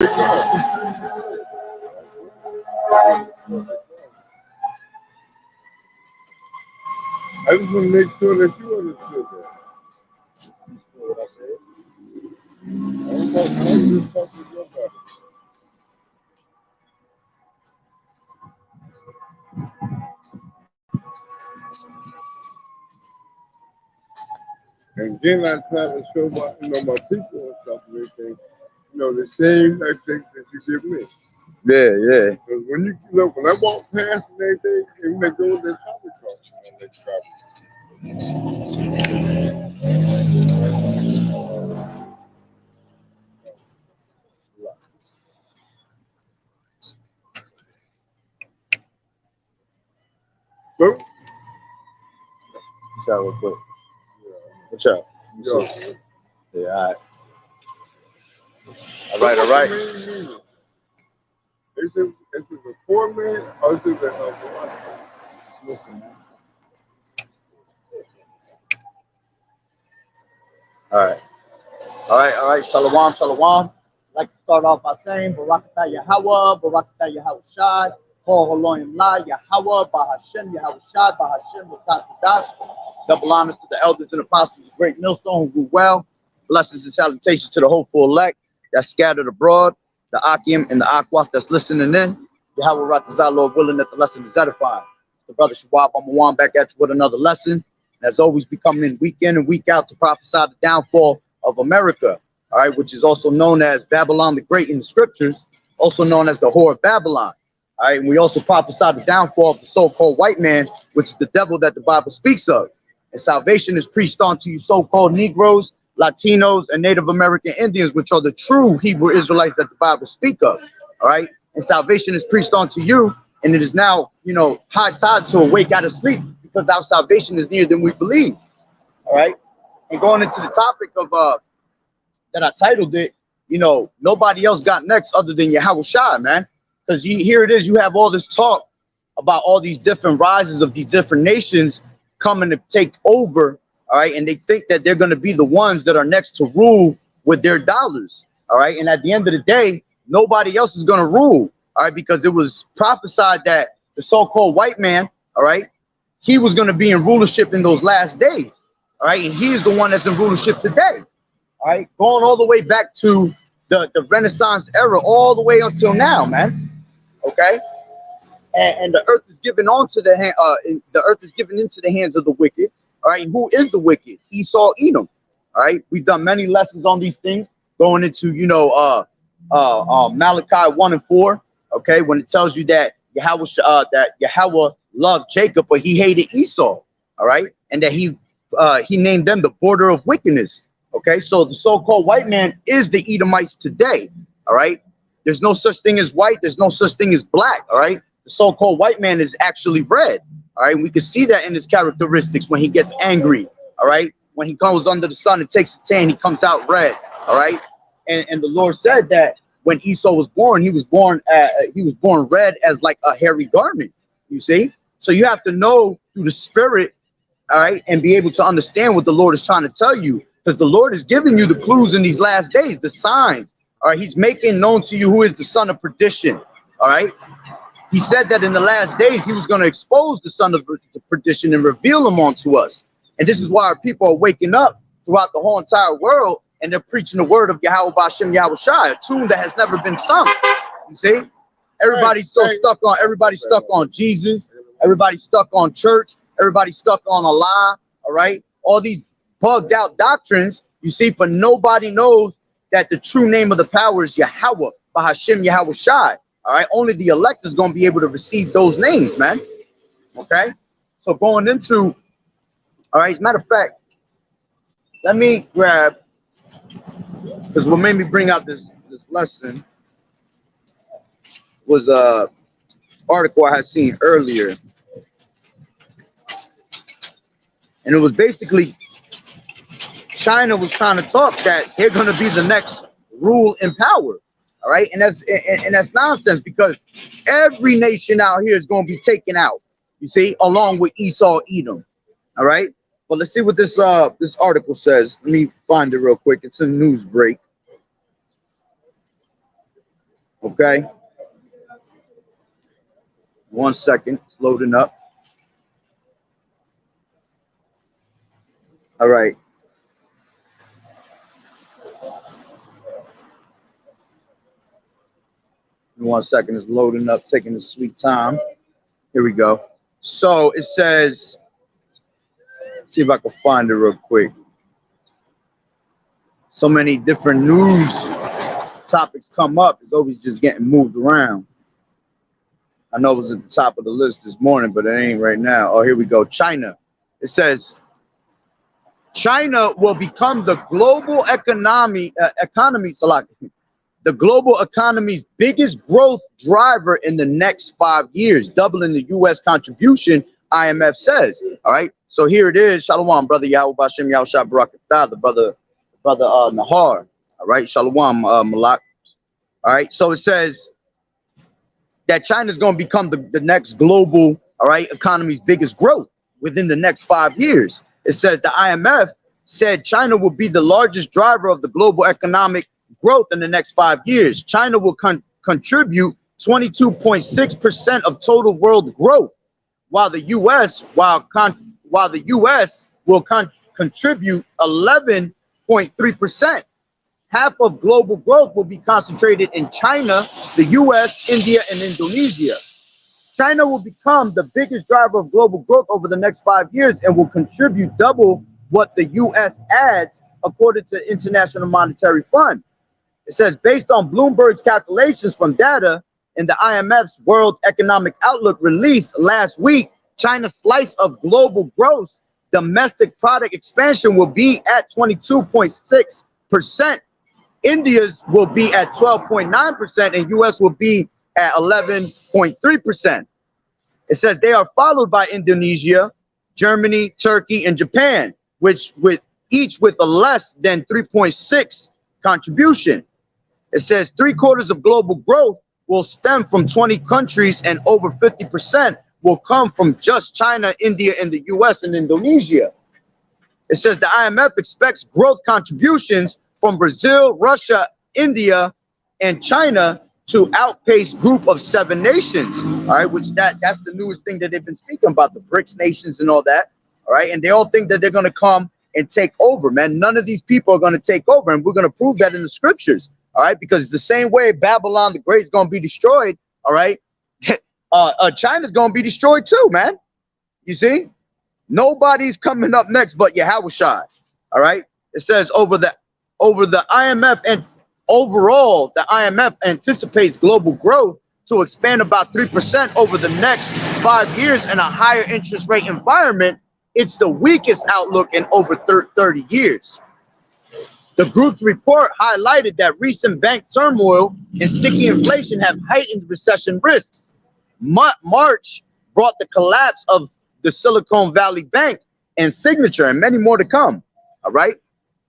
I just want to make sure that you understood that. What I said. I was just talking to your body. And then I try to show my people and stuff and everything, the same things that you give me. Yeah, yeah. Because when you look, when I walk past and everything, and they go with their shopping carts, they travel. So, What's up, real quick? yeah, What's up? Let me yeah. see. Yeah, all right. All right, all right. Is it a poor man or is it a black man? Listen, man. All right. All right, all right. Shalom, shalom. I'd like to start off by saying Barakatah Yahweh, Barakatah Yahweh Shai, Paul Haloyim La, Yahweh, Bahashem, Yahweh Shai, Bahashem, Wakatadash. Double honors to the elders and apostles of Great Millstone who do well. Blessings and salutations to the hopeful elect that's scattered abroad, the Akim and the Akwaf that's listening in. Yahweh Ratazah, Lord willing that the lesson is edifying. The brother Shabab Amawan back at you with another lesson. As always, we come in week in and week out to prophesy the downfall of America, all right, which is also known as Babylon the Great in the scriptures, also known as the whore of Babylon. All right, and we also prophesy the downfall of the so-called white man, which is the devil that the Bible speaks of. And salvation is preached unto you so-called Negroes, Latinos, and Native American Indians, which are the true Hebrew Israelites that the Bible speak of. All right, and salvation is preached unto you, and it is now, high time to awake out of sleep, because our salvation is nearer than we believe. All right, and going into the topic of that I titled it, nobody else got next other than Yahawashi, man. Because here it is, you have all this talk about all these different rises of these different nations coming to take over, all right, and they think that they're going to be the ones that are next to rule with their dollars, all right, and at the end of the day, nobody else is going to rule, all right, because it was prophesied that the so-called white man, all right, he was going to be in rulership in those last days, all right, and he is the one that's in rulership today. All right, going all the way back to the Renaissance era, all the way until now, man. Okay, and the earth is given onto the the earth is given into the hands of the wicked. All right, and who is the wicked? Esau, Edom. All right, we've done many lessons on these things, going into Malachi 1 and 4. Okay, when it tells you that Yahweh loved Jacob, but he hated Esau. All right, and that he named them the border of wickedness. Okay, so the so-called white man is the Edomites today. All right, there's no such thing as white. There's no such thing as black. All right, the so-called white man is actually red. All right, we can see that in his characteristics when he gets angry. All right, when he comes under the sun and takes a tan, he comes out red. All right, and the Lord said that when Esau was born, he was born red as like a hairy garment. You see, so you have to know through the spirit, all right, and be able to understand what the Lord is trying to tell you. Because the Lord is giving you the clues in these last days, the signs. All right, he's making known to you who is the son of perdition. All right, he said that in the last days he was going to expose the son of perdition and reveal him onto us. And this is why our people are waking up throughout the whole entire world, and they're preaching the word of Yahweh Bashem Yahweh Shai, a tune that has never been sung. You see, everybody's stuck on Jesus. Everybody's stuck on church. Everybody's stuck on Allah. All right, all these bugged out doctrines, you see, but nobody knows that the true name of the power is Yahweh, Bahashem Yahweh Shai. All right, only the elect is going to be able to receive those names, man. Okay, so going into, all right, as a matter of fact, let me grab, because what made me bring out this lesson was a article I had seen earlier, and it was basically China was trying to talk that they're going to be the next rule in power. All right, and that's nonsense, because every nation out here is going to be taken out. You see, along with Esau, Edom. All right, but let's see what this article says. Let me find it real quick. It's a news break. Okay, 1 second, it's loading up. All right, 1 second, it's loading up, taking its sweet time. Here we go. So it says, see if I can find it real quick. So many different news topics come up. It's always just getting moved around. I know it was at the top of the list this morning, but it ain't right now. Oh, here we go. China. It says China will become the global economy, the global economy's biggest growth driver in the next 5 years, doubling the U.S. contribution, IMF says. All right. So here it is. Shalom, brother Yahawashi, Yahawashi Barakatah, the brother Nahar. All right. Shalom, Malak. All right. So it says that China is going to become the next global, all right, economy's biggest growth within the next 5 years. It says the IMF said China will be the largest driver of the global economic growth in the next 5 years. China will contribute 22.6% of total world growth, while the U.S. will contribute 11.3%. Half of global growth will be concentrated in China, the U.S., India, and Indonesia. China will become the biggest driver of global growth over the next 5 years and will contribute double what the U.S. adds, according to the International Monetary Fund. It says, based on Bloomberg's calculations from data in the IMF's World Economic Outlook released last week, China's slice of global gross domestic product expansion will be at 22.6%. India's will be at 12.9%, and U.S. will be at 11.3%. It says they are followed by Indonesia, Germany, Turkey, and Japan, which each with a less than 3.6 contribution. It says 3/4 of global growth will stem from 20 countries, and over 50% will come from just China, India, and the U.S. and Indonesia. It says the IMF expects growth contributions from Brazil, Russia, India, and China to outpace group of 7 nations. All right, which that's the newest thing that they've been speaking about, the BRICS nations and all that. All right, and they all think that they're going to come and take over, man. None of these people are going to take over, and we're going to prove that in the scriptures. All right, because the same way Babylon the Great is going to be destroyed, all right, China's going to be destroyed too, man. You see, nobody's coming up next but Yahawashi. All right, it says over the IMF, and overall the IMF anticipates global growth to expand about 3% over the next 5 years in a higher interest rate environment. It's the weakest outlook in over 30 years. The group's report highlighted that recent bank turmoil and sticky inflation have heightened recession risks. March brought the collapse of the Silicon Valley Bank and Signature, and many more to come. All right,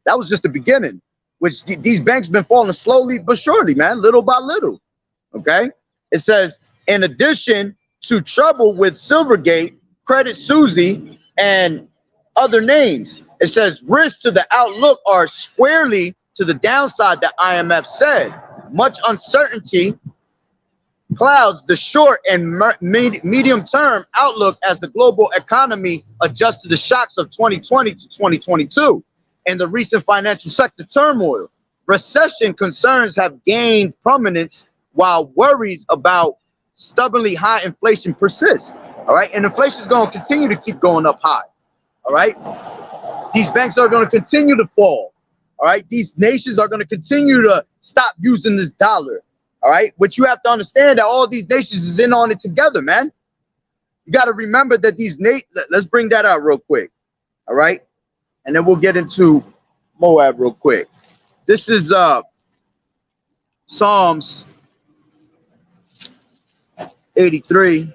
that was just the beginning, which these banks been falling slowly but surely, man, little by little. Okay, it says in addition to trouble with Silvergate, Credit Suisse, and other names, it says risks to the outlook are squarely to the downside, the IMF said. Much uncertainty clouds the short and medium-term outlook as the global economy adjusts to the shocks of 2020 to 2022 and the recent financial sector turmoil. Recession concerns have gained prominence while worries about stubbornly high inflation persist. All right, and inflation is going to continue to keep going up high. All right, these banks are going to continue to fall. All right, these nations are going to continue to stop using this dollar. All right, but you have to understand that all these nations is in on it together, man. You got to remember that these let's bring that out real quick. All right, and then we'll get into Moab real quick. This is Psalms 83.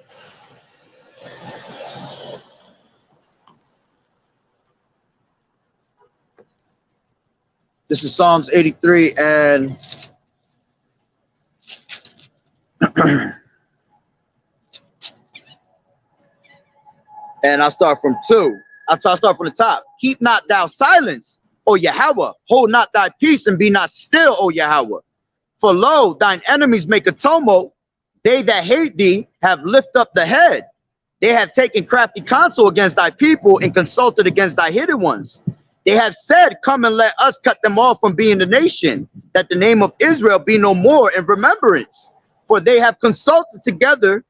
This is Psalms 83, and and I'll start from 2. I'll start from the top. Keep not thou silence, O Yahweh. Hold not thy peace and be not still, O Yahweh. For lo, thine enemies make a tumult. They that hate thee have lifted up the head. They have taken crafty counsel against thy people and consulted against thy hidden ones. They have said, come and let us cut them off from being the nation, that the name of Israel be no more in remembrance. For they have consulted together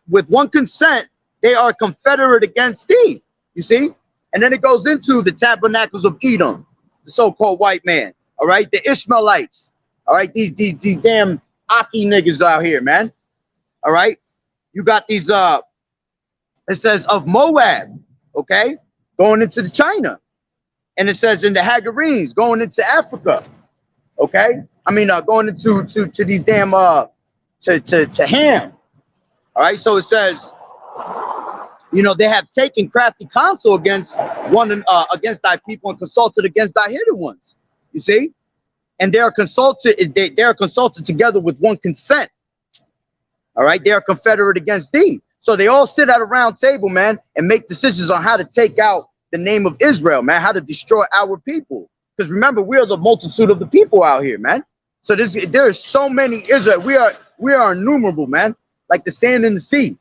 with one consent, they are confederate against thee. You see? And then it goes into the tabernacles of Edom, the so-called white man. All right, the Ishmaelites. All right, these damn Aki niggas out here, man. All right, you got these it says of Moab, okay, going into the China. And it says in the Hagarenes going into Africa. Okay, I mean going into to these damn to Ham. All right, so it says, you know, they have taken crafty counsel against against thy people and consulted against thy hidden ones. You see, and they are consulted. They are consulted together with one consent. All right, they are confederate against thee. So they all sit at a round table, man, and make decisions on how to take out the name of Israel, man, how to destroy our people. Because remember, we are the multitude of the people out here, man. So there are so many Israel. We are innumerable, man, like the sand in the sea.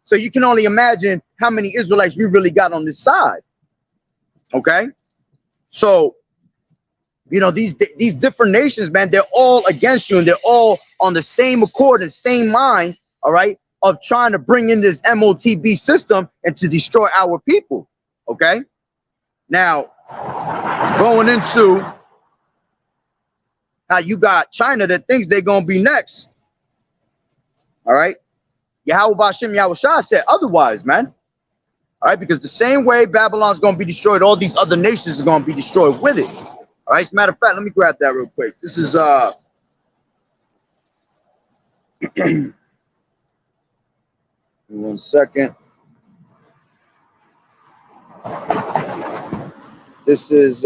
So you can only imagine how many Israelites we really got on this side. Okay, so you know these different nations, man, they're all against you, and they're all on the same accord and same mind. All right, of trying to bring in this MOTB system and to destroy our people. Okay. Now, going into how you got China that thinks they're going to be next. All right. Yahawashi said otherwise, man. All right. Because the same way Babylon's going to be destroyed, all these other nations are going to be destroyed with it. All right. As a matter of fact, let me grab that real quick. This is, one second. This is,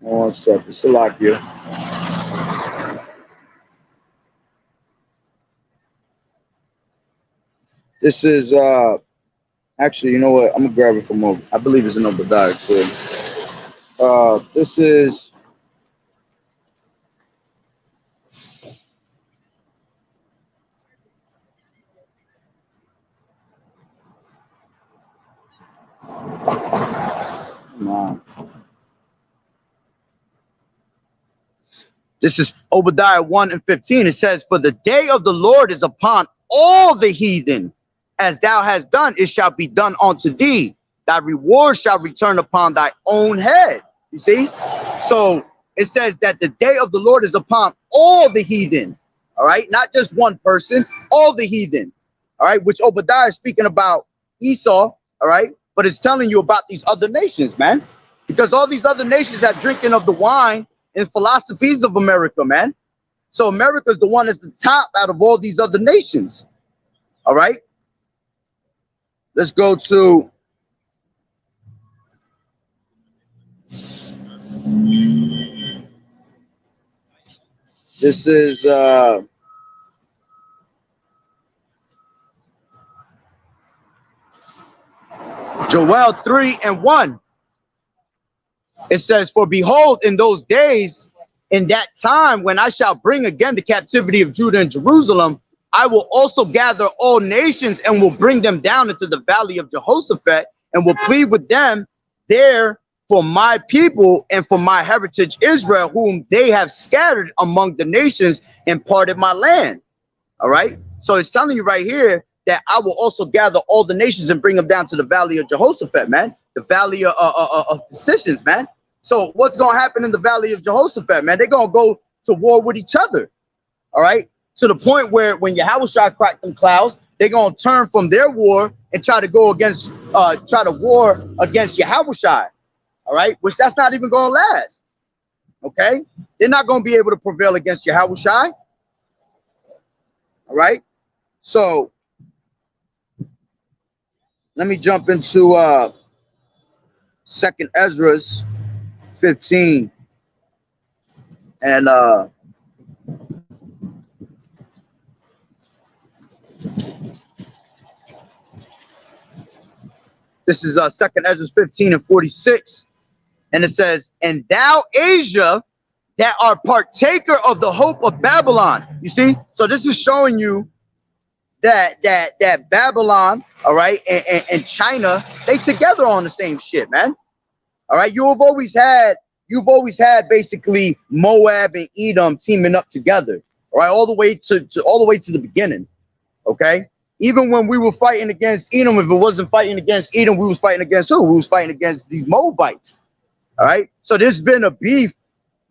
one second, Salakia. This is, actually, you know what? I'm gonna grab it from over. I believe it's in Obadiah too. This is, come on. This is Obadiah 1:15. It says, for the day of the Lord is upon all the heathen. As thou hast done, it shall be done unto thee. Thy reward shall return upon thy own head. You see? So it says that the day of the Lord is upon all the heathen. All right? Not just one person, all the heathen. All right? Which Obadiah is speaking about Esau. All right? But it's telling you about these other nations, man. Because all these other nations are drinking of the wine and philosophies of America, man. So America is the one that's the top out of all these other nations. All right. Let's go to this is Joel 3:1. It says, for behold, in those days, in that time when I shall bring again the captivity of Judah and Jerusalem, I will also gather all nations and will bring them down into the valley of Jehoshaphat and will plead with them there for my people and for my heritage Israel, whom they have scattered among the nations and parted my land. All right. So it's telling you right here that I will also gather all the nations and bring them down to the valley of Jehoshaphat, man. The valley of decisions, man. So what's going to happen in the valley of Jehoshaphat, man? They're going to go to war with each other. All right. To the point where when Yahawashi cracked them clouds, they're going to turn from their war and try to go against, try to war against Yahawashi. All right. Which that's not even going to last. Okay. They're not going to be able to prevail against Yahawashi. All right. So let me jump into Second Ezra's 15 and This is Second Ezra 15 and 46. And it says, and thou, Asia, that are partaker of the hope of Babylon. You see? So this is showing you that Babylon, all right, and China, they together on the same shit, man. All right, you've always had basically Moab and Edom teaming up together, all right, all the way to the beginning. Okay, even when we were fighting against Edom, if it wasn't fighting against Edom, we was fighting against who? We was fighting against these Moabites. All right, so there's been a beef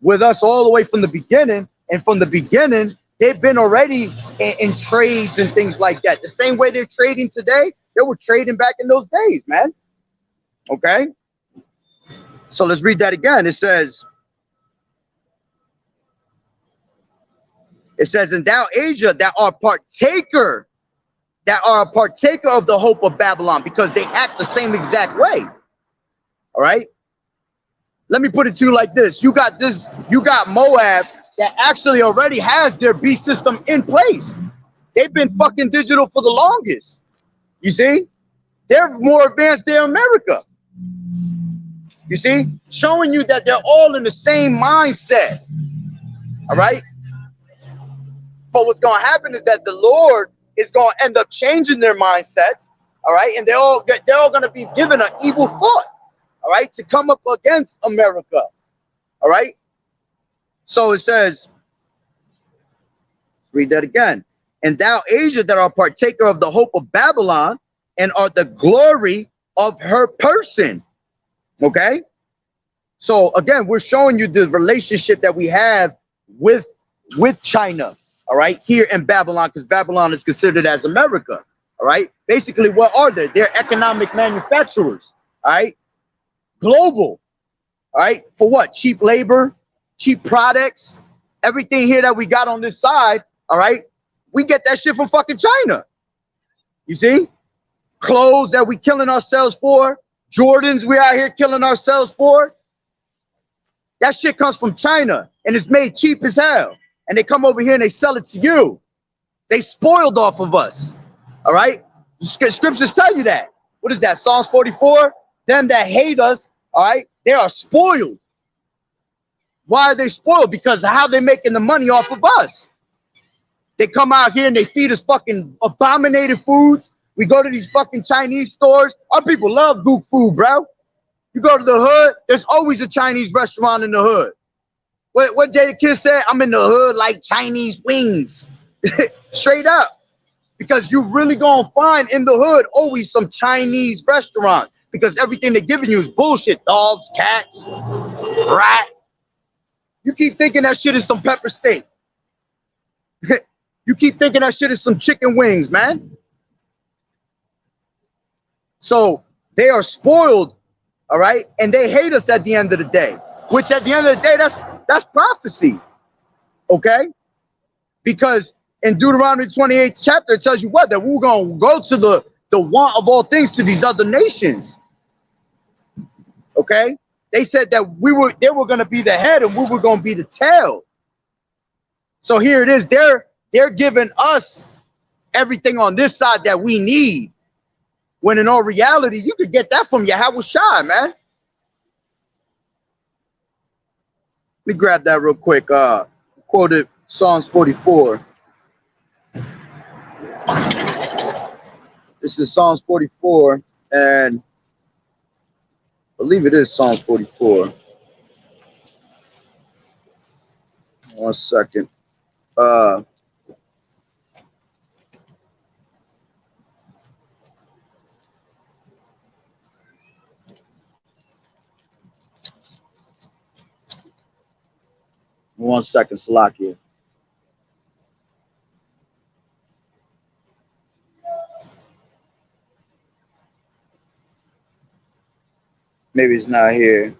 with us all the way from the beginning, and from the beginning, they've been already in trades and things like that. The same way they're trading today, they were trading back in those days, man. Okay, so let's read that again. It says, and thou, Asia, that are a partaker of the hope of Babylon, because they act the same exact way. All right. Let me put it to you like this. You got Moab that actually already has their beast system in place. They've been fucking digital for the longest. You see? They're more advanced than America. You see? Showing you that they're all in the same mindset. All right? But what's going to happen is that the Lord is going to end up changing their mindsets. All right? And they're all going to be given an evil thought. All right? To come up against America. All right? So it says, let's read that again. And thou, Asia, that are partaker of the hope of Babylon, and are the glory of her person. Okay? So again, we're showing you the relationship that we have with China, all right, here in Babylon, because Babylon is considered as America. All right. Basically, what are they? They're economic manufacturers, all right, global, all right, for what? Cheap labor, cheap products, everything here that we got on this side, all right, we get that shit from fucking China. You see? Clothes that we killing ourselves for, Jordans we out here killing ourselves for, that shit comes from China, and it's made cheap as hell. And they come over here and they sell it to you. They spoiled off of us. All right? Scriptures tell you that. What is that? Psalms 44? Them that hate us, all right, they are spoiled. Why are they spoiled? Because of how they're making the money off of us. They come out here and they feed us fucking abominated foods. We go to these fucking Chinese stores. Our people love gook food, bro. You go to the hood, there's always a Chinese restaurant in the hood. What Jada Kiss said, I'm in the hood like Chinese wings. Straight up. Because you really gonna find in the hood always some Chinese restaurants. Because everything they're giving you is bullshit. Dogs, cats, rat. You keep thinking that shit is some pepper steak. You keep thinking that shit is some chicken wings, man. So they are spoiled, all right? And they hate us at the end of the day. Which at the end of the day, that's prophecy. Okay? Because in Deuteronomy 28th chapter, it tells you what? That we're going to go to the want of all things to these other nations. Okay? They said that they were going to be the head and we were going to be the tail. So here it is. They're giving us everything on this side that we need. When in all reality, you could get that from Yahawashi, man. Let me grab that real quick. Quoted Psalms 44. This is Psalms 44, and I believe it is Psalms 44. 1 second. One second, Salakia. Maybe it's not here.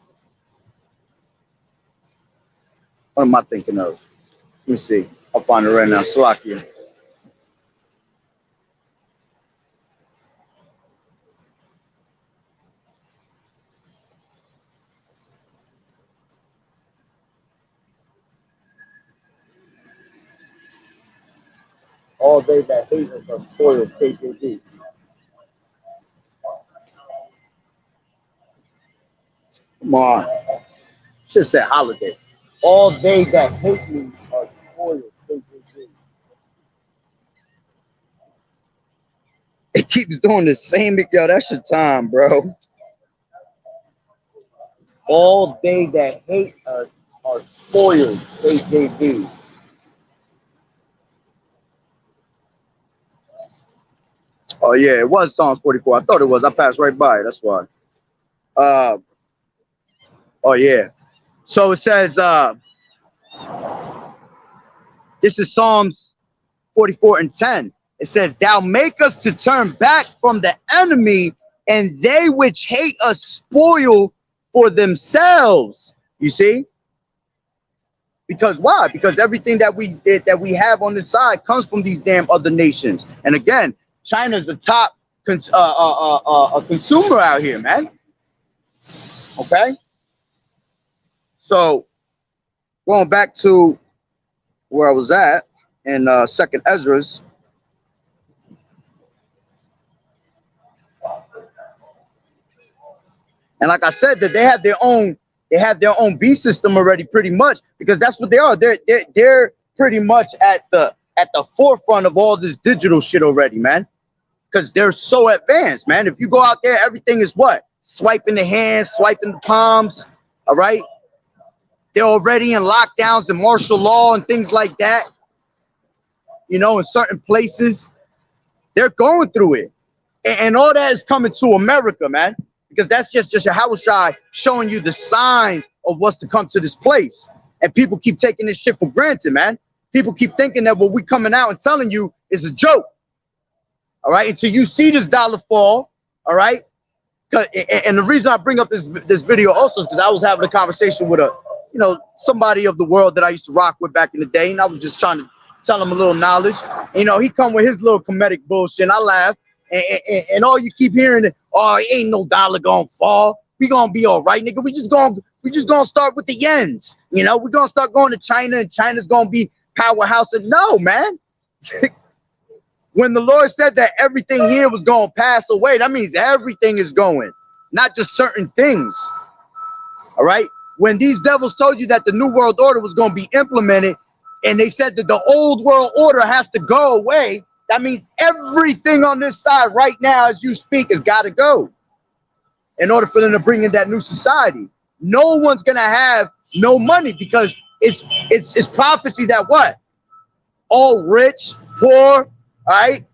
What am I thinking of? Let me see. I'll find it right now. Salakia. All they that hate us are spoiled, KJV. Come on. Should say holiday. All they that hate me are spoiled. It keeps doing the same. Yo, that's your time, bro. All they that hate us are spoiled. KJV. Oh yeah, it was Psalms 44. I thought it was. I passed right by it. That's why. Uh, oh yeah. So it says, this is Psalms 44 and 10. It says, thou make us to turn back from the enemy, and they which hate us spoil for themselves. You see? Because why? Because everything that we have on this side comes from these damn other nations. And again, China's a top consumer out here, man. Okay? So going back to where I was at in Second Ezra's, and like I said, that they have their own beast system already, pretty much, because that's what they are. They're pretty much at the forefront of all this digital shit already, man. Because they're so advanced, man. If you go out there, everything is what? Swiping the hands, swiping the palms. All right. They're already in lockdowns and martial law and things like that. You know, in certain places, they're going through it. And all that is coming to America, man. Because that's just Yahawashi showing you the signs of what's to come to this place. And people keep taking this shit for granted, man. People keep thinking that what we coming out and telling you is a joke. All right, until you see this dollar fall, all right. And the reason I bring up this video also is because I was having a conversation with somebody of the world that I used to rock with back in the day, and I was just trying to tell him a little knowledge. You know, he come with his little comedic bullshit, and I laugh, and all you keep hearing is, oh, ain't no dollar gonna fall. We gonna be all right, nigga. We just gonna start with the yens. You know, we're gonna start going to China, and China's gonna be powerhouse. And no, man. When the Lord said that everything here was going to pass away, that means everything is going, not just certain things. All right. When these devils told you that the new world order was going to be implemented, and they said that the old world order has to go away, that means everything on this side right now, as you speak, has got to go in order for them to bring in that new society. No one's going to have no money, because it's prophecy that what? All rich, poor, all right,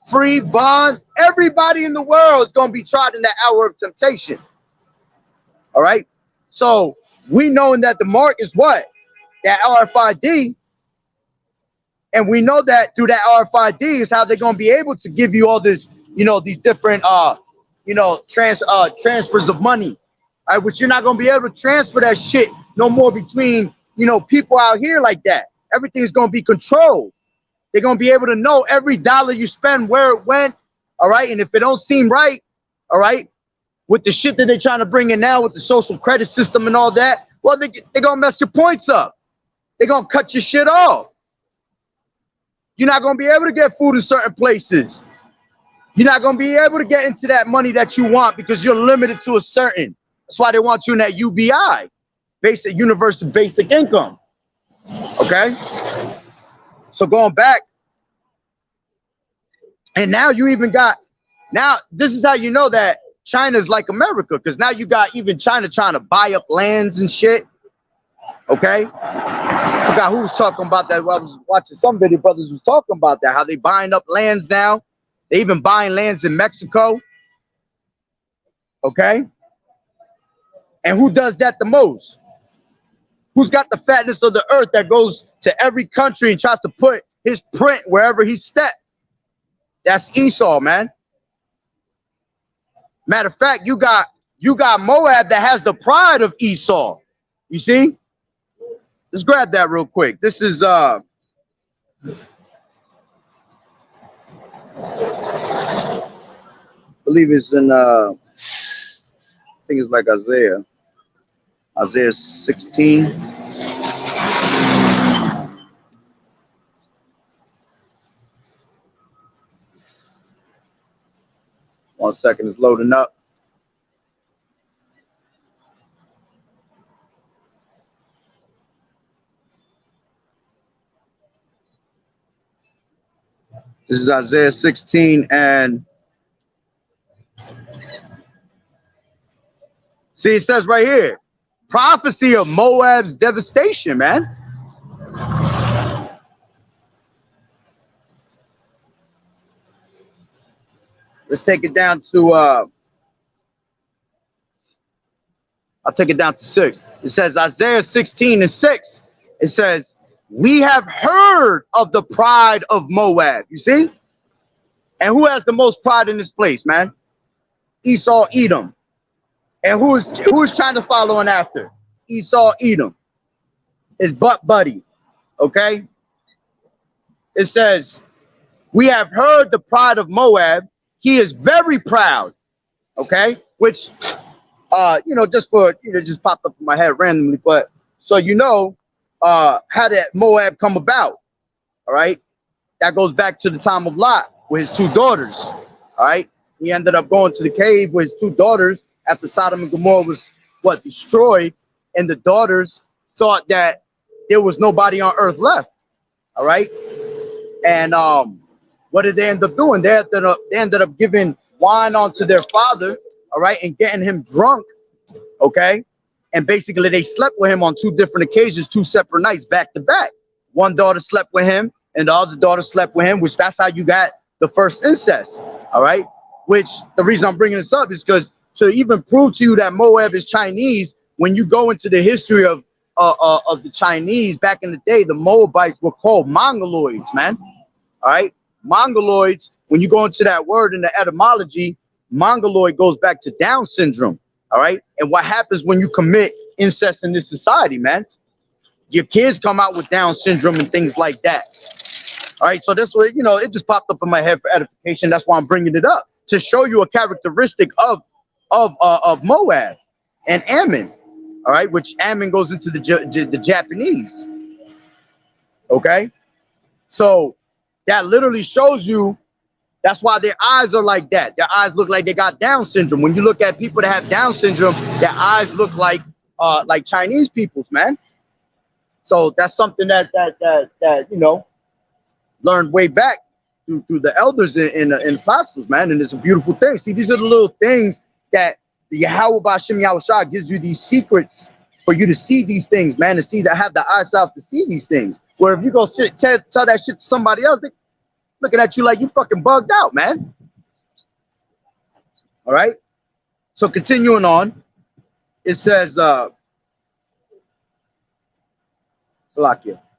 free, bond, everybody in the world is going to be tried in that hour of temptation. All right. So we knowing that the mark is what? That RFID. And we know that through that RFID is how they're going to be able to give you all this, these different, transfers of money. All right. Which you're not going to be able to transfer that shit no more between, people out here like that. Everything's going to be controlled. They're going to be able to know every dollar you spend, where it went, all right? And if it don't seem right, all right, with the shit that they're trying to bring in now with the social credit system and all that, well, they're going to mess your points up. They're going to cut your shit off. You're not going to be able to get food in certain places. You're not going to be able to get into that money that you want because you're limited to a certain. That's why they want you in that UBI, basic universal basic income, okay? So going back, and now you even got, now this is how you know that China's like America, because now you got even China trying to buy up lands and shit. Okay, I forgot who was talking about that. Well, I was watching some video brothers was talking about that, how they buying up lands now. They even buying lands in Mexico. Okay, and who does that the most? Who's got the fatness of the earth that goes to every country and tries to put his print wherever he steps? That's Esau, man. Matter of fact, you got Moab that has the pride of Esau. You see? Let's grab that real quick. This is I believe it's in I think it's like Isaiah 16. One second, it's loading up. This is Isaiah 16 and see, it says right here, prophecy of Moab's devastation, man. Let's take it down to I'll take it down to 6. It says Isaiah 16 and 6. It says, we have heard of the pride of Moab. You see? And who has the most pride in this place, man? Esau, Edom. And who's trying to follow on after? Esau, Edom. His butt buddy. Okay? It says, we have heard the pride of Moab. He is very proud. Okay? Which, just for, just popped up in my head randomly. But, so how did Moab come about? All right? That goes back to the time of Lot with his 2 daughters. All right? He ended up going to the cave with his 2 daughters after Sodom and Gomorrah was destroyed. And the daughters thought that there was nobody on earth left. All right? And what did they end up doing? They ended up giving wine onto their father, all right, and getting him drunk, okay? And basically they slept with him on 2 different occasions, 2 separate nights, back to back. One daughter slept with him and the other daughter slept with him, which that's how you got the first incest, all right? Which the reason I'm bringing this up is because to even prove to you that Moab is Chinese, when you go into the history of the Chinese back in the day, the Moabites were called Mongoloids, man, all right? Mongoloids, when you go into that word in the etymology, Mongoloid goes back to Down syndrome, all right? And what happens when you commit incest in this society, man? Your kids come out with Down syndrome and things like that. All right, so that's what, it just popped up in my head for edification. That's why I'm bringing it up, to show you a characteristic of Moab and Ammon, all right, which Ammon goes into the Japanese, okay? So that literally shows you that's why their eyes are like that. Their eyes look like they got Down syndrome. When you look at people that have Down syndrome, their eyes look like Chinese people's, man. So that's something that learned way back through the elders in the apostles, man. And it's a beautiful thing. See, these are the little things that the Yahawashi gives you, these secrets for you to see these things, man, to see that, have the eyesight to see these things. Where if you go tell that shit to somebody else, they looking at you like you fucking bugged out, man. All right. So continuing on, it says, it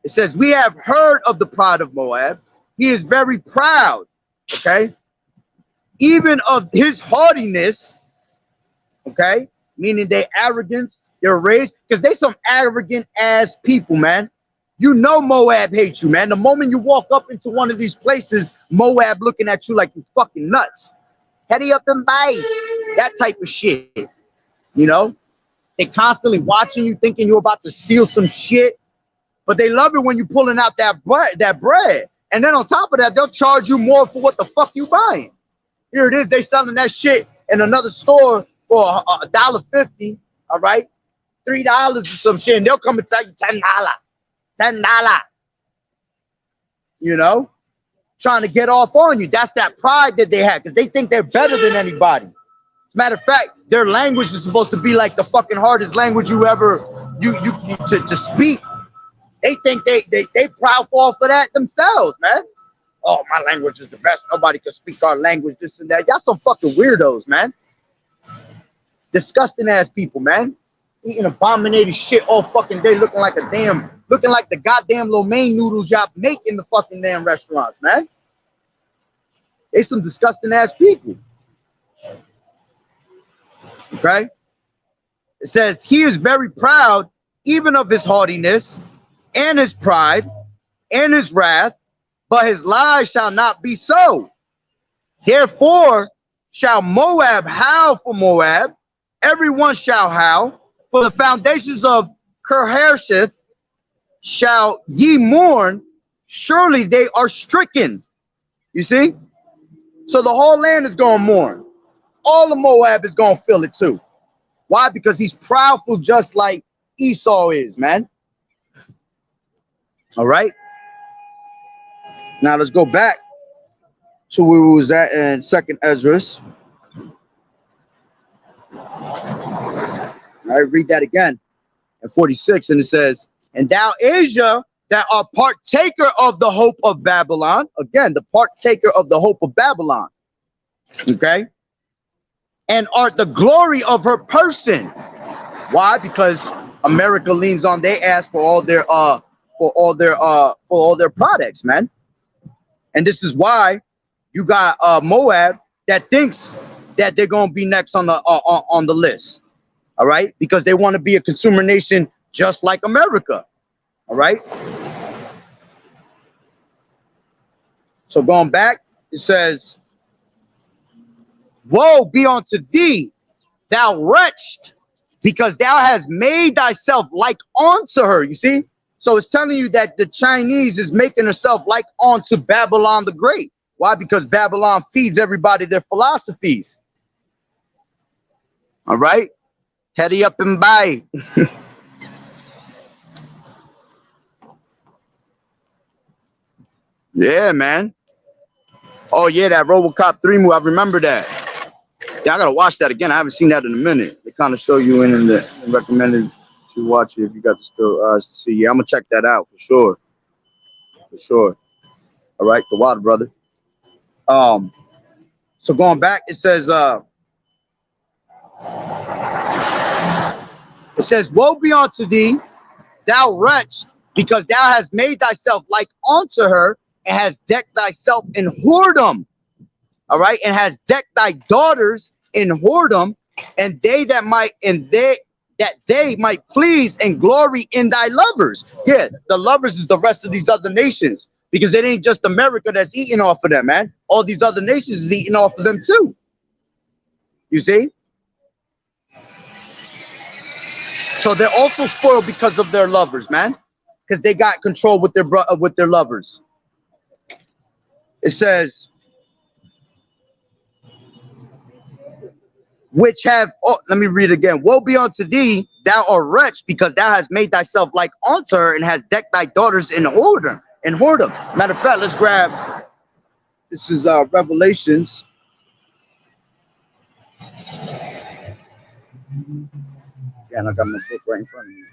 says, we have heard of the pride of Moab. He is very proud. Okay. Even of his haughtiness. Okay. Meaning their arrogance, their rage, because they some arrogant ass people, man. You know Moab hates you, man. The moment you walk up into one of these places, Moab looking at you like you fucking nuts. Heady up and bite. That type of shit. They constantly watching you, thinking you're about to steal some shit. But they love it when you're pulling out that bread. And then on top of that, they'll charge you more for what the fuck you buying. Here it is. They selling that shit in another store for $1.50. All right. $3 or some shit. And they'll come and tell you $10. $10. Trying to get off on you. That's that pride that they have because they think they're better than anybody. As a matter of fact, their language is supposed to be like the fucking hardest language you ever to speak. They think they proud for that themselves, man. Oh, my language is the best. Nobody can speak our language, this and that. Y'all some fucking weirdos, man. Disgusting ass people, man. Eating abominated shit all fucking day, looking like the goddamn lo mein noodles y'all make in the fucking damn restaurants, man. They some disgusting ass people. Okay? It says, he is very proud, even of his haughtiness, and his pride, and his wrath, but his lies shall not be so. Therefore shall Moab howl for Moab, everyone shall howl, for the foundations of Kirharesheth shall ye mourn, surely they are stricken. You see? So the whole land is going to mourn. All of Moab is going to feel it too. Why? Because he's proudful just like Esau is, man. All right. Now let's go back So we was at in second Ezra's. I read that again in 46, and it says, "And thou, Asia, that are partaker of the hope of Babylon." Again, the partaker of the hope of Babylon. Okay, and art the glory of her person. Why? Because America leans on their ass for all their products, man. And this is why you got Moab that thinks that they're gonna be next on the list. All right, because they want to be a consumer nation just like America. All right. So going back, it says, "Woe be unto thee, thou wretched, because thou hast made thyself like unto her." You see? So it's telling you that the Chinese is making herself like unto Babylon the Great. Why? Because Babylon feeds everybody their philosophies. All right? Heady up and buy. Yeah, man. Oh, yeah, that RoboCop 3 movie. I remember that. Yeah, I got to watch that again. I haven't seen that in a minute. They kind of show you in the recommended to watch it if you got the still see. Yeah, I'm going to check that out for sure. For sure. All right, the water, brother. So going back, it says, "Woe be unto thee, thou wretch, because thou hast made thyself like unto her, and hast decked thyself in whoredom." All right, and has decked thy daughters in whoredom, and they might please and glory in thy lovers. Yeah, the lovers is the rest of these other nations, because it ain't just America that's eating off of them, man. All these other nations is eating off of them too. You see? So they're also spoiled because of their lovers, man, because they got control with their lovers. It says, "Which have," oh, let me read it again. "Woe be unto thee, thou art wretch, because thou hast made thyself like unto her, and hast decked thy daughters in whoredom." Matter of fact, let's grab. This is Revelations. Yeah, and I got my book right in front of me.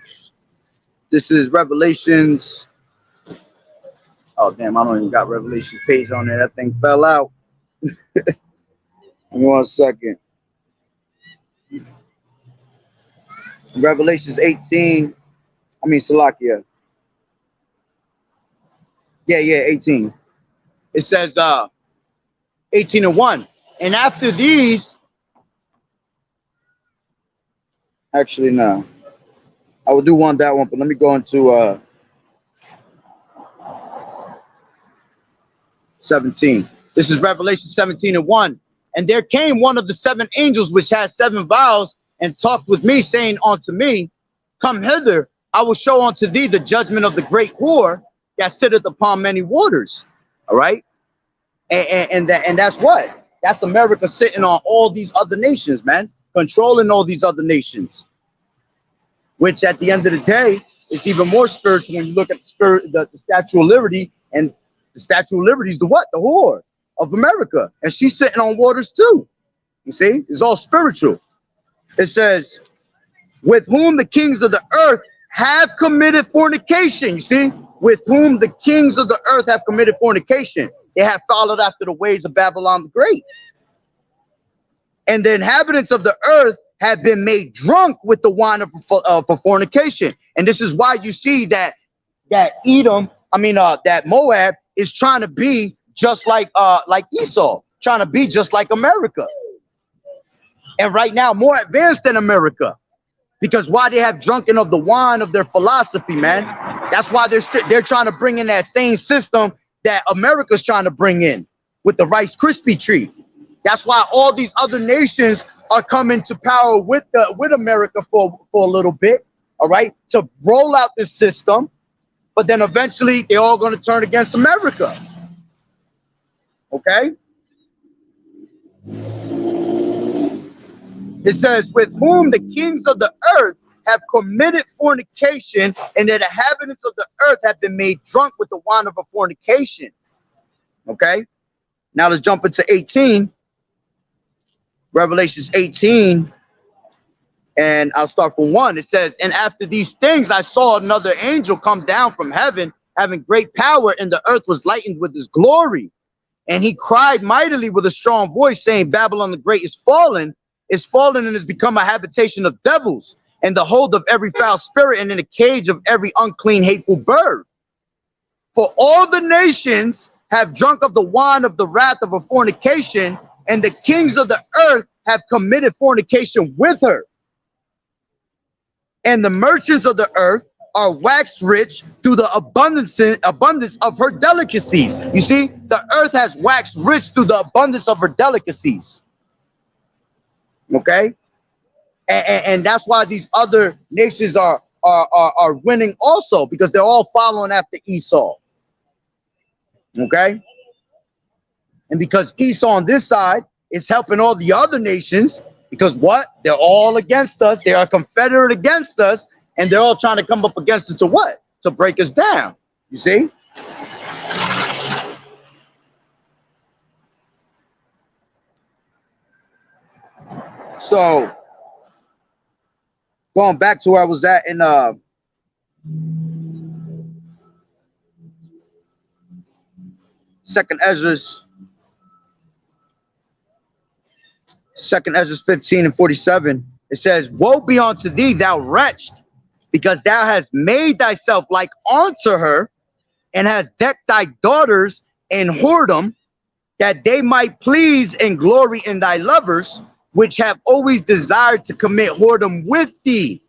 This is Revelations. Oh damn, I don't even got Revelation page on there. That thing fell out. Give me 1 second. Revelations 18. I mean Salakia. Yeah, 18. It says 18:1. "And after these," actually no. I would do that one, but let me go into 17. This is Revelation 17:1. "And there came one of the 7 angels which had 7 vials, and talked with me, saying unto me, Come hither, I will show unto thee the judgment of the great whore that sitteth upon many waters." All right, and that's what? That's America sitting on all these other nations, man, controlling all these other nations. Which at the end of the day is even more spiritual when you look at the Statue of Liberty, and the Statue of Liberty is the what? The whore of America, and she's sitting on waters too. You see, it's all spiritual. It says, "With whom the kings of the earth have committed fornication." You see, with whom the kings of the earth have committed fornication. They have followed after the ways of Babylon the Great. "And the inhabitants of the earth have been made drunk with the wine of for fornication." And this is why you see that that Moab is trying to be just like Esau, trying to be just like America. And right now, more advanced than America. Because why? They have drunken of the wine of their philosophy, man. That's why they're trying to bring in that same system that America's trying to bring in with the Rice Krispie treat. That's why all these other nations are coming to power with America for a little bit, all right, to roll out this system. But then eventually they're all going to turn against America. Okay? It says, "With whom the kings of the earth have committed fornication, and the inhabitants of the earth have been made drunk with the wine of a fornication." Okay? Now let's jump into 18. Revelations 18. And I'll start from 1. It says, and after these things, I saw another angel come down from heaven, having great power, and the earth was lightened with his glory. And he cried mightily with a strong voice, saying, Babylon the Great is fallen and has become a habitation of devils, and the hold of every foul spirit, and in a cage of every unclean, hateful bird. For all the nations have drunk of the wine of the wrath of her fornication, and the kings of the earth have committed fornication with her. And the merchants of the earth are waxed rich through the abundance of her delicacies. You see, the earth has waxed rich through the abundance of her delicacies. Okay? And that's why these other nations are winning also, because they're all following after Esau. Okay? And because Esau on this side is helping all the other nations, because what? They're all against us. They are confederate against us, and they're all trying to come up against us to what? To break us down. You see? So, going back to where I was at in Second Ezra 15 and 47, it says, woe be unto thee, thou wretched, because thou hast made thyself like unto her, and hast decked thy daughters in whoredom, that they might please and glory in thy lovers, which have always desired to commit whoredom with thee.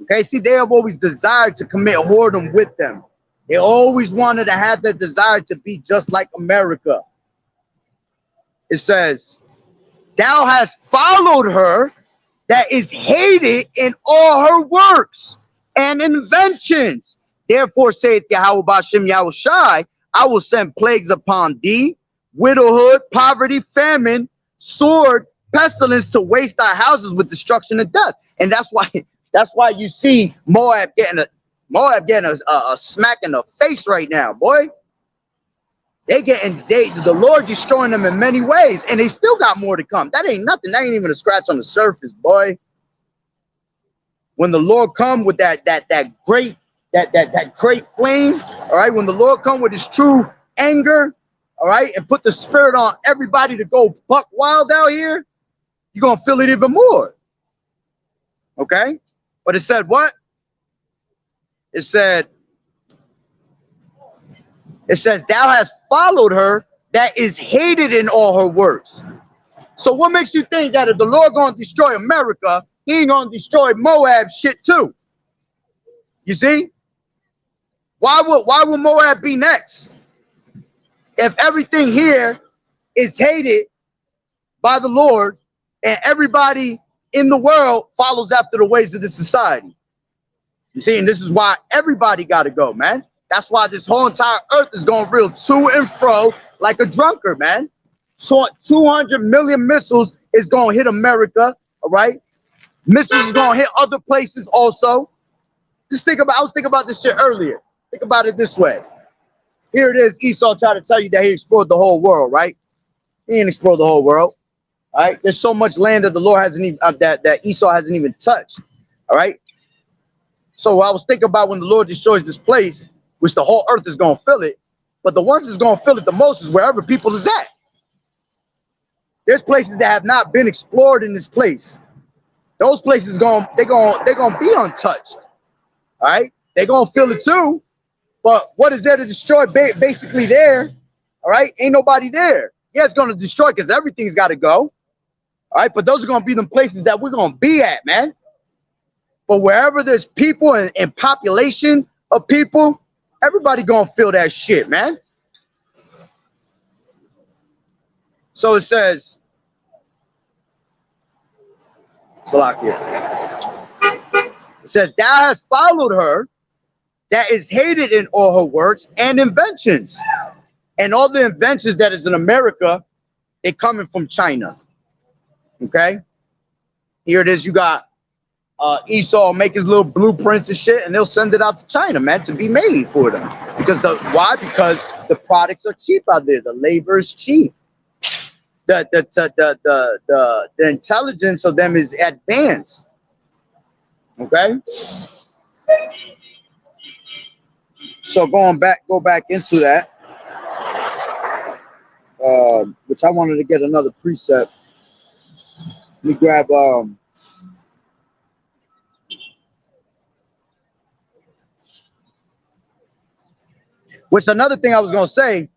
Okay, see, they have always desired to commit whoredom with them. They always wanted to have that desire to be just like America. It says, thou hast followed her that is hated in all her works and inventions. Therefore saith Yahawashi Yahawashi, I will send plagues upon thee, widowhood, poverty, famine, sword, pestilence, to waste thy houses with destruction and death. And that's why you see Moab getting a smack in the face right now, boy. The Lord destroying them in many ways, and they still got more to come. That ain't nothing. That ain't even a scratch on the surface, boy. When the Lord come with that great flame, all right. When the Lord come with his true anger, all right, and put the spirit on everybody to go buck wild out here, you're gonna feel it even more. Okay, but it said what? It says, thou hast followed her that is hated in all her works. So what makes you think that if the Lord gonna destroy America, he ain't gonna destroy Moab shit too? You see? Why would Moab be next? If everything here is hated by the Lord and everybody in the world follows after the ways of this society. You see, and this is why everybody got to go, man. That's why this whole entire earth is going real to and fro like a drunkard, man. So 200 million missiles is going to hit America, all right? Missiles is going to hit other places also. Just think about, I was thinking about this shit earlier. Think about it this way. Here it is, Esau trying to tell you that he explored the whole world, right? He didn't explore the whole world, all right? There's so much land that the Lord hasn't even, that Esau hasn't even touched, all right? So I was thinking about when the Lord destroys this place, which the whole earth is going to fill it, but the ones that's going to fill it the most is wherever people is at. There's places that have not been explored in this place. Those places they're going to be untouched. All right? They're going to fill it too. But what is there to destroy basically there? All right? Ain't nobody there. Yeah, it's going to destroy because everything's got to go. All right? But those are going to be the places that we're going to be at, man. But wherever there's people and population of people, everybody going to feel that shit, man. So it says, it says, thou hast followed her that is hated in all her works and inventions. And all the inventions that is in America, they coming from China. Okay? Here it is. You got Esau make his little blueprints and shit, and they'll send it out to China, man, to be made for them. Because why? Because the products are cheap out there. The labor is cheap. The intelligence of them is advanced. Okay. So go back into that. Which I wanted to get another precept. Let me grab which another thing I was gonna say,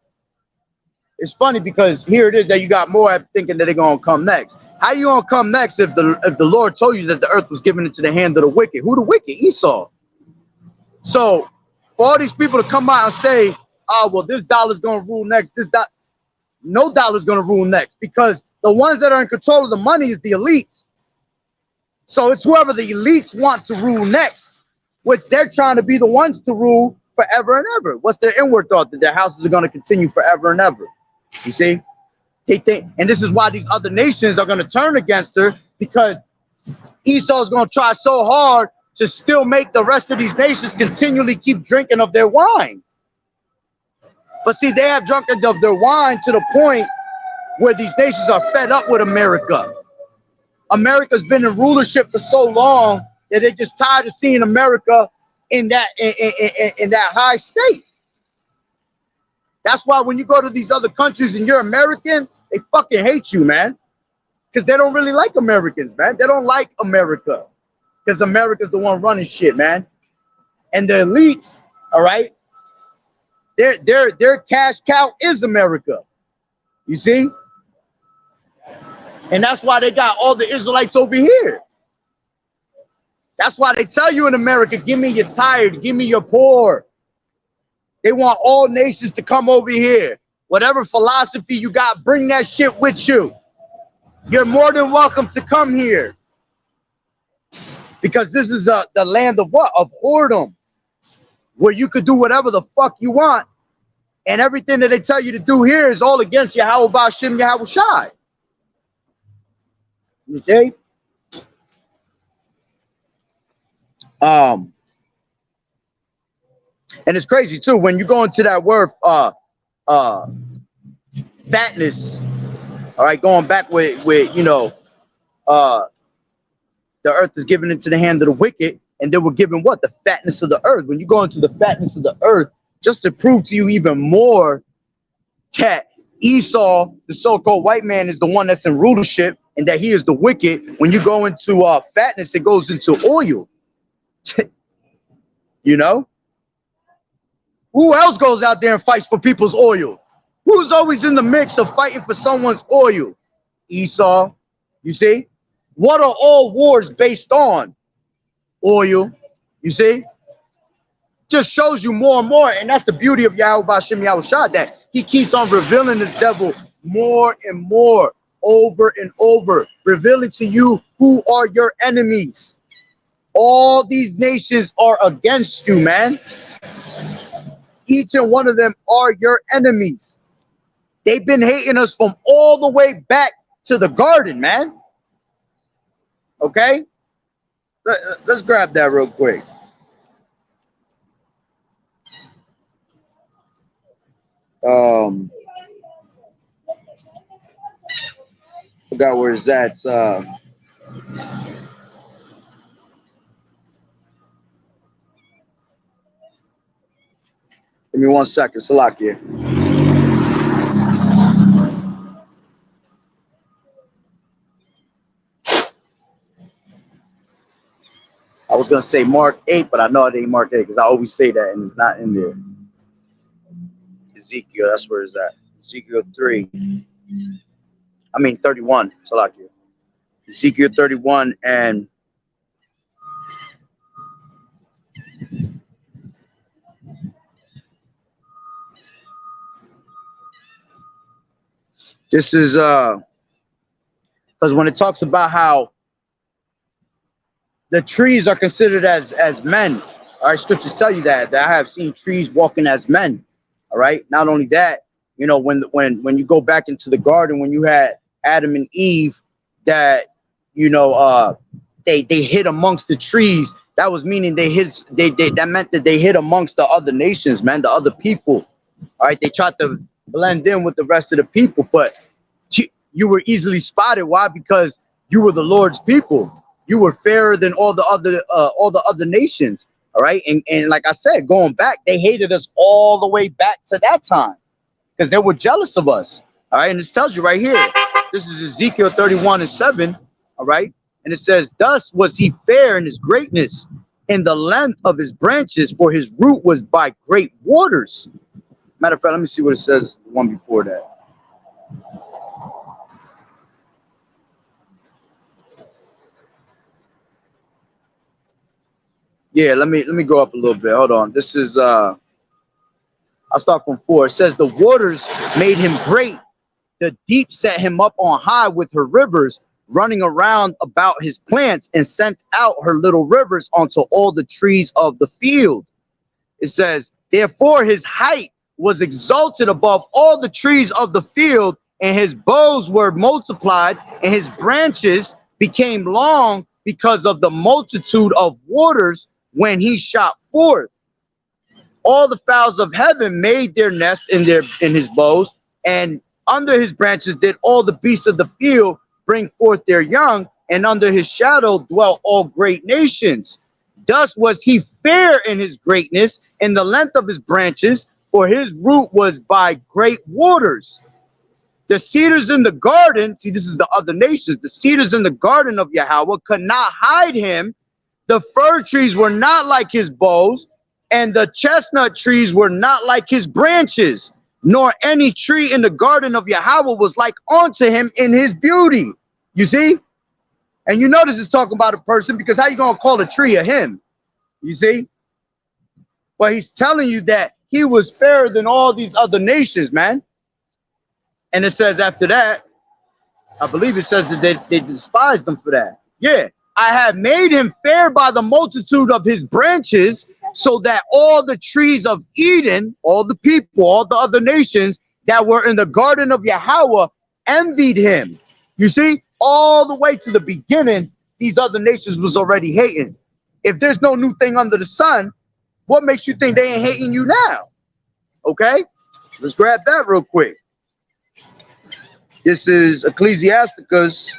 it's funny because here it is that you got Moab thinking that they're gonna come next. How you gonna come next if the Lord told you that the earth was given into the hand of the wicked? Who the wicked? Esau. So for all these people to come out and say, oh well, this dollar's gonna rule next, no dollar's gonna rule next, because the ones that are in control of the money is the elites. So it's whoever the elites want to rule next, which they're trying to be the ones to rule forever and ever. What's their inward thought? That their houses are going to continue forever and ever. You see? They think, and this is why these other nations are going to turn against her, because Esau is going to try so hard to still make the rest of these nations continually keep drinking of their wine. But see, they have drunk of their wine to the point where these nations are fed up with America. America's been in rulership for so long that they're just tired of seeing America in that high state. That's why when you go to these other countries and you're American, they fucking hate you, man. Because they don't really like Americans, man. They don't like America. Because America's the one running shit, man. And the elites, all right, their cash cow is America. You see? And that's why they got all the Israelites over here. That's why they tell you in America, give me your tired, give me your poor. They want all nations to come over here. Whatever philosophy you got, bring that shit with you. You're more than welcome to come here. Because this is the land of what? Of whoredom. Where you could do whatever the fuck you want. And everything that they tell you to do here is all against Yahawashi, Yahawashi. You see? And it's crazy too when you go into that word fatness. All right, going back with you know, the earth is given into the hand of the wicked, and they were given what? The fatness of the earth. When you go into the fatness of the earth, just to prove to you even more that Esau, the so-called white man, is the one that's in rulership, and that he is the wicked. When you go into fatness, it goes into oil. You know? Who else goes out there and fights for people's oil? Who's always in the mix of fighting for someone's oil? Esau. You see? What are all wars based on? Oil. You see? Just shows you more and more. And that's the beauty of Yahawashi, Yahawashi, that he keeps on revealing this devil more and more, over and over, revealing to you who are your enemies. All these nations are against you, man. Each and one of them are your enemies. They've been hating us from all the way back to the garden, man. Okay? Let's grab that real quick. Forgot where it's at. Give me 1 second, Salakia. I was gonna say Mark 8, but I know it ain't Mark 8 because I always say that and it's not in there. Ezekiel, that's where it's at. Ezekiel 3. I mean 31, Salakia. Ezekiel 31 and this is because when it talks about how the trees are considered as men, all right, scriptures tell you that I have seen trees walking as men. All right. Not only that, you know, when you go back into the garden, when you had Adam and Eve, that you know they hid amongst the trees. That was meaning that meant that they hid amongst the other nations, man, the other people. All right, they tried to blend in with the rest of the people, but you were easily spotted. Why? Because you were the Lord's people. You were fairer than all the other nations. All right, and like I said, going back, they hated us all the way back to that time because they were jealous of us. All right, and this tells you right here. This is Ezekiel 31:7. All right, and it says, "Thus was he fair in his greatness, in the length of his branches, for his root was by great waters." Matter of fact, let me see what it says. The one before that. Yeah, let me go up a little bit. Hold on. This is I'll start from 4. It says, "The waters made him great. The deep set him up on high with her rivers, running around about his plants, and sent out her little rivers onto all the trees of the field." It says, "Therefore his height was exalted above all the trees of the field, and his boughs were multiplied, and his branches became long because of the multitude of waters when he shot forth. All the fowls of heaven made their nest in his boughs, and under his branches did all the beasts of the field bring forth their young, and under his shadow dwelt all great nations. Thus was he fair in his greatness, in the length of his branches, for his root was by great waters. The cedars in the garden," see, this is the other nations, "the cedars in the garden of Yahweh could not hide him. The fir trees were not like his boughs, and the chestnut trees were not like his branches, nor any tree in the garden of Yahweh was like unto him in his beauty." You see? And you notice it's talking about a person, because how you going to call a tree a him? You see? But he's telling you that he was fairer than all these other nations, man. And it says after that, I believe it says that they despised him for that. Yeah. "I have made him fair by the multitude of his branches, so that all the trees of Eden," all the people, all the other nations that were in the garden of Yahweh, envied him. You see, all the way to the beginning, these other nations was already hating. If there's no new thing under the sun, what makes you think they ain't hating you now? Okay, let's grab that real quick. This is Ecclesiasticus.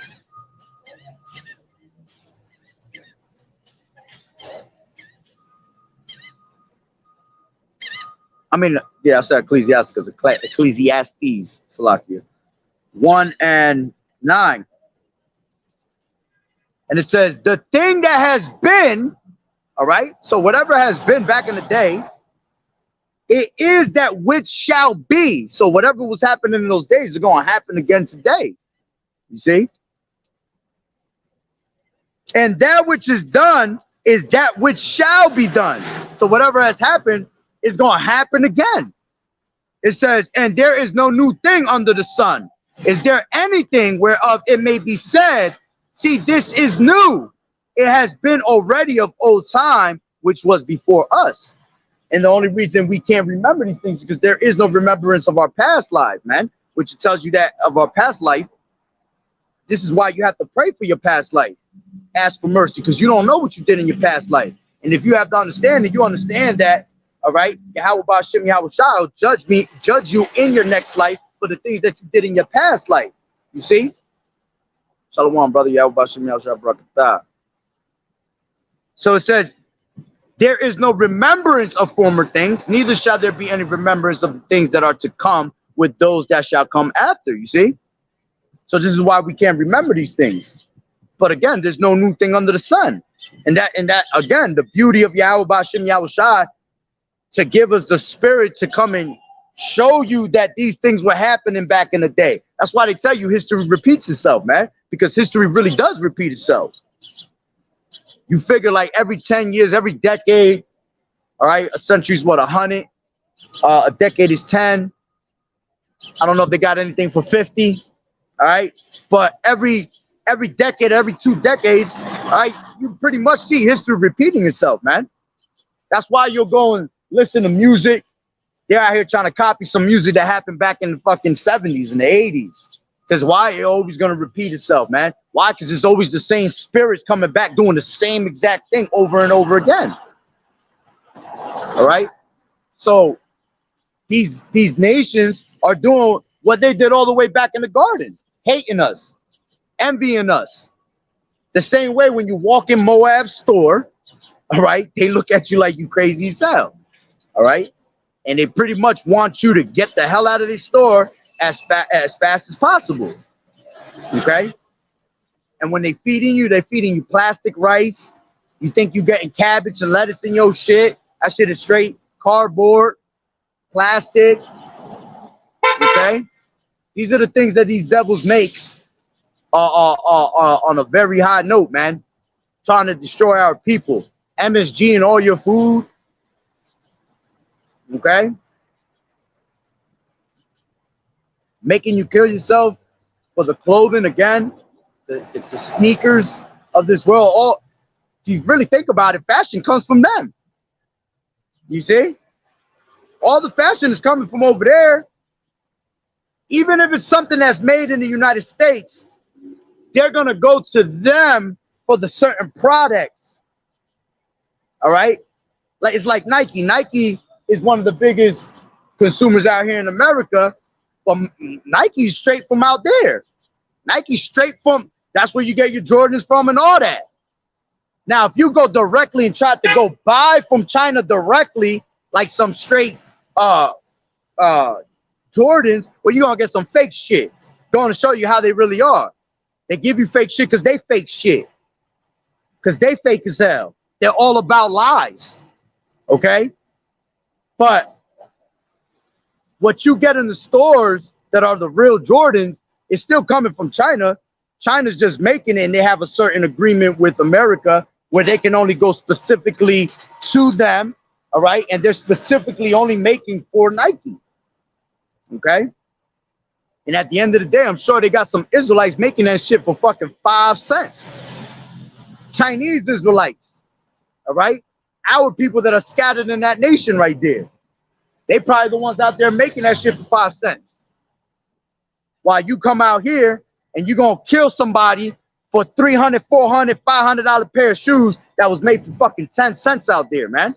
I said Ecclesiasticus, Ecclesiastes, Salakia. 1:9. And it says, "The thing that has been," all right, so whatever has been back in the day, "it is that which shall be." So whatever was happening in those days is going to happen again today. You see? "And that which is done is that which shall be done." So whatever has happened is going to happen again. It says, "And there is no new thing under the sun. Is there anything whereof it may be said, see, this is new? It has been already of old time, which was before us." And the only reason we can't remember these things is because there is no remembrance of our past life, man, which tells you that of our past life. This is why you have to pray for your past life. Ask for mercy, because you don't know what you did in your past life. And if you have the understanding, you understand that, all right, Yahweh Ba'Shem Yahweh Shai will judge you in your next life for the things that you did in your past life. You see? Shalom, brother. Yahweh Ba'Shem Yahweh Shai Barakatah. So it says, "There is no remembrance of former things, neither shall there be any remembrance of the things that are to come with those that shall come after." You see? So this is why we can't remember these things. But again, there's no new thing under the sun. And that again, the beauty of Yahweh Ba'Shem Yahweh Shai, to give us the spirit to come and show you that these things were happening back in the day. That's why they tell you history repeats itself, man, because history really does repeat itself. You figure like every 10 years, every decade, all right, a century's what, 100? A decade is 10. I don't know if they got anything for 50, all right? But every decade, every 2 decades, all right, you pretty much see history repeating itself, man. That's why you'll go and listen to music. They're out here trying to copy some music that happened back in the fucking 70s and the 80s. Because why? It's always going to repeat itself, man. Why? Because it's always the same spirits coming back doing the same exact thing over and over again. All right? So these nations are doing what they did all the way back in the garden, hating us, envying us. The same way when you walk in Moab's store, all right, they look at you like you crazy as hell, all right? And they pretty much want you to get the hell out of the store as fast as possible, okay? And when they're feeding you plastic rice. You think you getting cabbage and lettuce in your shit. That shit is straight cardboard, plastic, okay? These are the things that these devils make on a very high note, man. Trying to destroy our people. MSG in all your food, okay? Making you kill yourself for the clothing again, the sneakers of this world. All, if you really think about it, fashion comes from them. You see? All the fashion is coming from over there. Even if it's something that's made in the United States, they're going to go to them for the certain products. All right? Like it's like Nike. Nike is one of the biggest consumers out here in America, but Nike's straight from out there. Nike's straight from, that's where you get your Jordans from and all that. Now, if you go directly and try to go buy from China directly, like some straight Jordans, well, you're going to get some fake shit. Going to show you how they really are. They give you fake shit because they fake shit. Because they fake as hell. They're all about lies. Okay? But what you get in the stores that are the real Jordans is still coming from China. China's just making it, and they have a certain agreement with America where they can only go specifically to them, all right? And they're specifically only making for Nike, okay? And at the end of the day, I'm sure they got some Israelites making that shit for fucking 5 cents. Chinese Israelites, all right? Our people that are scattered in that nation right there. They probably the ones out there making that shit for 5 cents. While you come out here and you're going to kill somebody for $300, $400, $500 pair of shoes that was made for fucking 10 cents out there, man.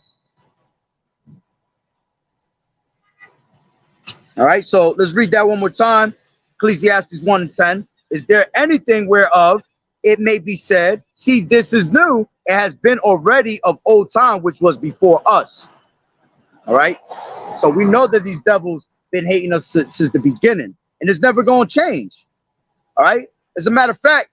All right, so let's read that one more time. Ecclesiastes 1:10. Is there anything whereof it may be said, see, this is new, it has been already of old time, which was before us? All right, so we know that these devils been hating us since the beginning, and it's never going to change. All right, as a matter of fact,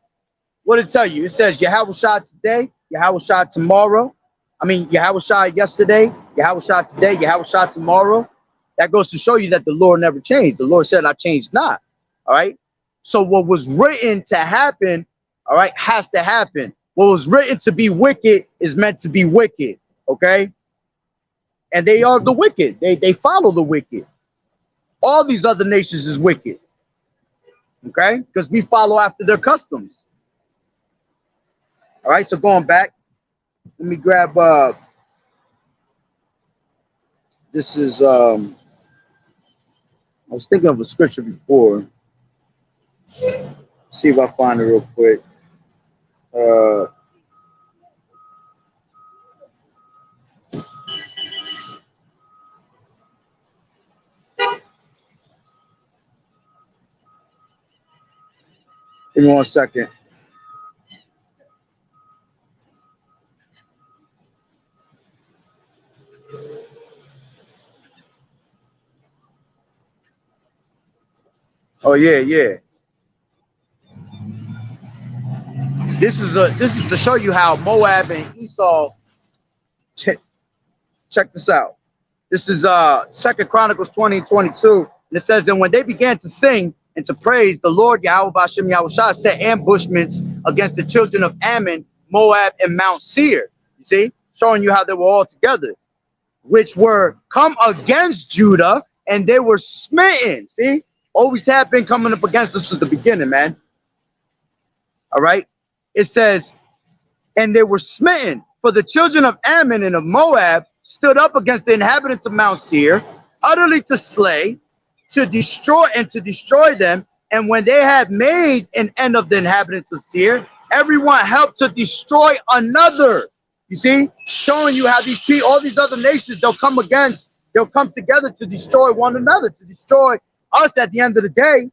what did it tell you? It says Yahawashi today, Yahawashi tomorrow. I mean, Yahawashi yesterday, Yahawashi today, Yahawashi tomorrow. That goes to show you that the Lord never changed. The Lord said, I changed not. All right. So what was written to happen, all right, has to happen. What was written to be wicked is meant to be wicked. Okay. And they are the wicked. They follow the wicked. All these other nations is wicked. Okay. Because we follow after their customs. All right. So going back, let me grab, this is, I was thinking of a scripture before. See if I find it real quick. Give me 1 second. Oh yeah. This is to show you how Moab and Esau. Check this out. This is 2 Chronicles 20:22, and it says, and when they began to sing and to praise, the Lord Yahawashi set ambushments against the children of Ammon, Moab, and Mount Seir. You see, showing you how they were all together, which were come against Judah, and they were smitten. See, always have been coming up against us at the beginning, man. All right. It says, and they were smitten, for the children of Ammon and of Moab stood up against the inhabitants of Mount Seir, utterly to slay, to destroy them, And when they had made an end of the inhabitants of Seir, everyone helped to destroy another. You see, showing you how these people, all these other nations, they'll come together to destroy one another, to destroy us at the end of the day.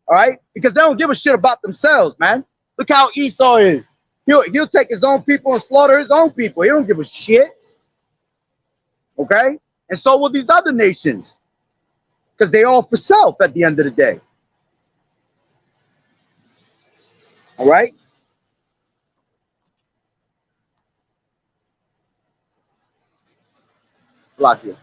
All right, because they don't give a shit about themselves, man. Look how Esau is. He'll take his own people and slaughter his own people. He don't give a shit. Okay, and so will these other nations, because they all for self at the end of the day. All right. Block you.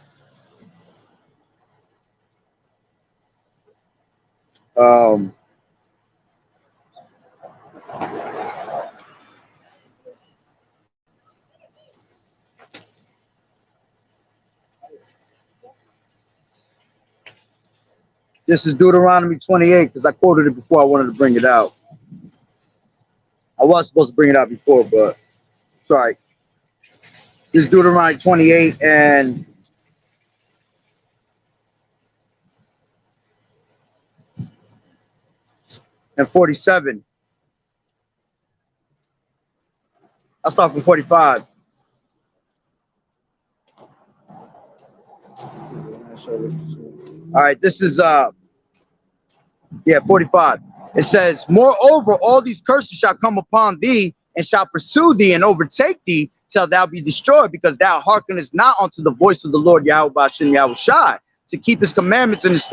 This is Deuteronomy 28, because I quoted it before. I wanted to bring it out. I was supposed to bring it out before, but sorry. This is Deuteronomy 28 and 47. I'll start from 45. All right, this is 45. It says, moreover, all these curses shall come upon thee, and shall pursue thee and overtake thee till thou be destroyed, because thou hearkenest not unto the voice of the Lord Yahawashi Yahawashi, to keep his commandments and his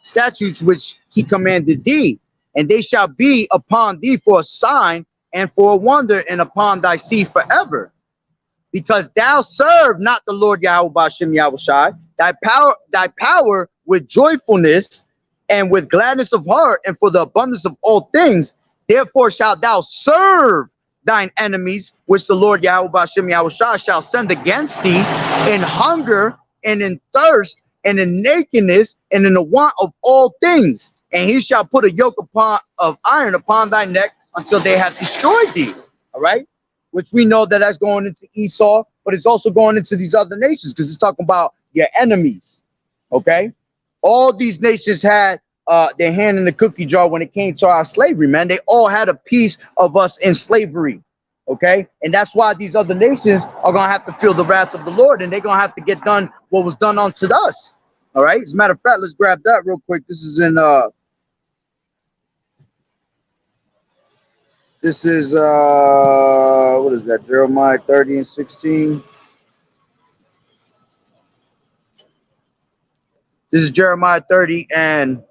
statutes which he commanded thee. And they shall be upon thee for a sign and for a wonder, and upon thy seed forever. Because thou serve not the Lord Yahawashi Yahawashi, thy power with joyfulness and with gladness of heart, and for the abundance of all things. Therefore shalt thou serve thine enemies, which the Lord Yahawashi Yahawashi shall send against thee, in hunger and in thirst and in nakedness and in the want of all things. And he shall put a yoke of iron upon thy neck until they have destroyed thee. All right, which we know that that's going into Esau, but it's also going into these other nations, because it's talking about your enemies. Okay, all these nations had their hand in the cookie jar when it came to our slavery, man. They all had a piece of us in slavery. Okay, and that's why these other nations are gonna have to feel the wrath of the Lord, and they're gonna have to get done what was done unto us. All right, as a matter of fact, let's grab that real quick. This is in this is what is that, Jeremiah 30 and 16. This is Jeremiah 30 and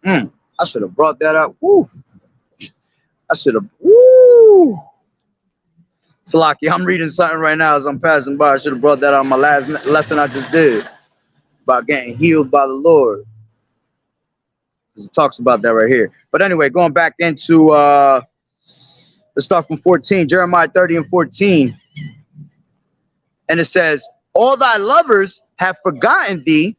I should have brought that up. Woo. I should have. Woo. Salaki, I'm reading something right now as I'm passing by. I should have brought that out on my last lesson I just did about getting healed by the Lord. It talks about that right here. But anyway, going back into let's start from 14, Jeremiah 30 and 14. And it says, all thy lovers have forgotten thee,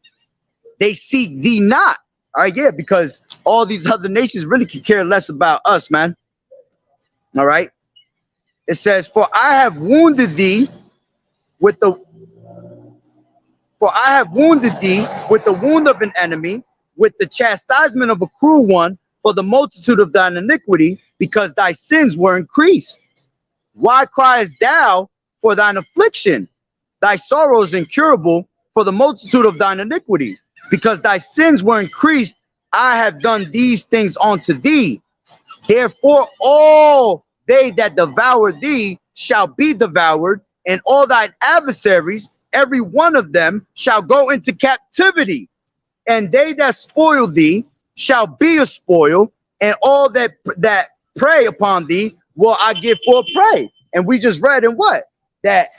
they seek thee not. All right, yeah, because all these other nations really could care less about us, man. All right. It says, for I have wounded thee with the wound of an enemy, with the chastisement of a cruel one, for the multitude of thine iniquity, because thy sins were increased. Why criest thou for thine affliction? Thy sorrow is incurable for the multitude of thine iniquity, because thy sins were increased. I have done these things unto thee. Therefore all they that devour thee shall be devoured, and all thine adversaries, every one of them, shall go into captivity. And they that spoil thee shall be a spoil, and all that prey upon thee will I give for a prey. And we just read in what? That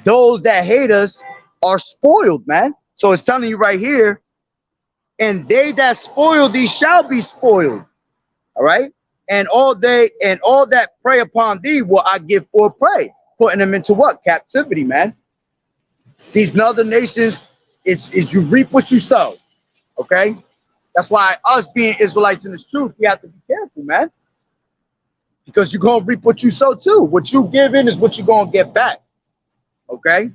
those that hate us are spoiled, man. So it's telling you right here, and they that spoil thee shall be spoiled. All right. And all that prey upon thee will I give for a prey, putting them into what? Captivity, man. These other nations, is you reap what you sow. Okay. That's why us being Israelites in this truth, we have to be careful, man. because you're going to reap what you sow too. What you give in is what you're going to get back. Okay?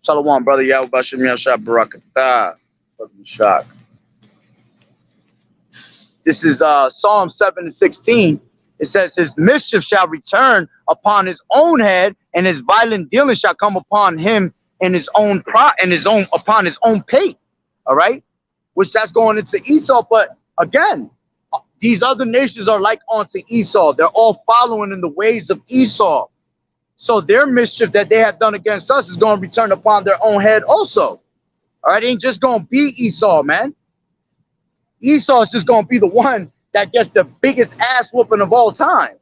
Shalom, brother. Yahawashi Yashab Barakatah. Shak. This is Psalm 7:16. It says, his mischief shall return upon his own head, and his violent dealing shall come upon him in his own upon his own pate. All right, which that's going into Esau. But again, these other nations are like unto Esau. They're all following in the ways of Esau. So their mischief that they have done against us is going to return upon their own head also. All right, it ain't just going to be Esau, man. Esau is just going to be the one that gets the biggest ass whooping of all time.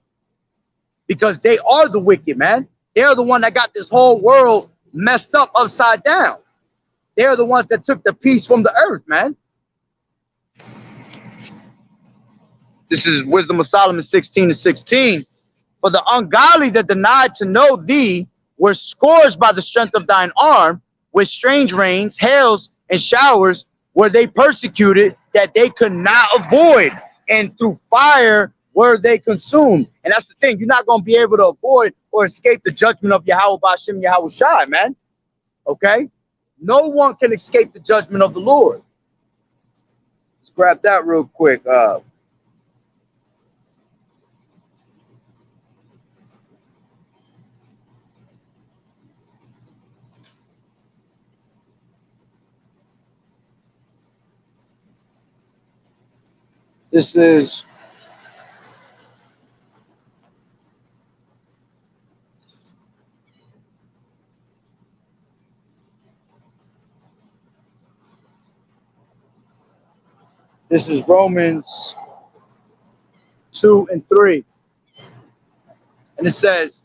Because they are the wicked, man. They're the one that got this whole world messed up upside down. They're the ones that took the peace from the earth, man. This is Wisdom of Solomon 16:16. For the ungodly that denied to know thee were scourged by the strength of thine arm, with strange rains, hails, and showers were they persecuted, that they could not avoid, and through fire were they consumed. And that's the thing, you're not going to be able to avoid or escape the judgment of Yahweh B'Shem Yahawashi, man. Okay? No one can escape the judgment of the Lord. Let's grab that real quick. This is Romans 2:3. And it says,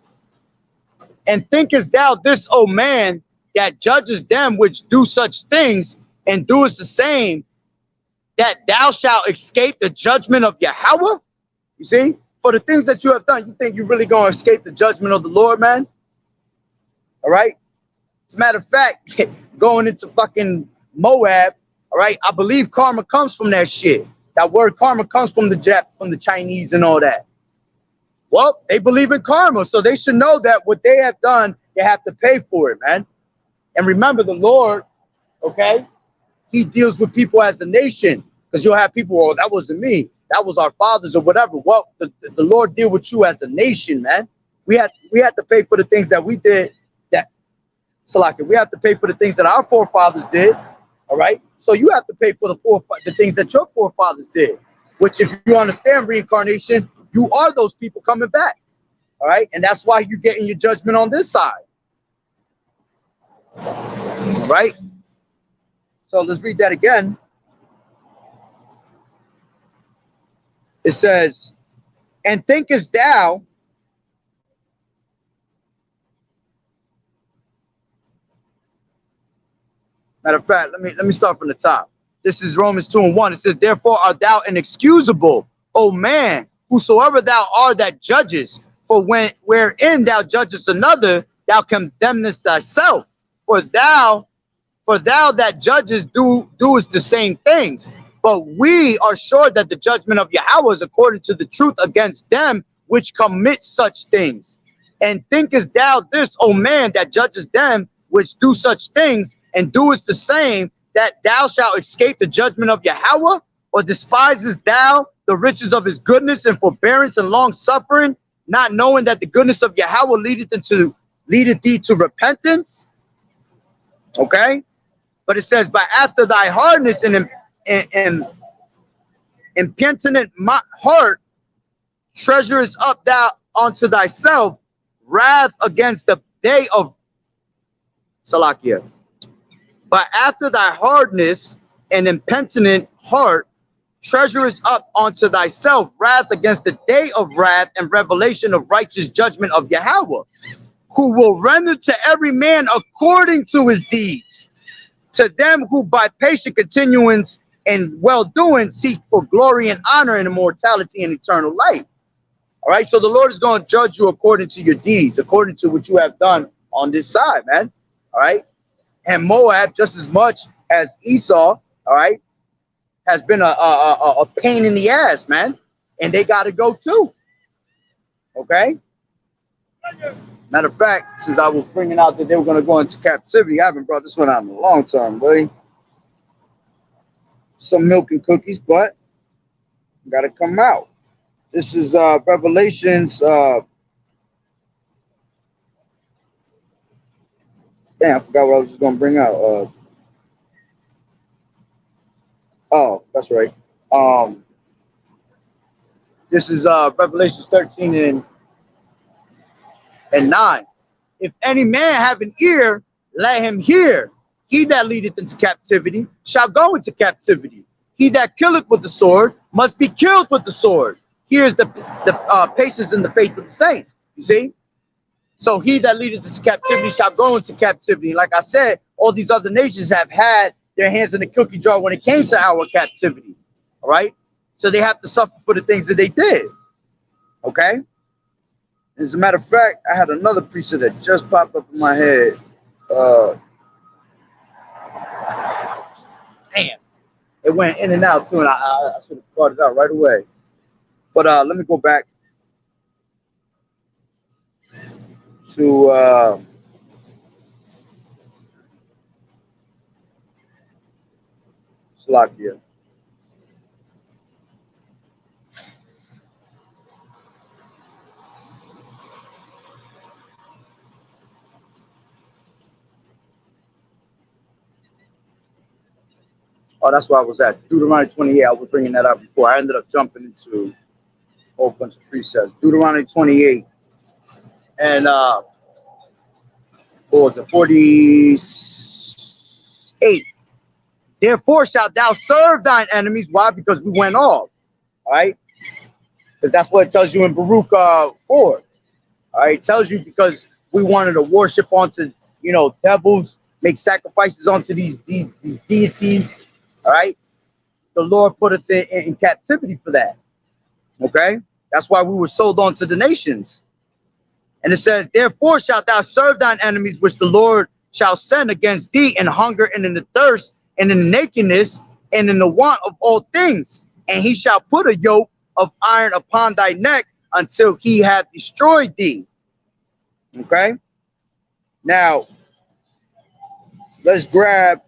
and thinkest thou this, O man, that judges them which do such things, and doest the same, that thou shalt escape the judgment of Yahweh? You see, for the things that you have done, you think you're really going to escape the judgment of the Lord, man? All right. As a matter of fact, going into fucking Moab, all right, I believe karma comes from that shit. That word karma comes from the Chinese and all that. Well, they believe in karma, so they should know that what they have done, they have to pay for it, man. And remember, the Lord, okay, he deals with people as a nation, because you'll have people, oh, that wasn't me, that was our fathers or whatever. Well, the Lord deal with you as a nation, man. We had to pay for the things that we did. We have to pay for the things that our forefathers did. All right. So you have to pay for the things that your forefathers did. Which, if you understand reincarnation, you are those people coming back. All right. And that's why you're getting your judgment on this side. All right. So let's read that again. It says, and thinkest thou matter of fact, let me start from the top. This is Romans 2:1. It says, therefore art thou inexcusable, O man, whosoever thou art that judges, for wherein thou judgest another, thou condemnest thyself. For thou that judges doest the same things. But we are sure that the judgment of Yahweh is according to the truth against them which commit such things. And thinkest thou this, O man, that judges them which do such things, and doest the same, that thou shalt escape the judgment of Yahweh? Or despisest thou the riches of his goodness and forbearance and long suffering, not knowing that the goodness of Yahweh leadeth thee to repentance? Okay, but it says, but after thy hardness and impenitent heart treasurest up thou unto thyself wrath against the day of Salakia. But after thy hardness and impenitent heart treasurest up unto thyself wrath against the day of wrath and revelation of righteous judgment of Yahweh, who will render to every man according to his deeds, to them who by patient continuance and well-doing seek for glory and honor and immortality and eternal life. All right, so the Lord is going to judge you according to your deeds, according to what you have done on this side, man. All right, and Moab, just as much as Esau, all right, has been a pain in the ass, man, and they got to go too. Okay? Matter of fact, since I was bringing out that they were going to go into captivity, I haven't brought this one out in a long time, buddy. Some milk and cookies, but got to come out. This is Revelations. Damn, I forgot what I was just going to bring out. Oh, that's right. Um, this is Revelations 13 and 9. If any man have an ear, let him hear. He that leadeth into captivity shall go into captivity. He that killeth with the sword must be killed with the sword. Here's the patience in the faith of the saints. You see? So he that leadeth into captivity shall go into captivity. Like I said, all these other nations have had their hands in the cookie jar when it came to our captivity. All right? So they have to suffer for the things that they did. Okay? As a matter of fact, I had another precept that just popped up in my head. Damn. It went in and out too, and I should have brought it out right away. But let me go back to Slovakia. Oh, that's where I was at. Deuteronomy 28. I was bringing that up before. I ended up jumping into a whole bunch of precepts. Deuteronomy 28 and what was it? 48. Therefore shalt thou serve thine enemies. Why? Because we went off. All right. Because that's what it tells you in Baruch 4. All right. It tells you because we wanted to worship onto, devils, make sacrifices onto these deities. All right. The Lord put us in captivity for that. Okay. That's why we were sold on to the nations. And it says, therefore shalt thou serve thine enemies, which the Lord shall send against thee in hunger and in the thirst and in the nakedness and in the want of all things. And he shall put a yoke of iron upon thy neck until he have destroyed thee. Okay. Now, let's grab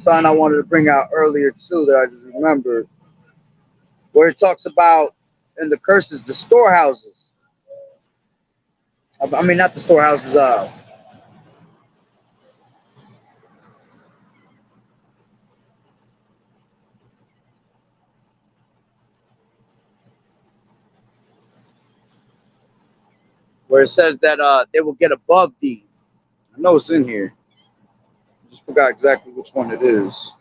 something I wanted to bring out earlier too that I just remembered, where it talks about in the curses, the storehouses. I mean, not the storehouses, where it says that they will get above thee. I know it's in here. I just forgot exactly which one it is.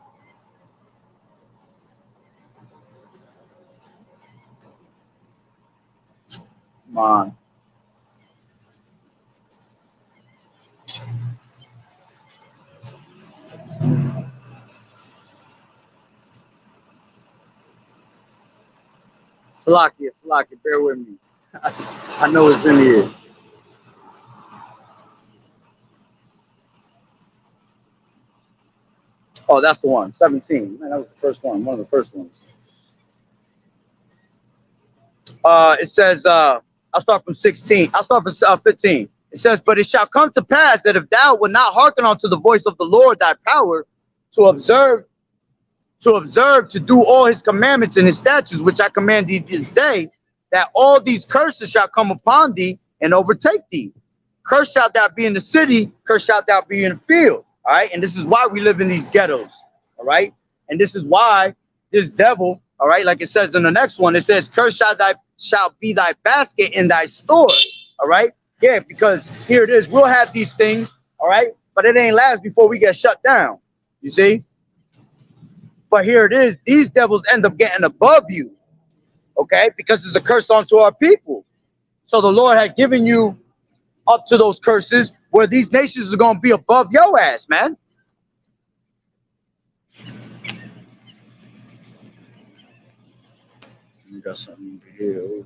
Come on. Salakia, bear with me. I know it's in here. Oh, that's the one. 17. Man, that was the first one. One of the first ones. It says, I'll start from 16. I'll start from 15. It says, but it shall come to pass that if thou wilt not hearken unto the voice of the Lord thy power to observe, to do all his commandments and his statutes, which I command thee this day, that all these curses shall come upon thee and overtake thee. Cursed shalt thou be in the city, cursed shalt thou be in the field. All right. And this is why we live in these ghettos. All right. And this is why this devil, all right, like it says in the next one, it says, cursed shall be thy basket in thy store. All right. Yeah, because here it is. We'll have these things. All right. But it ain't last before we get shut down. You see? But here it is. These devils end up getting above you. Okay. Because it's a curse onto our people. So the Lord had given you up to those curses where these nations are going to be above your ass, man. We got something over here. Oh,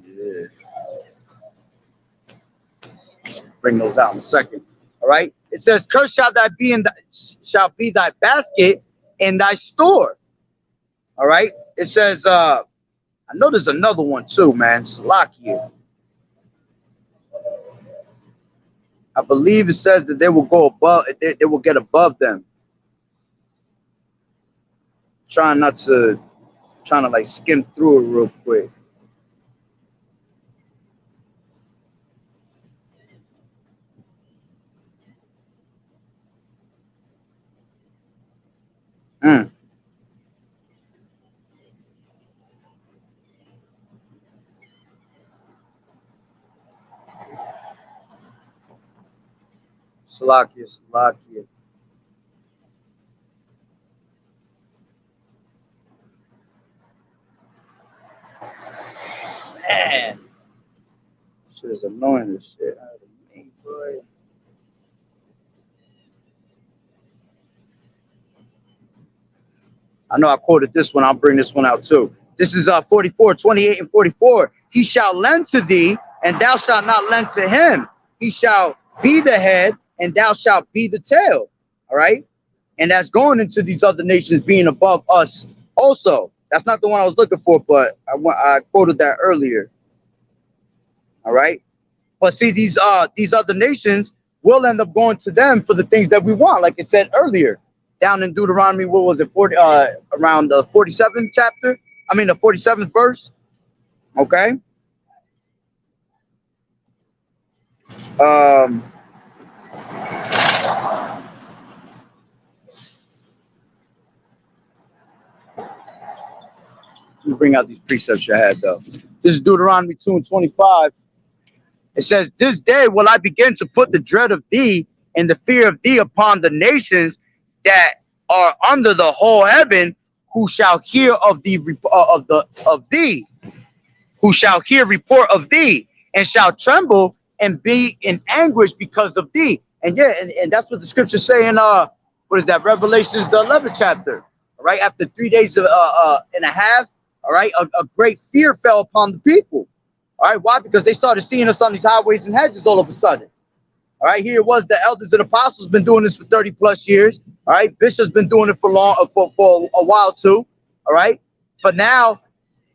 yeah. Bring those out in a second. All right. It says, "Cursed shall be thy basket in thy store." All right. It says, I know there's another one too, man. Salakia. I believe it says that they will go above, they will get above them. Trying to like skim through it real quick. Mm. Salakia. Man, shit is annoying as shit out of me, boy. I know I quoted this one. I'll bring this one out too. This is 44, 28 and 44. He shall lend to thee, and thou shalt not lend to him. He shall be the head, and thou shalt be the tail. All right? And that's going into these other nations being above us also. That's not the one I was looking for, but I quoted that earlier. All right? But see, these other nations will end up going to them for the things that we want, like it said earlier. Down in Deuteronomy, what was it, around the 47th chapter? I mean, the 47th verse. Okay. Let me bring out these precepts you had, though. This is Deuteronomy 2 and 25. It says, this day will I begin to put the dread of thee and the fear of thee upon the nations that are under the whole heaven, who shall hear of thee, who shall hear report of thee, and shall tremble and be in anguish because of thee. And yeah, and that's what the scriptures say in what is that, Revelations the 11th chapter. All right, after 3 days and a half, all right, a great fear fell upon the people. All right, why? Because they started seeing us on these highways and hedges all of a sudden. All right, here it was, the elders and apostles been doing this for 30 plus years. All right, bishops been doing it for a while too. All right, but now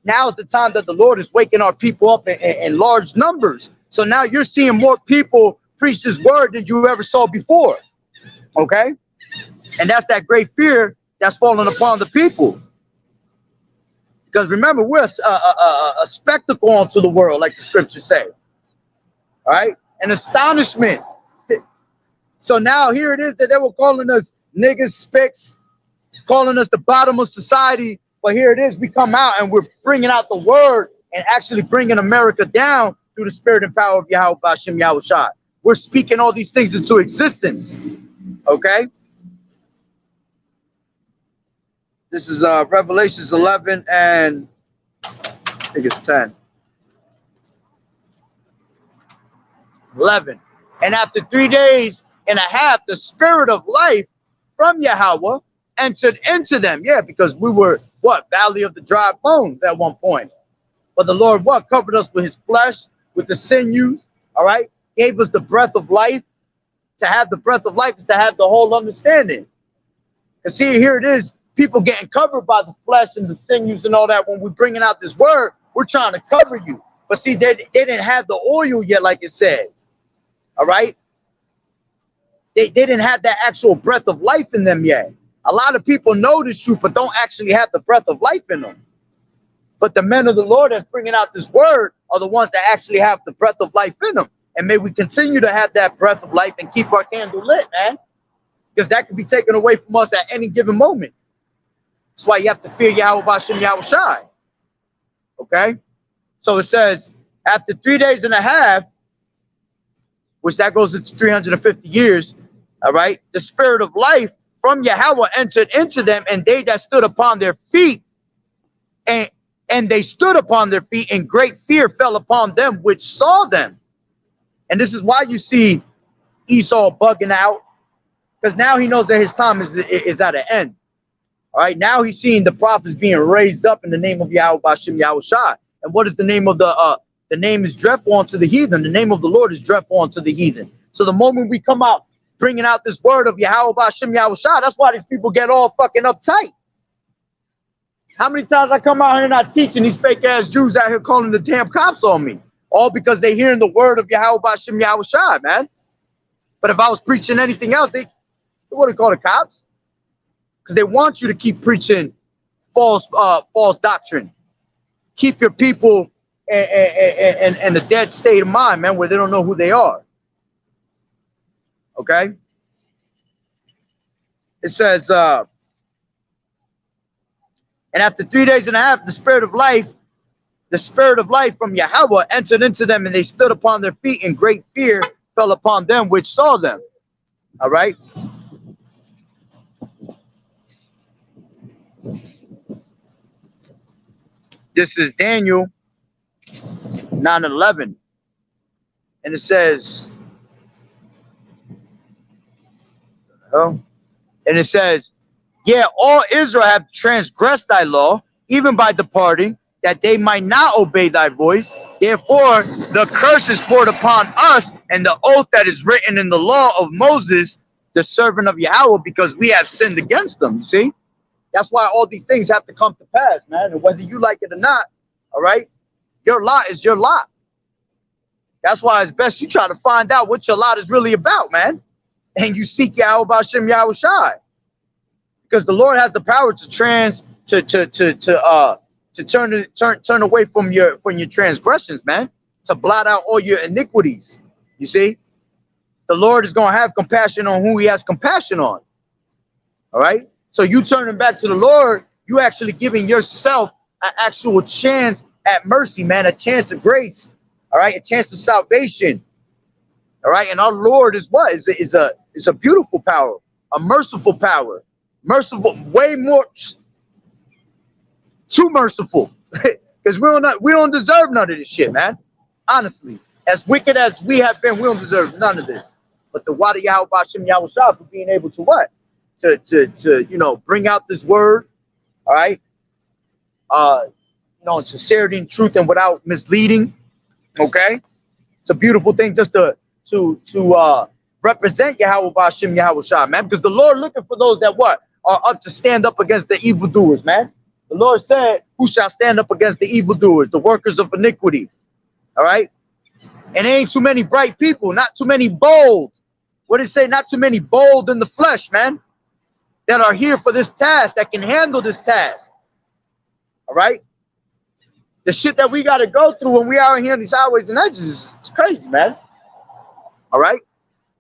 is the time that the Lord is waking our people up in large numbers. So now you're seeing more people preach this word than you ever saw before. Okay, and that's that great fear that's falling upon the people. Because remember, we're a spectacle unto the world, like the scriptures say. All right, an astonishment. So now here it is that they were calling us niggas, spicks, calling us the bottom of society. But here it is, we come out and we're bringing out the word and actually bringing America down through the spirit and power of Yahawashi Yahawashi. We're speaking all these things into existence. Okay? This is Revelations 11 and I think it's 10. 11. And after 3 days and a half, the spirit of life from Yahweh entered into them. Yeah, because we were, what, valley of the dry bones at one point. But the Lord, what, covered us with his flesh, with the sinews, all right? Gave us the breath of life. To have the breath of life is to have the whole understanding. And see, here it is, people getting covered by the flesh and the sinews and all that. When we're bringing out this word, we're trying to cover you. But see, they didn't have the oil yet, like it said. All right? They didn't have that actual breath of life in them yet. A lot of people know this truth, but don't actually have the breath of life in them. But the men of the Lord that's bringing out this word are the ones that actually have the breath of life in them. And may we continue to have that breath of life and keep our candle lit, man. Because that could be taken away from us at any given moment. That's why you have to fear Yahawashi Yahawashi. Okay? So it says, after 3 days and a half, which that goes into 350 years, all right, the spirit of life from Yahweh entered into them, and they that stood upon their feet, and they stood upon their feet, and great fear fell upon them which saw them. And this is why you see Esau bugging out, because now he knows that his time is at an end. All right, now he's seeing the prophets being raised up in the name of Yahawashi Yahawashi. And what is the name of the name is dreadful unto the heathen. The name of the Lord is dreadful unto the heathen. So the moment we come out bringing out this word of Yahawashi Yahawashi, that's why these people get all fucking uptight. How many times I come out here and I teach and these fake ass Jews out here calling the damn cops on me? All because they hearing the word of Yahawashi Yahawashi, man. But if I was preaching anything else, they wouldn't call the cops. Because they want you to keep preaching false doctrine. Keep your people in a dead state of mind, man, where they don't know who they are. Okay? It says, and after 3 days and a half, the spirit of life from Yahweh entered into them, and they stood upon their feet, and great fear fell upon them which saw them. All right? This is Daniel 9:11. And it says, and it says, yeah, all Israel have transgressed thy law, even by departing, that they might not obey thy voice. Therefore, the curse is poured upon us, and the oath that is written in the law of Moses, the servant of Yahweh, because we have sinned against them. You see? That's why all these things have to come to pass, man. And whether you like it or not, all right, your lot is your lot. That's why it's best you try to find out what your lot is really about, man. And you seek Yahweh Shem Yahawashi. Because the Lord has the power to turn away from your transgressions, man. To blot out all your iniquities. You see? The Lord is going to have compassion on who he has compassion on. All right? So you turning back to the Lord, you actually giving yourself an actual chance at mercy, man, a chance of grace, all right, a chance of salvation, all right. And our Lord is what? Is a beautiful power, a merciful power, merciful, way more, too merciful, because we don't deserve none of this shit, man. Honestly, as wicked as we have been, we don't deserve none of this. But the Wada Yahweh Shem Yahawashi for being able to what? To bring out this word, all right, sincerity and truth and without misleading. Okay, it's a beautiful thing just to represent Yahweh Shem Yahawashi, man, because the Lord looking for those that what are up to stand up against the evildoers, man. The Lord said, "Who shall stand up against the evildoers, the workers of iniquity?" All right, and there ain't too many bright people, not too many bold. What did it say? Not too many bold in the flesh, man, that are here for this task, that can handle this task. All right? The shit that we got to go through when we out here in these highways and edges, it's crazy, man. All right?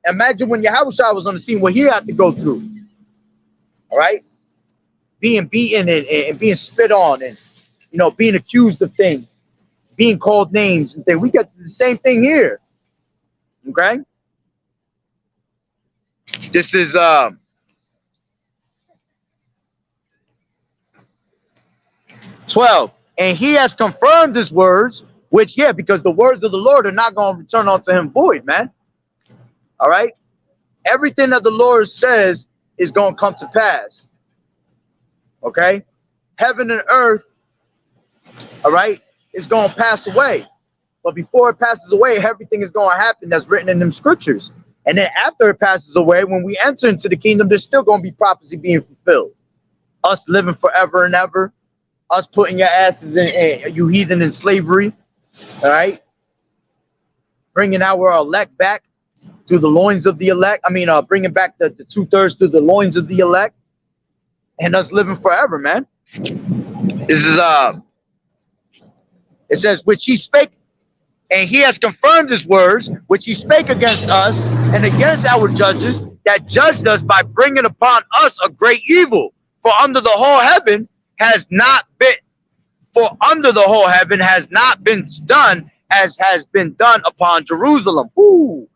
Imagine when Yahawashi was on the scene, what he had to go through. All right? Being beaten and being spit on and, being accused of things, being called names and things. We got the same thing here. Okay? This is, 12. And he has confirmed his words, which, because the words of the Lord are not going to return unto him void, man. All right? Everything that the Lord says is going to come to pass. Okay? Heaven and earth, all right, is going to pass away. But before it passes away, everything is going to happen that's written in them scriptures. And then after it passes away, when we enter into the kingdom, there's still going to be prophecy being fulfilled. Us living forever and ever. Us putting your asses in, you heathen, in slavery. All right? Bringing our elect back through the loins of the elect. Bringing back the 2/3 through the loins of the elect. And us living forever, man. This is, it says, which he spake, and he has confirmed his words, which he spake against us and against our judges that judged us by bringing upon us a great evil. For under the whole heaven has not been done as has been done upon Jerusalem. Ooh,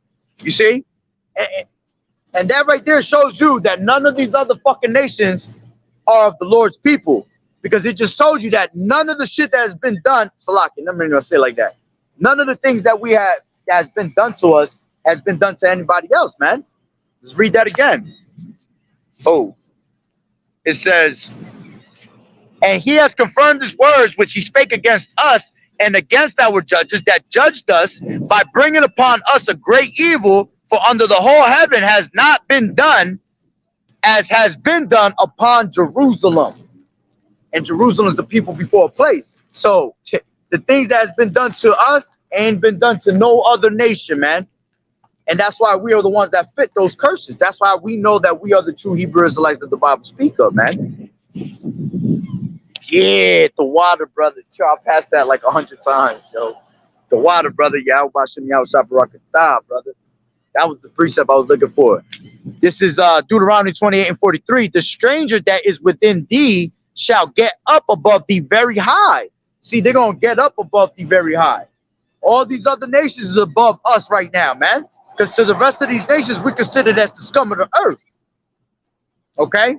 you see? And that right there shows you that none of these other fucking nations are of the Lord's people. Because it just told you that none of the shit that has been done, Salaki, I'm not going to say it like that. None of the things that we have that has been done to us has been done to anybody else, man. Let's read that again. Oh, it says, and he has confirmed his words which he spake against us and against our judges that judged us by bringing upon us a great evil, for under the whole heaven has not been done as has been done upon Jerusalem. and Jerusalem is the people before a place. So the things that has been done to us ain't been done to no other nation, man. And that's why we are the ones that fit those curses. That's why we know that we are the true Hebrew Israelites that the Bible speak of, man. Yeah, the water, brother. I passed that like 100 times, yo. The water, brother. Yahawashi, Yahawashi, brother. That was the precept I was looking for. This is Deuteronomy 28 and 43. The stranger that is within thee shall get up above thee very high. See, they're going to get up above thee very high. All these other nations is above us right now, man. Because to the rest of these nations, we consider as the scum of the earth. Okay?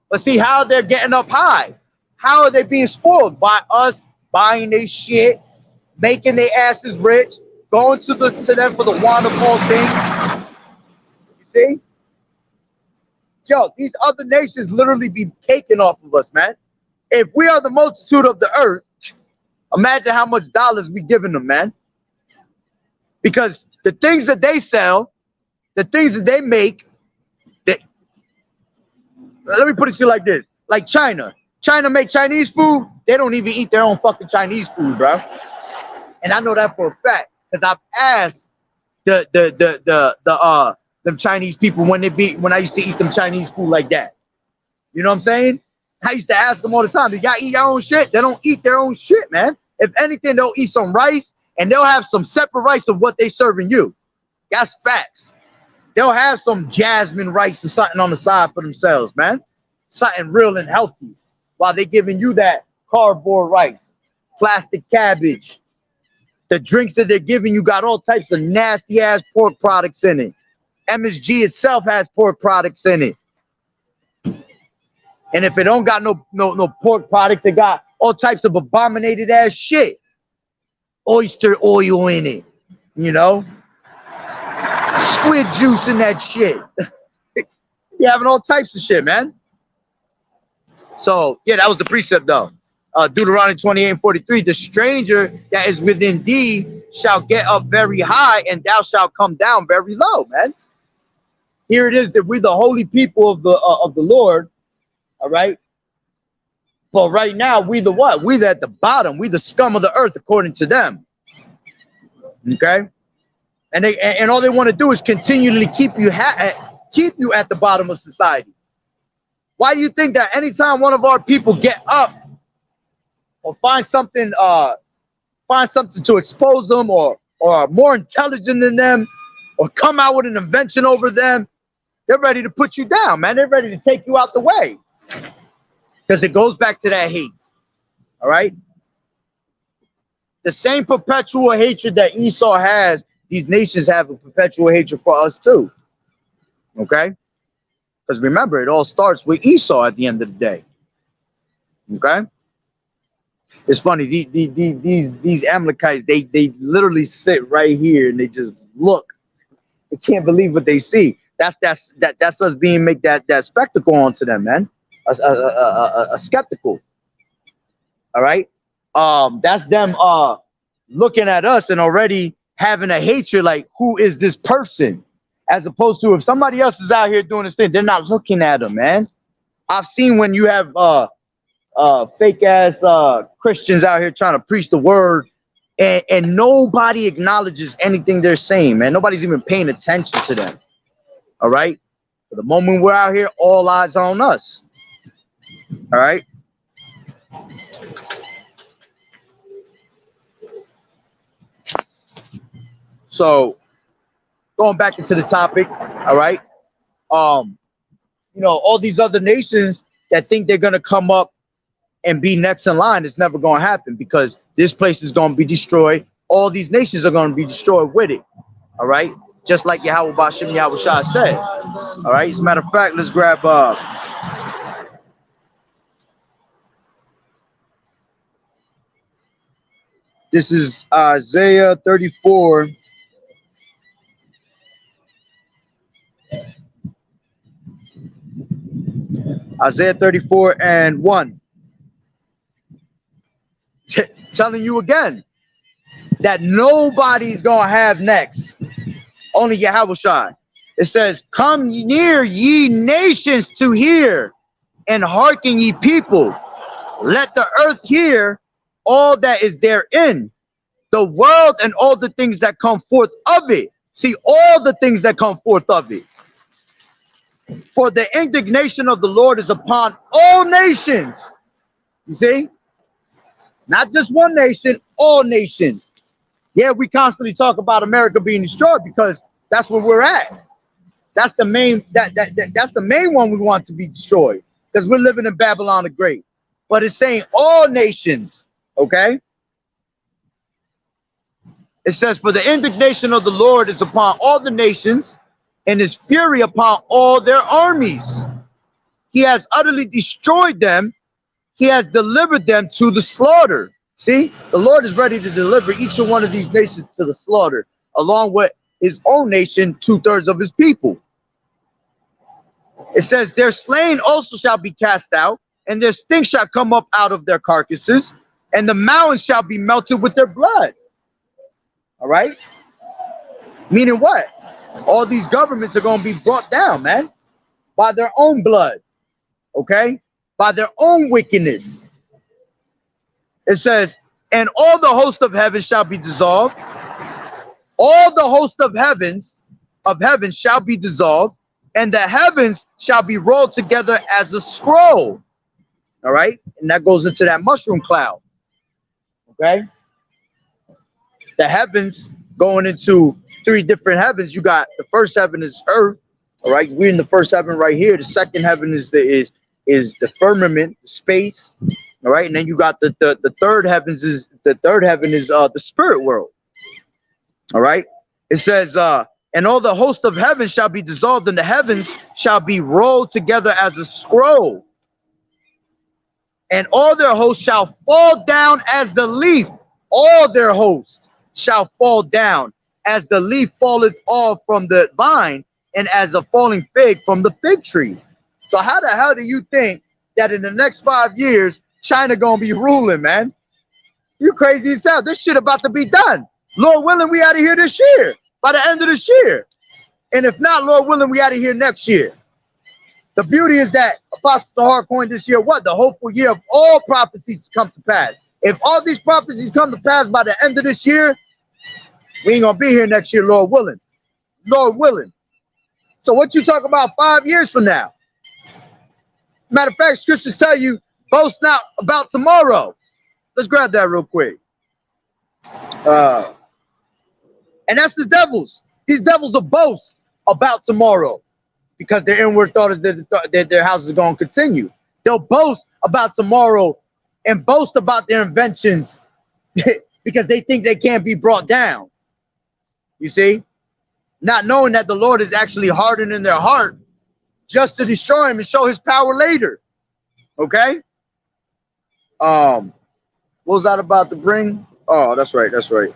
Let's see how they're getting up high. How are they being spoiled? By us buying their shit, making their asses rich, going to them for the want of all things. You see? Yo, these other nations literally be caking off of us, man. If we are the multitude of the earth, imagine how much dollars we giving them, man. Because the things that they sell, the things that they make, let me put it to you like this. Like China. China make Chinese food. They don't even eat their own fucking Chinese food, bro. And I know that for a fact. Because I've asked them Chinese people when I used to eat them Chinese food like that. You know what I'm saying? I used to ask them all the time, do y'all eat your own shit? They don't eat their own shit, man. If anything, they'll eat some rice and they'll have some separate rice of what they serving you. That's facts. They'll have some jasmine rice or something on the side for themselves, man. Something real and healthy. While they giving you that cardboard rice, plastic cabbage. The drinks that they're giving you got all types of nasty ass pork products in it. MSG itself has pork products in it. And if it don't got no pork products, it got all types of abominated ass shit. Oyster oil in it, you know? Squid juice in that shit. You're having all types of shit, man. So, yeah, that was the precept, though. Deuteronomy 28 and 43, the stranger that is within thee shall get up very high, and thou shalt come down very low, man. Here it is that we're the holy people of the Lord, all right? But right now, we the what? We at the bottom. We the scum of the earth, according to them. Okay? And all they want to do is continually keep you at the bottom of society. Why do you think that anytime one of our people get up or find something to expose them or are more intelligent than them or come out with an invention over them, they're ready to put you down, man. They're ready to take you out the way. Because it goes back to that hate. All right? The same perpetual hatred that Esau has, these nations have a perpetual hatred for us too. Okay? Because remember, it all starts with Esau at the end of the day. Okay? It's funny, these Amalekites, they literally sit right here and they just look. They can't believe what they see. That's us being make that spectacle onto them, man. A skeptical. All right? That's them looking at us and already having a hatred, like, who is this person? As opposed to if somebody else is out here doing this thing, they're not looking at them, man. I've seen when you have fake ass Christians out here trying to preach the word and nobody acknowledges anything they're saying, man. Nobody's even paying attention to them. All right? For the moment we're out here, all eyes are on us. All right? So, going back into the topic, all right? You know, all these other nations that think they're going to come up and be next in line, it's never going to happen because this place is going to be destroyed. All these nations are going to be destroyed with it. All right? Just like Yahawashi Yahawashi said. All right? As a matter of fact, let's grab this is Isaiah 34. Isaiah 34 and 1. Telling you again that nobody's going to have next. Only Yahawashi. It says, come near ye nations to hear and hearken ye people. Let the earth hear all that is therein, the world and all the things that come forth of it. See, all the things that come forth of it. For the indignation of the Lord is upon all nations. You see? Not just one nation, all nations. Yeah, we constantly talk about America being destroyed because that's where we're at. That's the main that's the main one we want to be destroyed because we're living in Babylon the Great. But it's saying all nations, okay? It says, for the indignation of the Lord is upon all the nations, and his fury upon all their armies. He has utterly destroyed them. He has delivered them to the slaughter. See, the Lord is ready to deliver each and one of these nations to the slaughter, along with his own nation, 2/3 of his people. It says, their slain also shall be cast out, and their stink shall come up out of their carcasses, and the mountains shall be melted with their blood. All right? Meaning what? All these governments are going to be brought down, man, by their own blood. Okay? By their own wickedness. It says, and all the host of heaven shall be dissolved. All the host of heaven shall be dissolved, and the heavens shall be rolled together as a scroll. All right? And that goes into that mushroom cloud. Okay? The heavens going into 3 different heavens. You got the first heaven is earth. All right? We're in the first heaven right here. The second heaven is the firmament, space. All right? And then you got the third heaven is the spirit world. All right? It says and all the host of heaven shall be dissolved, and the heavens shall be rolled together as a scroll. And all their hosts shall fall down as the leaf. All their hosts shall fall down as the leaf falleth off from the vine, and as a falling fig from the fig tree. So how the hell do you think that in the next 5 years, China gonna be ruling, man? You crazy as hell. This shit about to be done. Lord willing, we out of here this year. By the end of this year. And if not, Lord willing, we out of here next year. The beauty is that Apostle Tahar coined this year what? The hopeful year of all prophecies to come to pass. If all these prophecies come to pass by the end of this year, we ain't gonna be here next year, Lord willing. Lord willing. So what you talk about 5 years from now? Matter of fact, scriptures tell you, boast not about tomorrow. Let's grab that real quick. And that's the devils. These devils will boast about tomorrow because their inward thought is that their house is going to continue. They'll boast about tomorrow and boast about their inventions because they think they can't be brought down. You see? Not knowing that the Lord is actually hardening their heart just to destroy him and show his power later. Okay? What was that about to bring? Oh, that's right. That's right.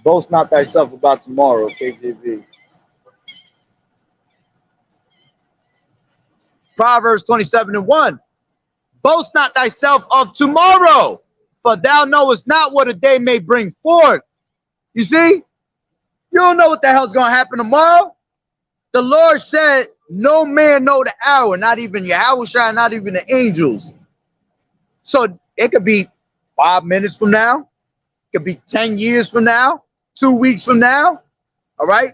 Boast not thyself about tomorrow, KJV. Proverbs 27:1. Boast not thyself of tomorrow, for thou knowest not what a day may bring forth. You see? You don't know what the hell's going to happen tomorrow. The Lord said, no man know the hour, not even Yahawashi, not even the angels. So it could be 5 minutes from now. It could be 10 years from now. 2 weeks from now. All right?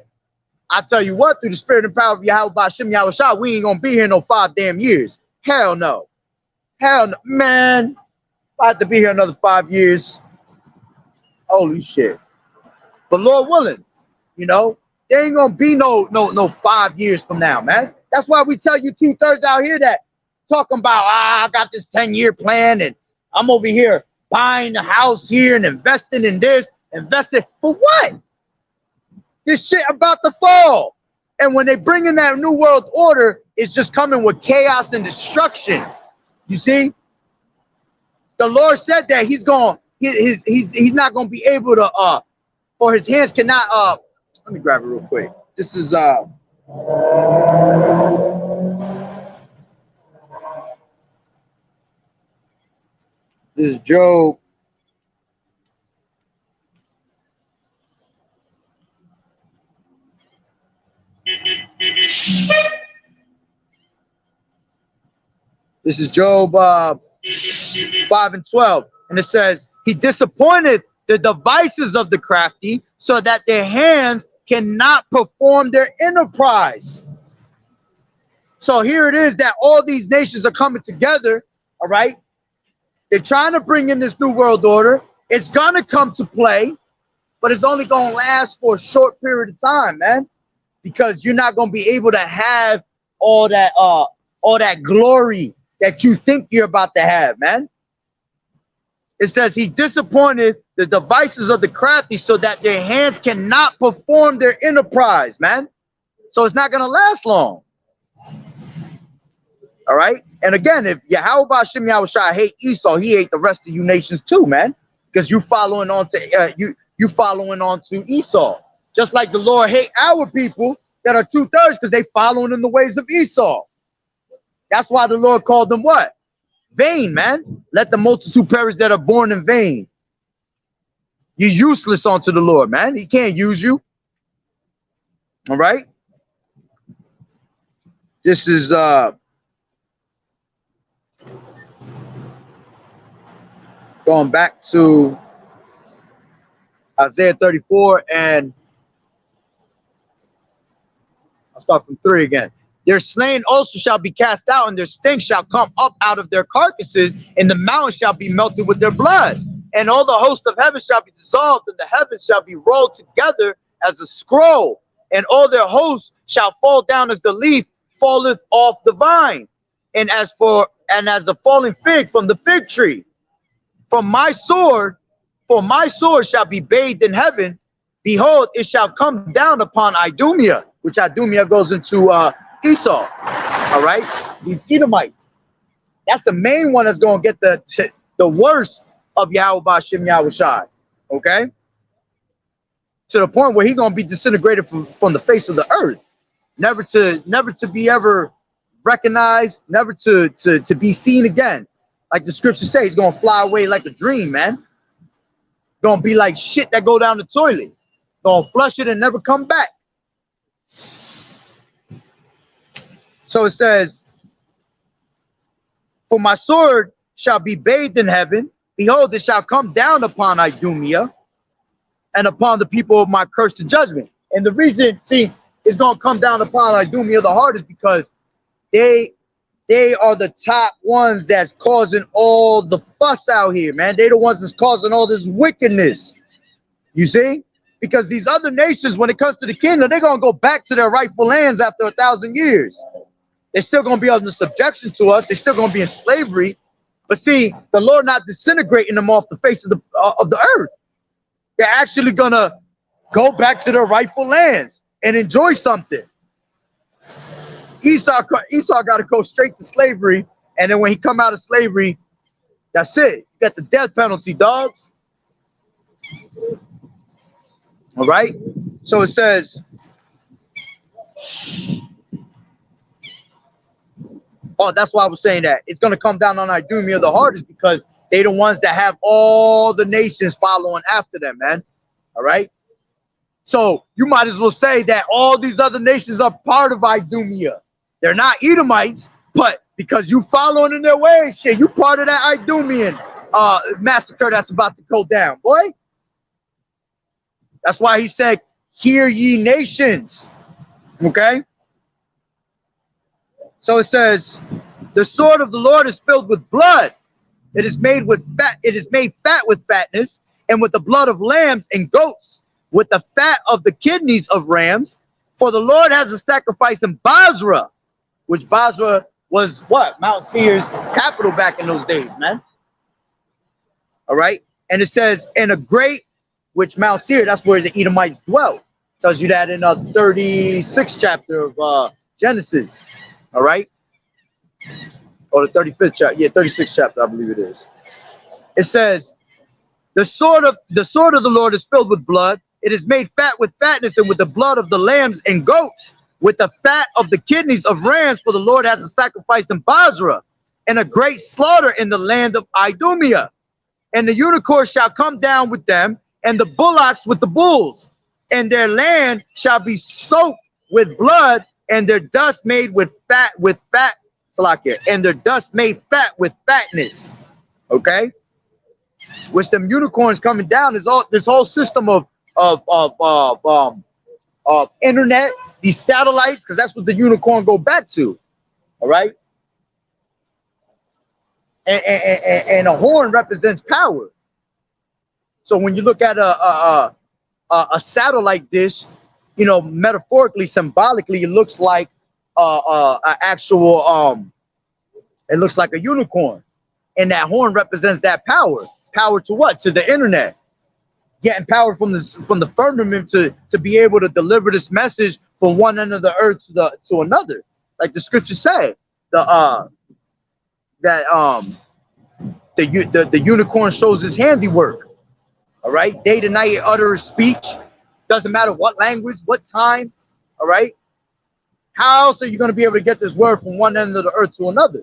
I tell you what, through the spirit and power of Yahawashi, we ain't going to be here no 5 damn years. Hell no. Hell no. Man, I have to be here another 5 years. Holy shit. But Lord willing, you know, there ain't gonna be no 5 years from now, man. That's why we tell you 2/3 out here that talking about I got this 10-year plan and I'm over here buying a house here and investing in this, investing for what? This shit about to fall. And when they bring in that new world order, it's just coming with chaos and destruction. You see? The Lord said that he's not gonna be able to for his hands cannot let me grab it real quick. This is this is Job. This is Job 5 and 12. And it says, he disappointed the devices of the crafty so that their hands cannot perform their enterprise. So here it is that all these nations are coming together, all right? They're trying to bring in this new world order. It's going to come to play, but it's only going to last for a short period of time, man, because you're not going to be able to have all that glory that you think you're about to have, man. It says he disappointed the devices of the crafty so that their hands cannot perform their enterprise, man. So it's not going to last long. All right. And again, if Yahawashi hate Esau, he hate the rest of you nations too, man, because you following on to you following on to Esau, just like the Lord hate our people that are 2/3 because they following in the ways of Esau. That's why the Lord called them what? Vain, man. Let the multitude perish that are born in vain. You're useless unto the Lord, man. He can't use you. All right. This is going back to Isaiah 34, and I'll start from 3 again. Their slain also shall be cast out, and their stink shall come up out of their carcasses, and the mountains shall be melted with their blood. And all the host of heaven shall be dissolved, and the heavens shall be rolled together as a scroll, and all their hosts shall fall down as the leaf falleth off the vine, and as a falling fig from the fig tree. For my sword shall be bathed in heaven. Behold, it shall come down upon Idumea, which Idumea goes into Esau. All right, these Edomites. That's the main one that's going to get the worst of Yahawashi. Okay, to the point where he's going to be disintegrated from the face of the earth, never to be ever recognized, never to be seen again. Like the scriptures say, he's going to fly away like a dream, man. Going to be like shit that go down the toilet. Going to flush it and never come back. So it says, for my sword shall be bathed in heaven. Behold, it shall come down upon Idumea and upon the people of my curse to judgment. And the reason, see, it's going to come down upon Idumea the hardest because they are the top ones that's causing all the fuss out here, man. They the ones that's causing all this wickedness. You see? Because these other nations, when it comes to the kingdom, they're going to go back to their rightful lands after 1,000 years. They're still going to be under subjection to us. They're still going to be in slavery. But see, the Lord not disintegrating them off the face of the earth. They're actually going to go back to their rightful lands and enjoy something. Esau got to go straight to slavery. And then when he come out of slavery, that's it. You got the death penalty, dogs. All right. So it says, oh, that's why I was saying that. It's going to come down on Idumea the hardest because they the ones that have all the nations following after them, man. All right. So you might as well say that all these other nations are part of Idumea. They're not Edomites, but because you following in their ways, shit, you part of that Idumean massacre that's about to go down, boy. That's why he said, hear ye nations. Okay? So it says, the sword of the Lord is filled with blood. It is made with fat. It is made fat with fatness, and with the blood of lambs and goats, with the fat of the kidneys of rams. For the Lord has a sacrifice in Basra, which Basra was what? Mount Seir's capital back in those days, man. All right. And it says, in a great, which Mount Seir, that's where the Edomites dwelt. Tells you that in the 36th chapter of Genesis. All right. Or the 35th chapter. Yeah, 36th chapter, I believe it is. It says, the sword of the Lord is filled with blood. It is made fat with fatness, and with the blood of the lambs and goats, with the fat of the kidneys of rams, for the Lord has a sacrifice in Basra, and a great slaughter in the land of Idumea. And the unicorns shall come down with them, and the bullocks with the bulls, and their land shall be soaked with blood, and their dust made with fat, and their dust made fat with fatness. Okay, which them unicorns coming down is all this whole system of internet, these satellites, because that's what the unicorn go back to. All right, and a horn represents power. So when you look at a satellite dish, you know, metaphorically, symbolically, it looks like an actual it looks like a unicorn, and that horn represents that power. Power to what? To the internet, getting power from the firmament to be able to deliver this message from one end of the earth to another, like the scripture say. The unicorn shows his handiwork. All right, day to night it utters speech. Doesn't matter what language, what time. All right. How else are you going to be able to get this word from one end of the earth to another?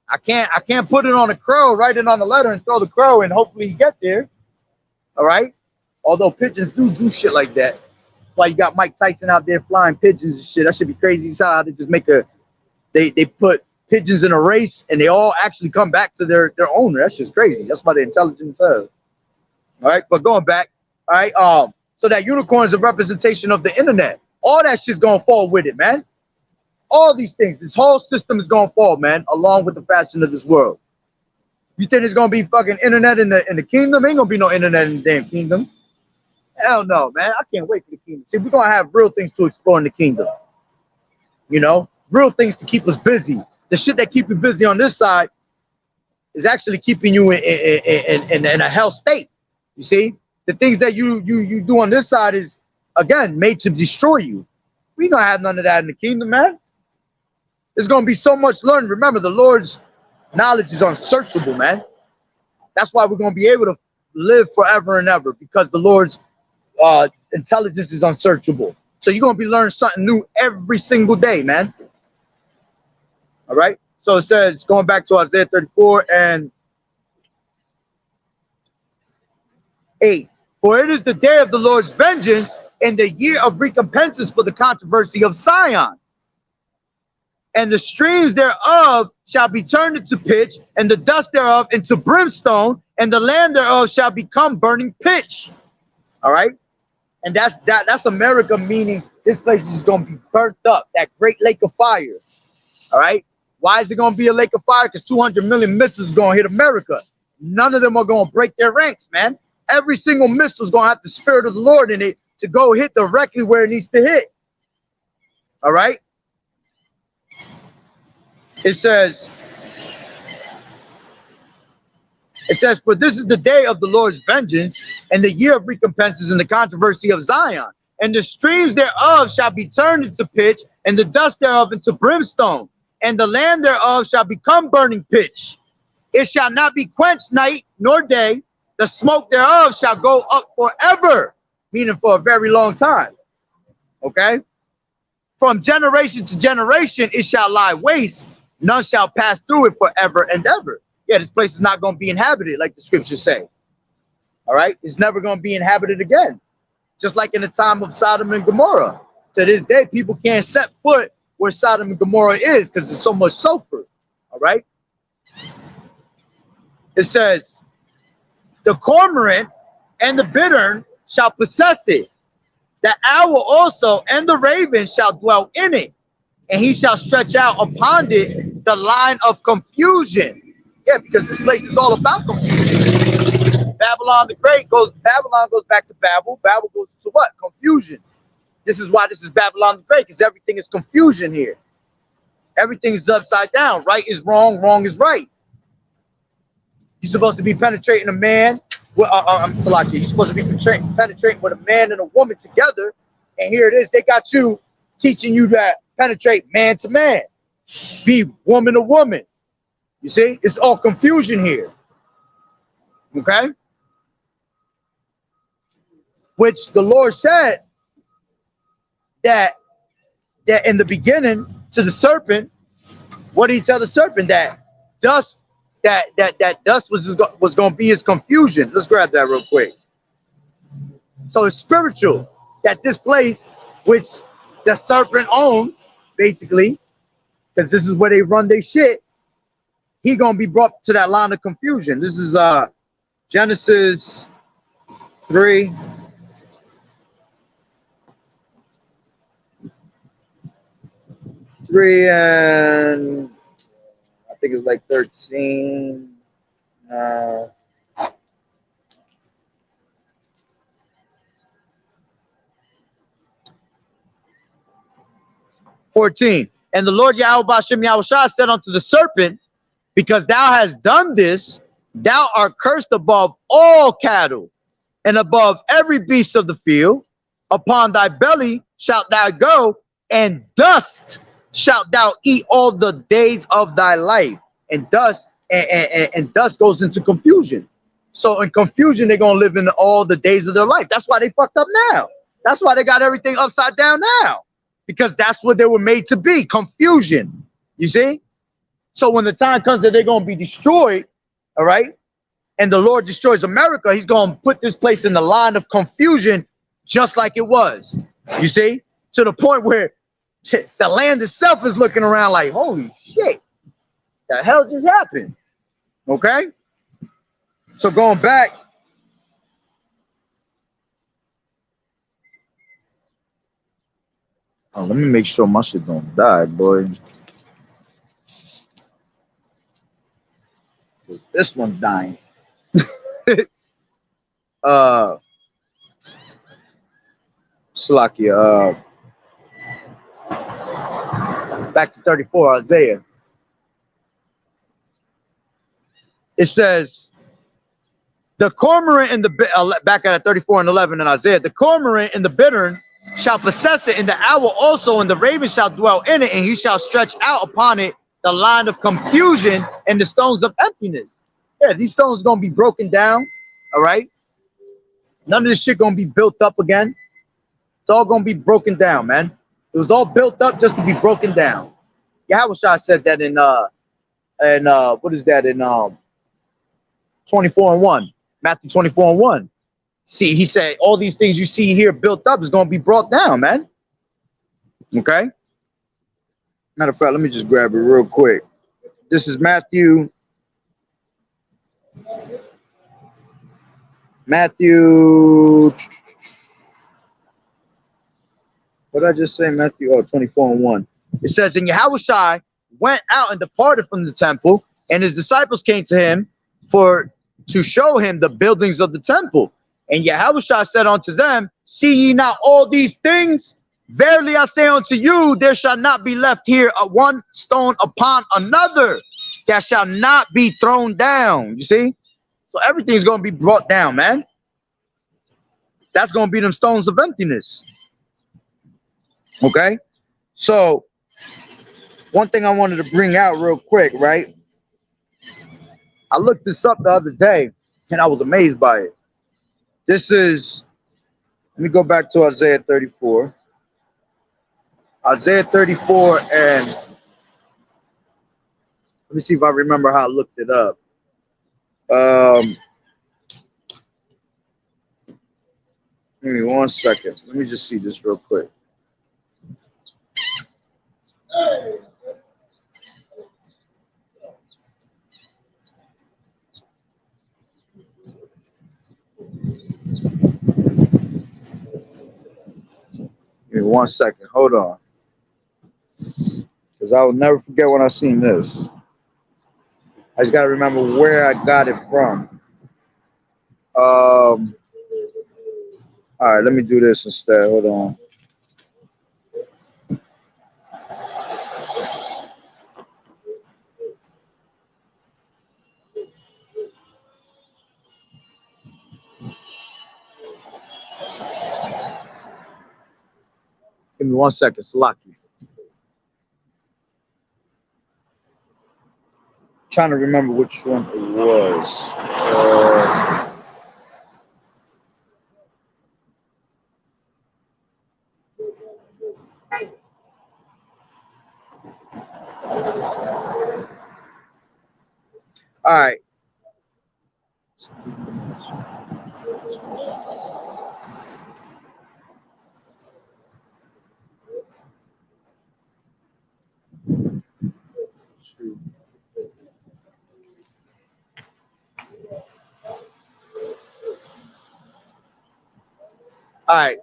I can't put it on a crow, write it on a letter, and throw the crow, and hopefully you get there. All right. Although pigeons do shit like that. That's why you got Mike Tyson out there flying pigeons and shit. That should be crazy as hell. They just make they put pigeons in a race and they all actually come back to their owner. That's just crazy. That's why the intelligence is. All right, but going back, all right, so that unicorn is a representation of the internet. All that shit's gonna fall with it, man. All these things, this whole system is gonna fall, man, along with the fashion of this world. You think there's gonna be fucking internet in the kingdom? Ain't gonna be no internet in the damn kingdom. Hell no, man. I can't wait for the kingdom. See, we're gonna have real things to explore in the kingdom. You know, real things to keep us busy. The shit that keep you busy on this side is actually keeping you in a hell state. You see, the things that you do on this side is, again, made to destroy you. We ain't gonna have none of that in the kingdom, man. There's gonna be so much learned. Remember, the Lord's knowledge is unsearchable, man. That's why we're gonna be able to live forever and ever, because the Lord's intelligence is unsearchable. So you're gonna be learning something new every single day, man. All right. So it says, going back to Isaiah 34 and 8. For it is the day of the Lord's vengeance and the year of recompenses for the controversy of Zion. And the streams thereof shall be turned into pitch, and the dust thereof into brimstone, and the land thereof shall become burning pitch. All right. And that's America, meaning this place is going to be burnt up, that great lake of fire. All right. Why is it going to be a lake of fire? Because 200 million missiles are going to hit America. None of them are going to break their ranks, man. Every single missile is going to have the spirit of the Lord in it to go hit directly where it needs to hit. All right. It says, for this is the day of the Lord's vengeance and the year of recompenses and the controversy of Zion. And the streams thereof shall be turned into pitch, and the dust thereof into brimstone, and the land thereof shall become burning pitch. It shall not be quenched night nor day. The smoke thereof shall go up forever, meaning for a very long time. Okay? From generation to generation it shall lie waste. None shall pass through it forever and ever. Yeah, this place is not going to be inhabited, like the scriptures say. All right? It's never going to be inhabited again. Just like in the time of Sodom and Gomorrah. To this day, people can't set foot where Sodom and Gomorrah is because there's so much sulfur. All right? It says, the cormorant and the bittern shall possess it. The owl also and the raven shall dwell in it. And he shall stretch out upon it the line of confusion. Yeah, because this place is all about confusion. Babylon the Great Babylon goes back to Babel. Babel goes to what? Confusion. This is why this is Babylon the Great, because everything is confusion here. Everything is upside down. Right is wrong, wrong is right. You're supposed to be penetrating a man. Salaki, you're supposed to be penetrating with a man and a woman together. And here it is. They got you teaching you that penetrate man to man. Be woman to woman. You see? It's all confusion here. Okay? Which the Lord said that in the beginning to the serpent, what did he tell the serpent? That dust was going to be his confusion. Let's grab that real quick. So it's spiritual, that this place, which the serpent owns, basically, because this is where they run their shit, he gonna be brought to that line of confusion. This is Genesis 3. And I think it's like 13. 14. And the Lord Yahweh Bashem Yahawashi said unto the serpent, because thou hast done this, thou art cursed above all cattle and above every beast of the field. Upon thy belly shalt thou go, and dust shalt thou eat all the days of thy life. And dust and dust goes into confusion. So in confusion, they're gonna live in all the days of their life. That's why they fucked up now. That's why they got everything upside down now. Because that's what they were made to be, confusion. You see? So when the time comes that they're gonna be destroyed, all right, and the Lord destroys America, he's gonna put this place in the line of confusion just like it was. You see? To the point where the land itself is looking around like, holy shit, the hell just happened? Okay? So going back, oh, let me make sure my shit don't die, boy. This one's dying. Slakia, back to 34, Isaiah. It says, the cormorant in the back at 34 and 11 in Isaiah, the cormorant in the bittern shall possess it, and the owl also, and the raven shall dwell in it, and he shall stretch out upon it the line of confusion and the stones of emptiness. Yeah, these stones are gonna be broken down. All right, none of this shit gonna be built up again. It's all gonna be broken down, man. It was all built up just to be broken down. Yahawashi said that in what is that in 24 and 1, Matthew 24 and 1. See, he said all these things you see here built up is going to be brought down, man. Okay. Matter of fact, let me just grab it real quick. This is Matthew. What did I just say? Matthew 24 and 1. It says, and Yahawashi went out and departed from the temple, and his disciples came to him to show him the buildings of the temple. And Yahawashi said unto them, see ye not all these things? Verily I say unto you, there shall not be left here a one stone upon another that shall not be thrown down. You see? So everything's going to be brought down, man. That's going to be them stones of emptiness. Okay? So one thing I wanted to bring out real quick, right? I looked this up the other day, and I was amazed by it. This is, let me go back to Isaiah 34. Isaiah 34, and let me see if I remember how I looked it up. Give me 1 second. Let me just see this real quick. Give me 1 second. Hold on. Because I will never forget when I seen this. I just got to remember where I got it from. All right, let me do this instead. Hold on. Give me 1 second, Salaki. Trying to remember which one it was. All right. All right,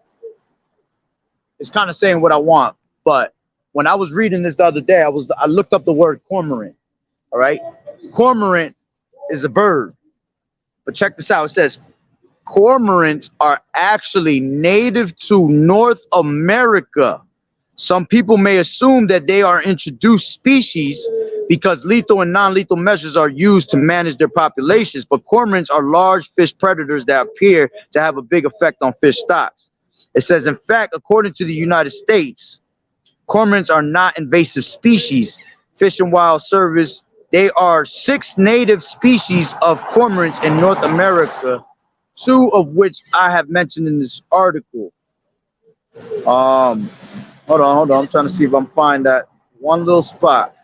it's kind of saying what I want, but when I was reading this the other day, I looked up the word cormorant. All right, cormorant is a bird, but check this out. It says cormorants are actually native to North America. Some people may assume that they are introduced species because lethal and non-lethal measures are used to manage their populations, but cormorants are large fish predators that appear to have a big effect on fish stocks. It says, in fact, according to the United States, cormorants are not invasive species. Fish and Wild Service, there are 6 native species of cormorants in North America, 2 of which I have mentioned in this article. Hold on. I'm trying to see if I'm find that one little spot.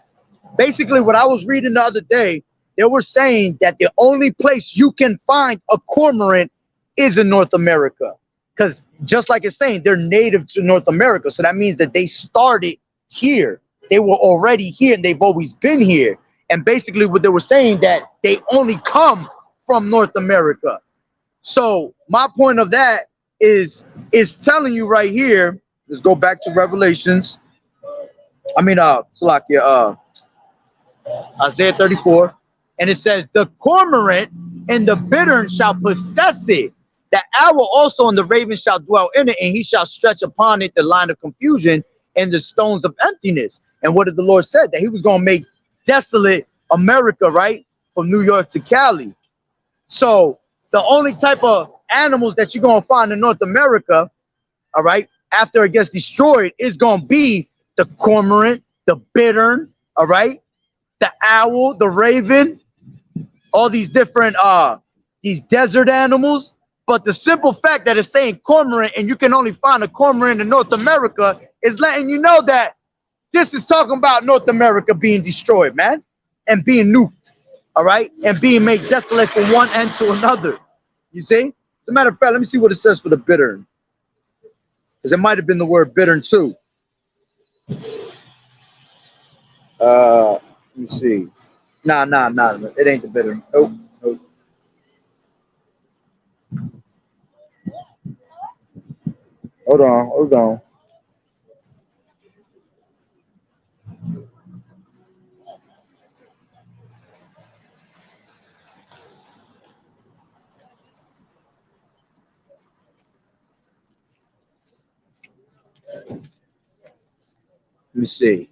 Basically, what I was reading the other day, they were saying that the only place you can find a cormorant is in North America. Because just like it's saying, they're native to North America. So that means that they started here. They were already here and they've always been here. And basically what they were saying that they only come from North America. So my point of that is telling you right here. Let's go back to Revelations. Salakia, Isaiah 34. And it says, the cormorant and the bittern shall possess it. The owl also and the raven shall dwell in it, and he shall stretch upon it the line of confusion and the stones of emptiness. And what did the Lord say? That he was going to make desolate America, right? From New York to Cali. So the only type of animals that you're going to find in North America, all right, after it gets destroyed, is going to be the cormorant, the bittern, all right, the owl, the raven, all these different these desert animals. But the simple fact that it's saying cormorant and you can only find a cormorant in North America is letting you know that this is talking about North America being destroyed, man, and being nuked, all right, and being made desolate from one end to another. You see? As a matter of fact, let me see what it says for the bittern, because it might have been the word bittern too. Let me see. Nah, it ain't the bittern. Nope. Hold on. Let me see.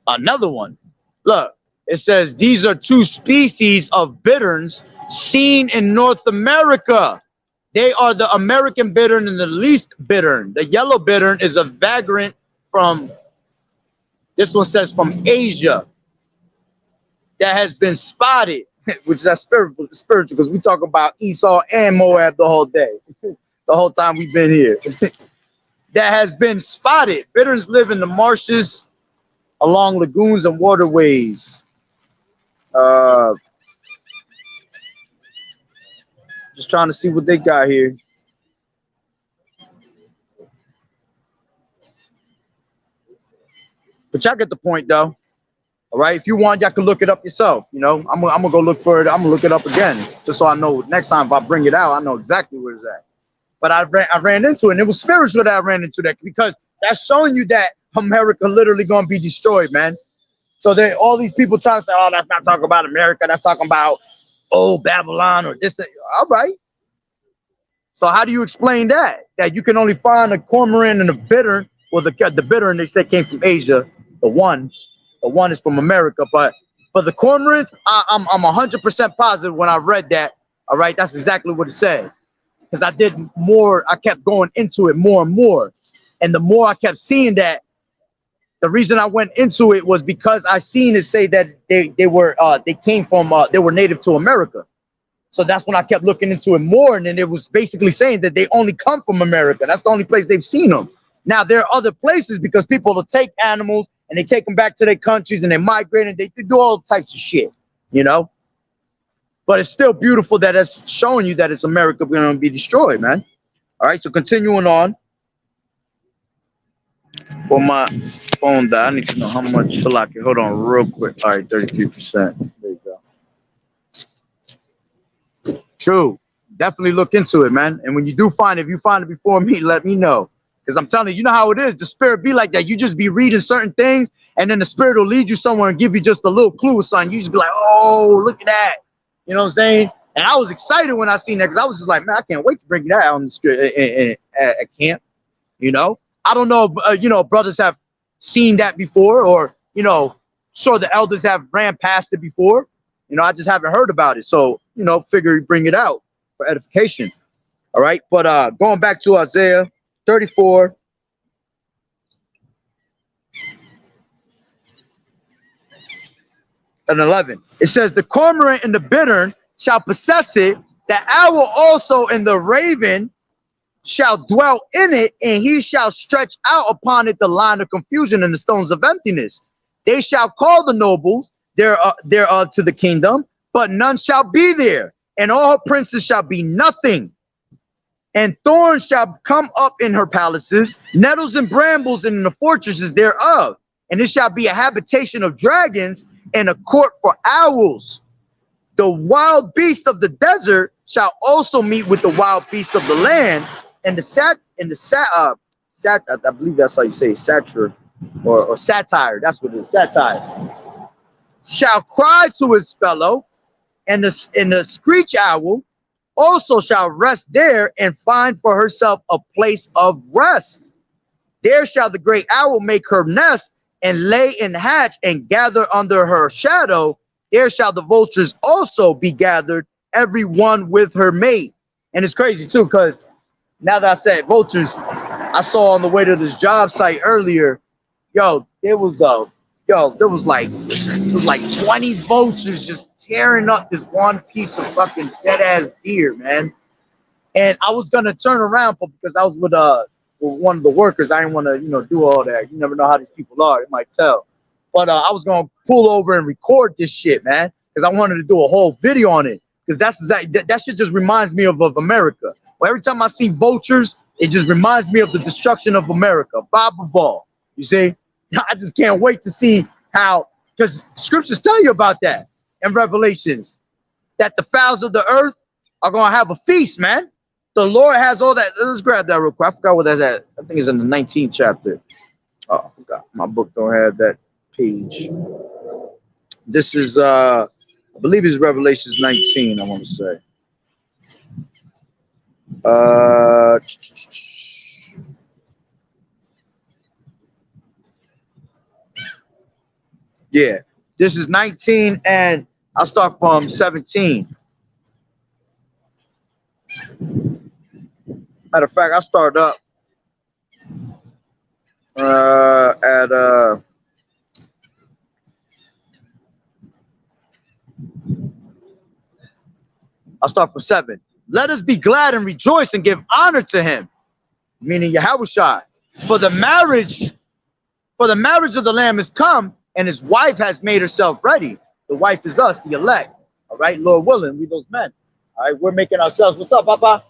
Another one. Look, it says these are 2 species of bitterns seen in North America. They are the American bittern and the least bittern. The yellow bittern is a vagrant from, this one says from Asia, that has been spotted, which is spiritual, because we talk about Esau and Moab the whole day, the whole time we've been here. That has been spotted. Bitterns live in the marshes, along lagoons and waterways. Just trying to see what they got here. But y'all get the point, though. All right. If you want, y'all can look it up yourself. You know, I'm gonna go look for it. I'm gonna look it up again, just so I know next time if I bring it out, I know exactly where it's at. But I ran into it, and it was spiritual that I ran into that, because that's showing you that America literally gonna be destroyed, man. So all these people trying to say, "Oh, that's not talking about America. That's talking about old Babylon or this." All right. So how do you explain that? That you can only find a cormorant and a bittern. Well, the bittern they said came from Asia. The one is from America. But for the cormorants, I'm 100% positive when I read that. All right, that's exactly what it said. Because I did more. I kept going into it more and more, and the more I kept seeing that, the reason I went into it was because I seen it say that they came from they were native to America. So that's when I kept looking into it more, and then it was basically saying that they only come from America. That's the only place they've seen them. Now there are other places, because people will take animals and they take them back to their countries and they migrate and they do all types of shit, you know. But it's still beautiful that it's showing you that it's America going to be destroyed, man. All right, so continuing on. For my phone died, I need to know how much Salaki. Hold on real quick. All right, 33%. There you go. True. Definitely look into it, man. And when you do find it, if you find it before me, let me know. Because I'm telling you, you know how it is. The spirit be like that. You just be reading certain things, and then the spirit will lead you somewhere and give you just a little clue or something. You just be like, oh, look at that. You know what I'm saying? And I was excited when I seen that because I was just like, man, I can't wait to bring you that out on the script at camp. You know, I don't know if, you know, brothers have seen that before, or, you know, sure the elders have ran past it before. You know, I just haven't heard about it. So, you know, figure you bring it out for edification. All right. But going back to Isaiah 34. And 11, it says, the cormorant and the bittern shall possess it, the owl also and the raven shall dwell in it, and he shall stretch out upon it the line of confusion and the stones of emptiness. They shall call the nobles thereof to the kingdom, but none shall be there, and all her princes shall be nothing. And thorns shall come up in her palaces, nettles and brambles in the fortresses thereof. And it shall be a habitation of dragons and a court for owls. The wild beast of the desert shall also meet with the wild beast of the land, and I believe that's how you say satire, or satire. That's what it is, satire. Shall cry to his fellow, and the screech owl also shall rest there and find for herself a place of rest. There shall the great owl make her nest and lay and hatch and gather under her shadow. There shall the vultures also be gathered, every one with her mate. And it's crazy too, because now that I said vultures, I saw on the way to this job site earlier, there was like 20 vultures just tearing up this one piece of fucking dead ass deer, man. And I was gonna turn around because I was with one of the workers. I didn't want to, do all that. You never know how these people are. It might tell. But I was gonna pull over and record this shit, man, because I wanted to do a whole video on it. Because that shit just reminds me of America. Well, every time I see vultures, it just reminds me of the destruction of America. Baba Ball. You see, I just can't wait to see how, because scriptures tell you about that in Revelations, that the fowls of the earth are gonna have a feast, man. The Lord has all that. Let's grab that real quick. I forgot what that's at. I think it's in the 19th chapter. Oh, I forgot. My book don't have that page. This is I believe it's Revelations 19, I want to say. Yeah, this is 19, and I'll start from 17. Matter of fact, I start up at I'll start from 7. Let us be glad and rejoice and give honor to him, meaning Yahawashi. For the marriage of the Lamb is come, and his wife has made herself ready. The wife is us, the elect. All right, Lord willing, we those men. All right, we're making ourselves. What's up, Papa?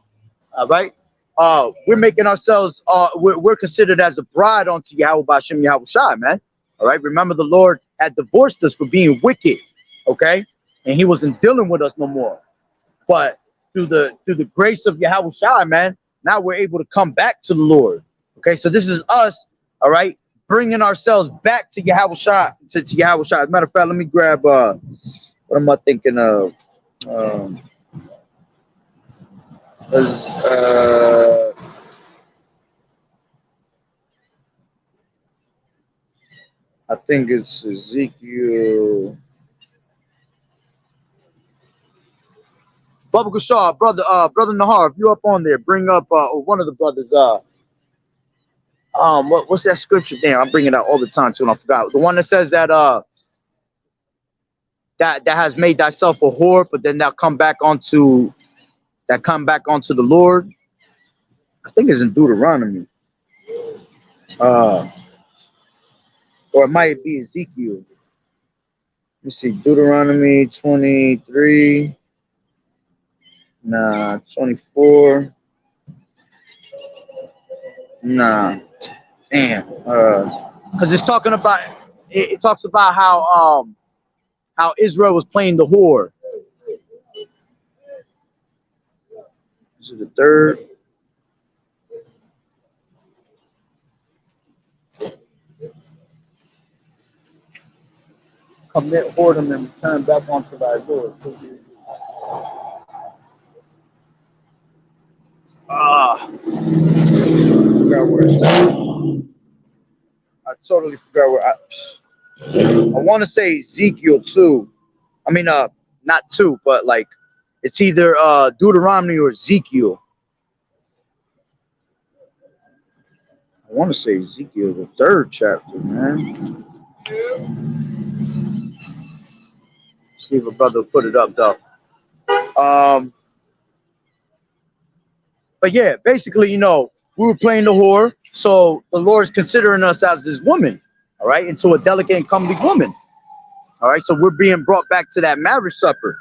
All right, we're making ourselves. We're considered as a bride unto Yahweh B'Shem Yahawashi, man. All right, remember the Lord had divorced us for being wicked. Okay, and he wasn't dealing with us no more. But through the grace of Yahawashi, man, now we're able to come back to the Lord. Okay, so this is us, all right, bringing ourselves back to Yahawashi, to Yahawashi. As a matter of fact, let me grab, what am I thinking of? I think it's Ezekiel. Baba Kushar, brother Nahar, if you up on there, bring up one of the brothers. What's that scripture? Damn, I'm bringing it out all the time too, and I forgot. The one that says that that has made thyself a whore, but then thou come back onto the Lord. I think it's in Deuteronomy. Or it might be Ezekiel. Let me see, Deuteronomy 23. Nah, 24. Nah, damn. Because it's talking about it talks about how Israel was playing the whore. Is it the third? Commit whoredom and return back onto thy Lord. Forgot what it said. I totally forgot what I want to say Ezekiel 2. I mean, not 2, but like it's either Deuteronomy or Ezekiel. I want to say Ezekiel, the 3rd chapter, man. See if a brother put it up, though. But yeah, basically, you know, we were playing the whore, so the Lord's considering us as his woman, all right, into a delicate and comely woman. All right, so we're being brought back to that marriage supper.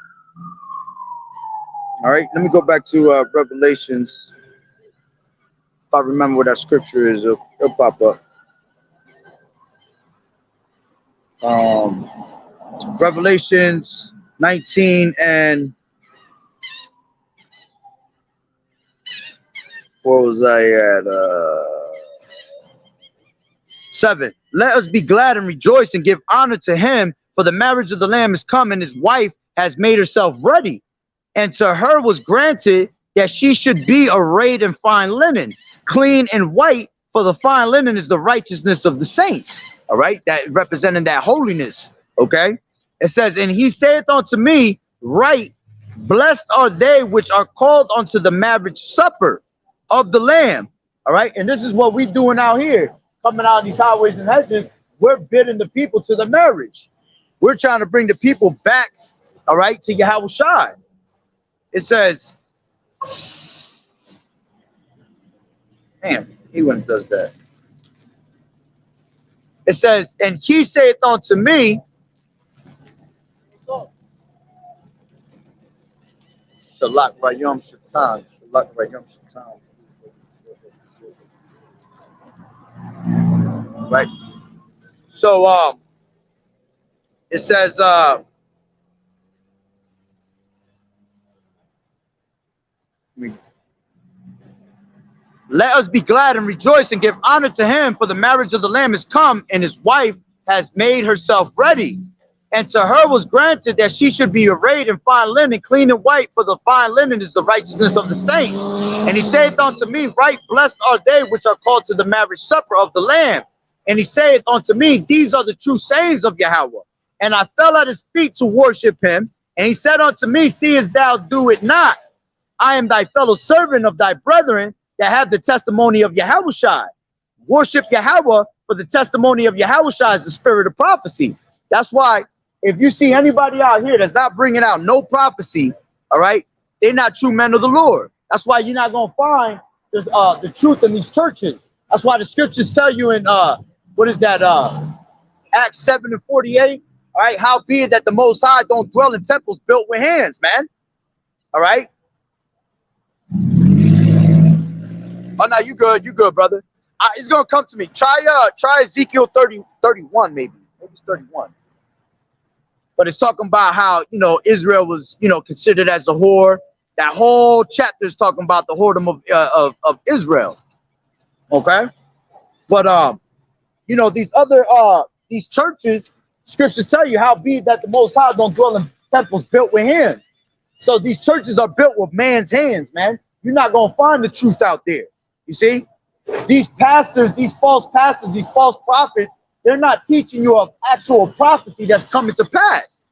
All right, let me go back to Revelations. If I remember what that scripture is, it'll pop up. Revelations 19 and what was I at? 7. Let us be glad and rejoice and give honor to him, for the marriage of the Lamb is come, and his wife has made herself ready. And to her was granted that she should be arrayed in fine linen, clean and white, for the fine linen is the righteousness of the saints. All right, that representing that holiness. Okay, it says, and he saith unto me, right, blessed are they which are called unto the marriage supper of the Lamb. All right, and this is what we doing out here, coming out these highways and hedges. We're bidding the people to the marriage. We're trying to bring the people back, all right, to Yahawashi. It says, damn, he went and does that. It says, and he saith unto me, Shalak Rayom Shatan, Shalak Rayom Shatan. Right. So it says let us be glad and rejoice and give honor to him, for the marriage of the Lamb is come, and his wife has made herself ready. And to her was granted that she should be arrayed in fine linen, clean and white, for the fine linen is the righteousness of the saints. And he saith unto me, right, blessed are they which are called to the marriage supper of the Lamb. And he saith unto me, these are the true sayings of Yahweh. And I fell at his feet to worship him. And he said unto me, seest thou do it not? I am thy fellow servant of thy brethren that have the testimony of Yahawashi. Worship Yahweh, for the testimony of Yahawashi is the spirit of prophecy. That's why if you see anybody out here that's not bringing out no prophecy, all right, they're not true men of the Lord. That's why you're not going to find the truth in these churches. That's why the scriptures tell you in, what is that, Acts 7 and 48, all right, how be it that the Most High don't dwell in temples built with hands, man, all right? Oh, no, you good, brother. It's going to come to me. Try Ezekiel 31, maybe. Maybe it's 31. But it's talking about how, you know, Israel was, you know, considered as a whore. That whole chapter is talking about the whoredom of Israel. Okay? But, you know, these other, these churches, scriptures tell you how be it that the Most High don't dwell in temples built with hands. So these churches are built with man's hands, man. You're not going to find the truth out there. You see? These pastors, these false prophets, they're not teaching you of actual prophecy that's coming to pass.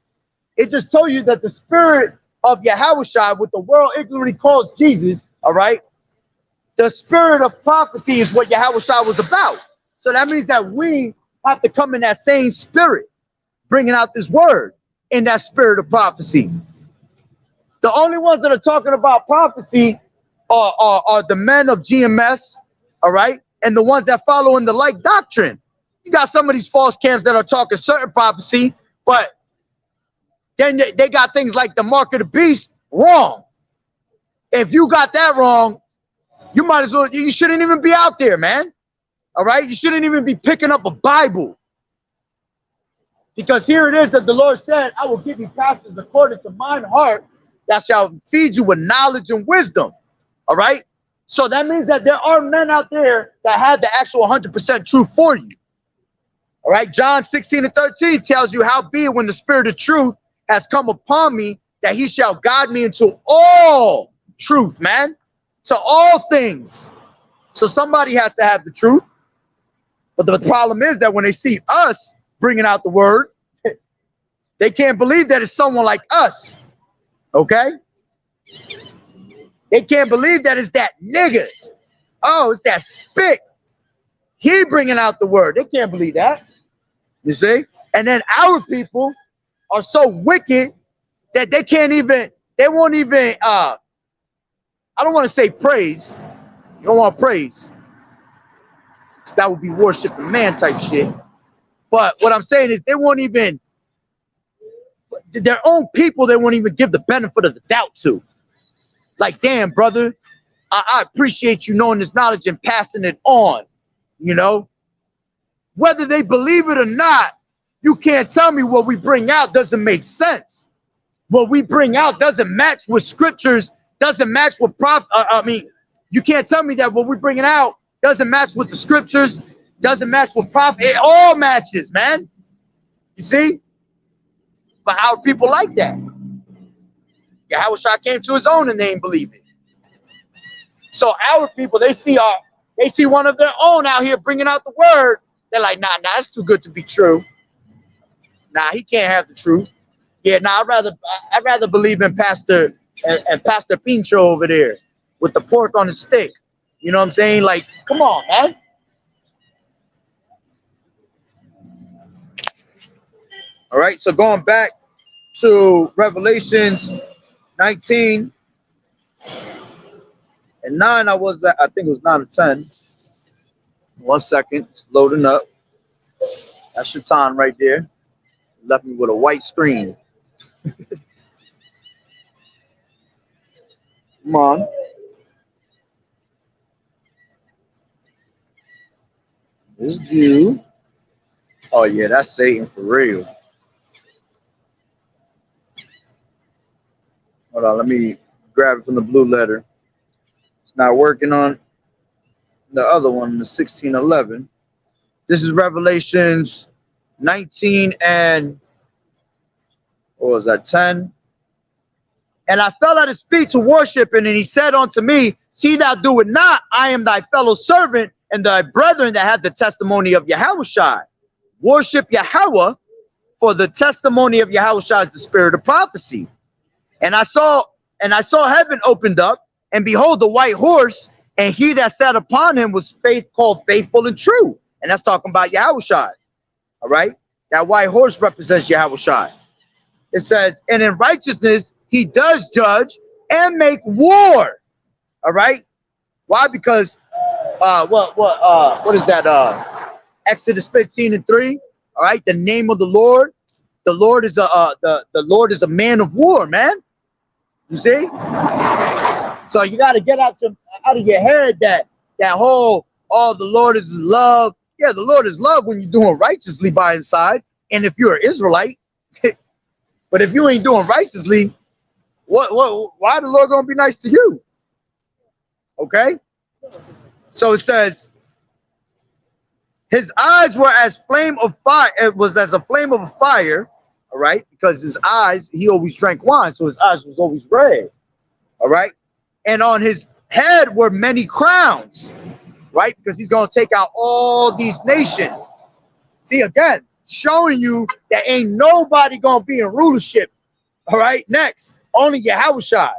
It just told you that the spirit of Yahawashi, what the world ignorantly calls Jesus, all right, the spirit of prophecy is what Yahawashi was about. So that means that we have to come in that same spirit, bringing out this word in that spirit of prophecy. The only ones that are talking about prophecy are the men of GMS, all right, and the ones that follow in the like doctrine. You got some of these false camps that are talking certain prophecy, but then they got things like the mark of the beast wrong. If you got that wrong, you might as well, you shouldn't even be out there, man. All right, you shouldn't even be picking up a Bible. Because here it is that the Lord said, I will give you pastors according to mine heart that shall feed you with knowledge and wisdom. All right. So that means that there are men out there that have the actual 100% truth for you. All right. John 16:13 tells you, how be it when the spirit of truth has come upon me, that he shall guide me into all truth, man. To all things. So somebody has to have the truth. But the problem is that when they see us bringing out the word, they can't believe that it's someone like us. Okay? They can't believe that it's that nigga. Oh, it's that spick. He bringing out the word. They can't believe that. You see? And then our people are so wicked that they can't even, they won't even, I don't want to say praise. You don't want praise. Because that would be worshiping man type shit. But what I'm saying is they won't even, their own people, they won't even give the benefit of the doubt to. Like, damn, brother, I appreciate you knowing this knowledge and passing it on, you know? Whether they believe it or not, you can't tell me what we bring out doesn't make sense. What we bring out doesn't match with scriptures, doesn't match with you can't tell me that what we're bringing out doesn't match with the scriptures, doesn't match with prophet. It all matches, man. You see? But how are people like that? Yahawashi came to his own and they ain't believe it. So our people, they see one of their own out here bringing out the word. They're like, nah, it's too good to be true. Nah, he can't have the truth. Yeah, nah, I'd rather believe in Pastor and Pastor Pincho over there with the pork on the stick. You know what I'm saying? Like, come on, man. All right, so going back to Revelations 19 and 9, I think it was 9 or 10. 1 second, it's loading up. That's your time right there. Left me with a white screen. Come on. This view. Oh yeah, that's Satan for real. Hold on, let me grab it from the blue letter. It's not working on the other one, the 1611. This is Revelations 19 and what was that, 10? And I fell at his feet to worship, and then he said unto me, see thou do it not, I am thy fellow servant and thy brethren that have the testimony of Yahawashi. Worship Yahweh, for the testimony of Yahawashi is the spirit of prophecy. And I saw heaven opened up, and behold, the white horse, and he that sat upon him was called faithful and true. And that's talking about Yahawashi. All right? That white horse represents Yahawashi. It says, and in righteousness he does judge and make war. All right? Why? Because what is that? Exodus 15 and 3. All right, the name of the Lord. The Lord is the Lord is a man of war, man. You see? So you got to get out of your head that whole, oh, the Lord is love. Yeah, the Lord is love when you're doing righteously by his side, and if you're an Israelite. But if you ain't doing righteously, why the Lord gonna be nice to you? Okay? So it says, his eyes were as flame of fire. It was as a flame of a fire, all right? Because his eyes, he always drank wine, so his eyes was always red, all right? And on his head were many crowns, right? Because he's gonna take out all these nations. See, again, showing you that ain't nobody gonna be in rulership. All right, next, only Yahawashi.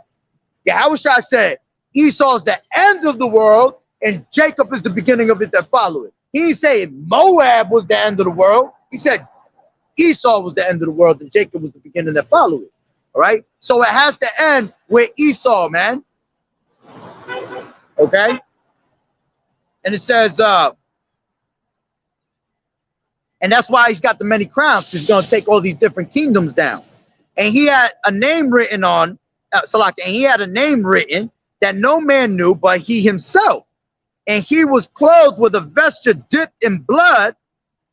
Yahawashi said Esau's the end of the world and Jacob is the beginning of it that follow it. He didn't say Moab was the end of the world. He said Esau was the end of the world and Jacob was the beginning that follow it. All right, so it has to end with Esau, man. Okay, and it says and that's why he's got the many crowns, because he's going to take all these different kingdoms down. And he had a name written on, and he had a name written that no man knew but he himself. And he was clothed with a vesture dipped in blood,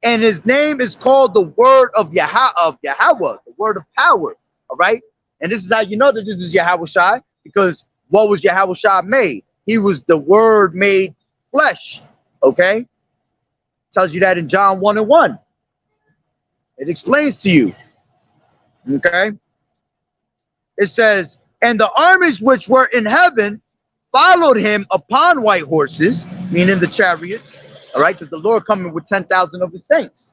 and his name is called the word of Yahweh, the word of power. All right? And this is how you know that this is Yahawashi, because what was Yahawashi made? He was the word made flesh. Okay? Tells you that in John 1:1. It explains to you. Okay? It says, and the armies which were in heaven followed him upon white horses, meaning the chariots. All right? Because the Lord coming with 10,000 of his saints.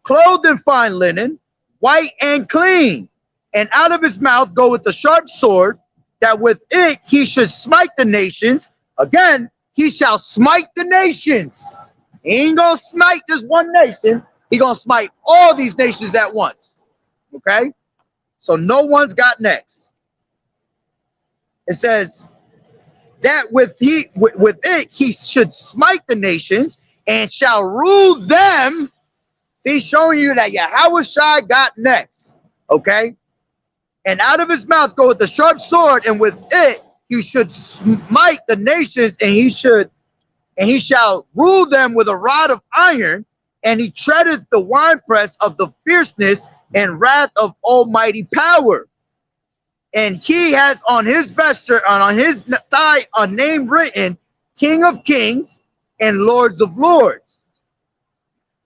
Clothed in fine linen, white and clean. And out of his mouth goeth a sharp sword, that with it he should smite the nations. Again, he shall smite the nations. He ain't gonna smite just one nation. He gonna smite all these nations at once. Okay? So no one's got next. It says that with it he should smite the nations and shall rule them. See, showing you that Yahawashi got next. Okay? And out of his mouth goeth a sharp sword, and with it he should smite the nations, and he shall rule them with a rod of iron, and he treadeth the winepress of the fierceness and wrath of almighty power. And he has on his vesture and on his thigh a name written, King of Kings and Lords of Lords.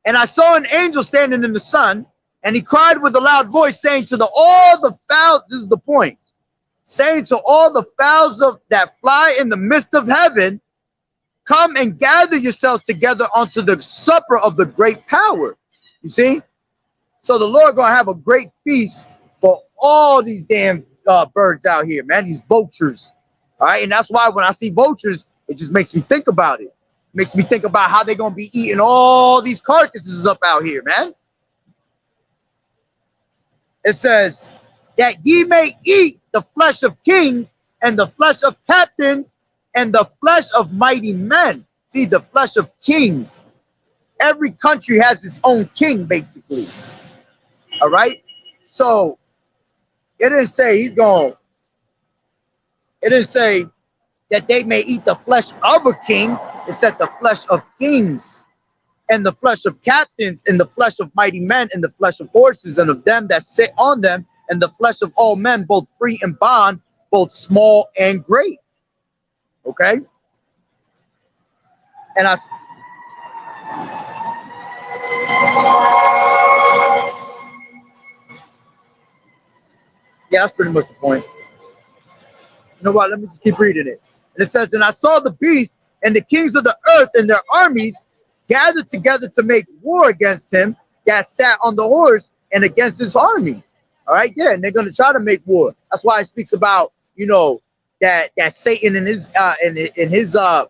And I saw an angel standing in the sun, and he cried with a loud voice, saying to all the fowls, this is the point, saying to all the fowls that fly in the midst of heaven, come and gather yourselves together unto the supper of the great power. You see? So the Lord gonna have a great feast for all these damn birds out here, man, these vultures. All right, and that's why when I see vultures, it just makes me think about it. Makes me think about how they're gonna be eating all these carcasses up out here, man. It says that ye may eat the flesh of kings and the flesh of captains and the flesh of mighty men. See, the flesh of kings. Every country has its own king, basically. All right. So it didn't say he's going. It didn't say that they may eat the flesh of a king. It said the flesh of kings and the flesh of captains and the flesh of mighty men and the flesh of horses and of them that sit on them and the flesh of all men, both free and bond, both small and great. Okay. And yeah, that's pretty much the point. You know what? Let me just keep reading it. And it says, and I saw the beast and the kings of the earth and their armies gathered together to make war against him that sat on the horse and against his army. All right, yeah, and they're going to try to make war. That's why it speaks about, you know, that Satan and his that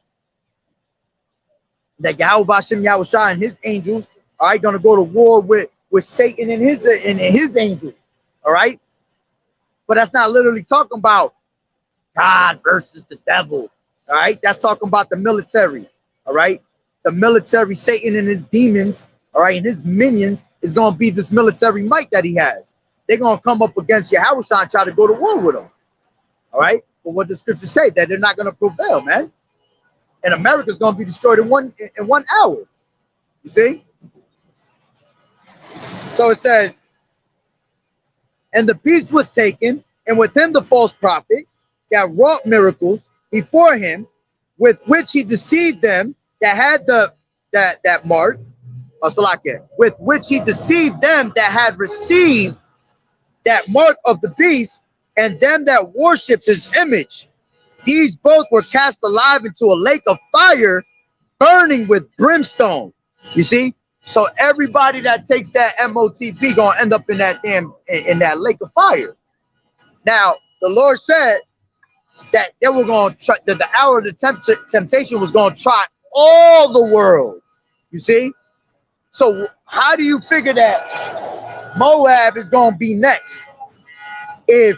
Yahawashi and his angels are going to go to war with Satan and his angels. All right, but that's not literally talking about God versus the devil. All right, that's talking about the military. All right, the military, Satan and his demons. All right, and his minions is going to be this military might that he has. They're going to come up against Yahawashi and try to go to war with him. All right, but what the scriptures say, that they're not going to prevail, man. And America's going to be destroyed in one hour. You see? So it says, and the beast was taken, and with him the false prophet that wrought miracles before him, with which he deceived them that had that mark, with which he deceived them that had received that mark of the beast, and them that worshipped his image. These both were cast alive into a lake of fire, burning with brimstone. You see? So everybody that takes that MOTP gonna end up in that that lake of fire. Now, the Lord said that they were going to try, that the hour of the temptation was going to try all the world. You see? So how do you figure that Moab is going to be next? If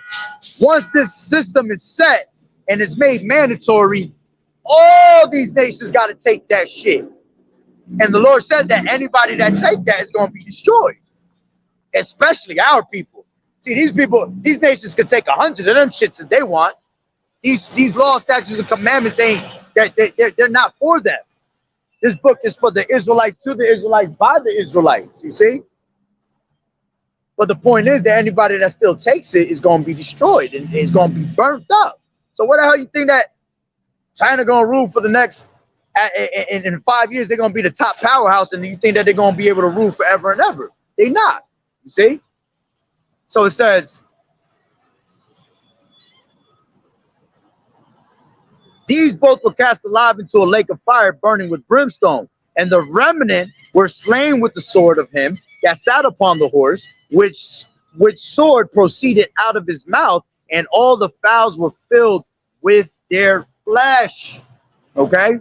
once this system is set and it's made mandatory, all these nations got to take that shit. And the Lord said that anybody that take that is going to be destroyed, especially our people. See, these people, these nations could take 100 of them shits if they want. These laws, statutes, and commandments ain't that they're not for them. This book is for the Israelites, to the Israelites, by the Israelites. You see. But the point is that anybody that still takes it is going to be destroyed and is going to be burnt up. So what the hell you think that China gonna rule for the next in 5 years? They're gonna be the top powerhouse, and you think that they're gonna be able to rule forever and ever? They not. You see? So it says, these both were cast alive into a lake of fire burning with brimstone, and the remnant were slain with the sword of him that sat upon the horse, which sword proceeded out of his mouth, and all the fowls were filled with their flesh. Okay?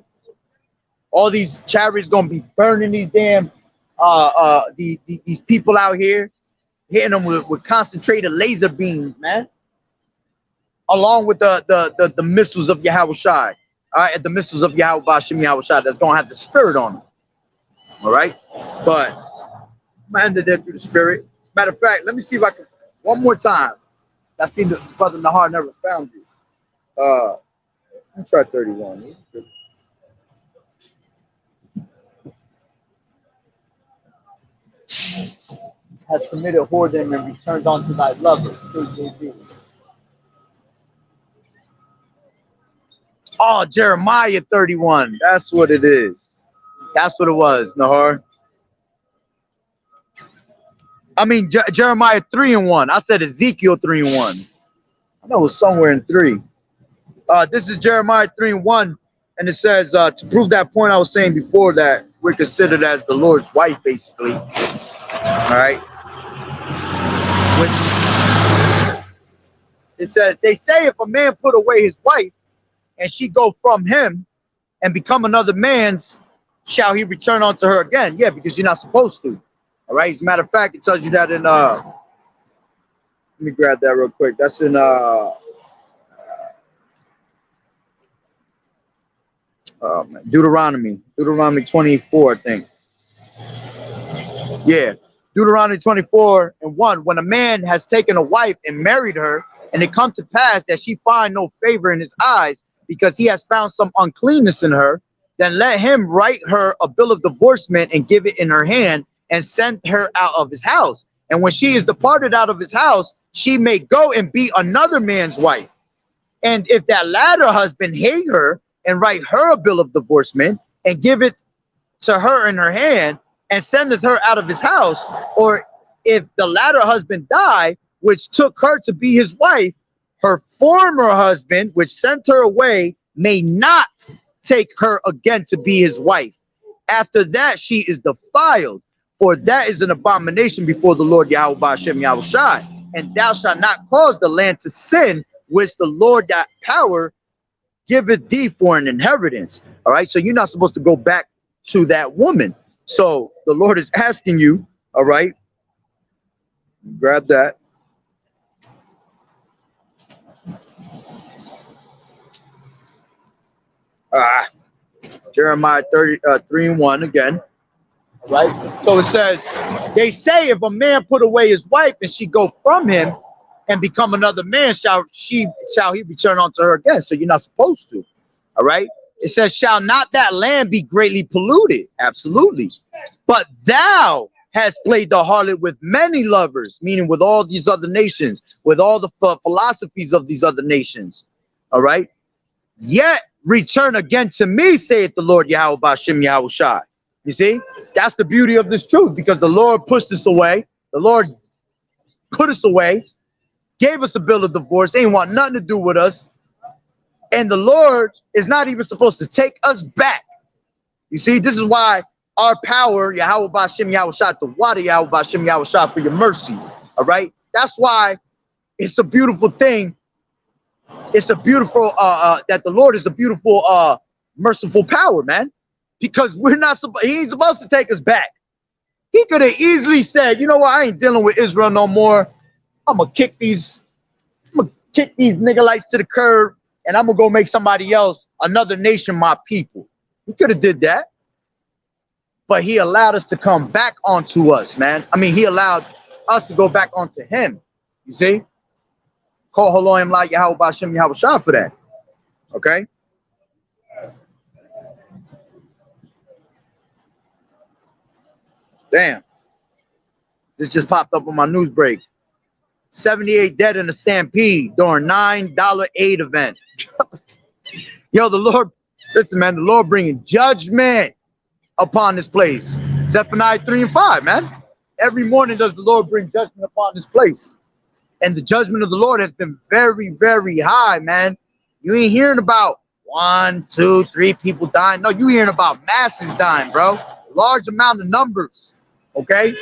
All these chariots gonna be burning these damn these people out here, hitting them with concentrated laser beams, man. Along with the missiles of Yahawashi, all right, the missiles of Yahawashi, that's gonna have the spirit on them, all right. But I'm gonna end it there through the spirit. Matter of fact, let me see if I can one more time. I seen the brother Nahar never found you. Let me try 31. Has committed whoredom and returned unto thy lover. KJV. Oh, Jeremiah 31. That's what it is. That's what it was, Nahar. I mean, Jeremiah 3:1. I said Ezekiel 3:1. I know it was somewhere in 3. This is Jeremiah 3:1. And it says, to prove that point I was saying before, that we're considered as the Lord's wife, basically. All right. Which it says, they say if a man put away his wife and she go from him and become another man's, shall he return unto her again? Yeah, because you're not supposed to. All right. As a matter of fact, it tells you that in let me grab that real quick. That's in Deuteronomy 24, I think. Yeah, Deuteronomy 24:1. When a man has taken a wife and married her, and it come to pass that she find no favor in his eyes, because he has found some uncleanness in her, then let him write her a bill of divorcement and give it in her hand, and send her out of his house. And when she is departed out of his house, she may go and be another man's wife. And if that latter husband hate her, and write her a bill of divorcement and give it to her in her hand, and sendeth her out of his house, or if the latter husband die, which took her to be his wife, her former husband, which sent her away, may not take her again to be his wife. After that, she is defiled, for that is an abomination before the Lord Yahawashi. And thou shalt not cause the land to sin, which the Lord that power giveth thee for an inheritance. All right, so you're not supposed to go back to that woman. So the Lord is asking you, all right, grab that. Jeremiah 3:1 again. All right, so it says, they say if a man put away his wife and she go from him and become another man, shall he return unto her again? So you're not supposed to. All right. It says, shall not that land be greatly polluted? Absolutely. But thou hast played the harlot with many lovers, meaning with all these other nations, with all the philosophies of these other nations. All right. Yet return again to me, saith the Lord Yahawashi. You see, that's the beauty of this truth, because the Lord pushed us away. The Lord put us away, gave us a bill of divorce, ain't want nothing to do with us. And the Lord is not even supposed to take us back. You see, this is why our power, Yahweh Ba'Shem Yahawashi, the water Yahweh Ba'Shem Yahawashi, for your mercy. All right. That's why it's a beautiful thing. It's a beautiful that the Lord is a beautiful merciful power, man. Because we're not he ain't supposed to take us back. He could have easily said, you know what, I ain't dealing with Israel no more. I'm gonna kick these niggerlights to the curb, and I'm gonna go make somebody else, another nation, my people. He could have did that, but he allowed us to come back onto us, man. I mean, he allowed us to go back onto him. You see, call Haloim La Yahweh Ba'Shem Yahawashi for that. Okay. Damn, this just popped up on my news break. 78 dead in a stampede during $9 aid event. Yo, the Lord, listen, man, the Lord bringing judgment upon this place. Zephaniah 3 and 5, man. Every morning does the Lord bring judgment upon this place. And the judgment of the Lord has been very, very high, man. You ain't hearing about 1, 2, 3 people dying. No, you hearing about masses dying, bro. Large amount of numbers, okay?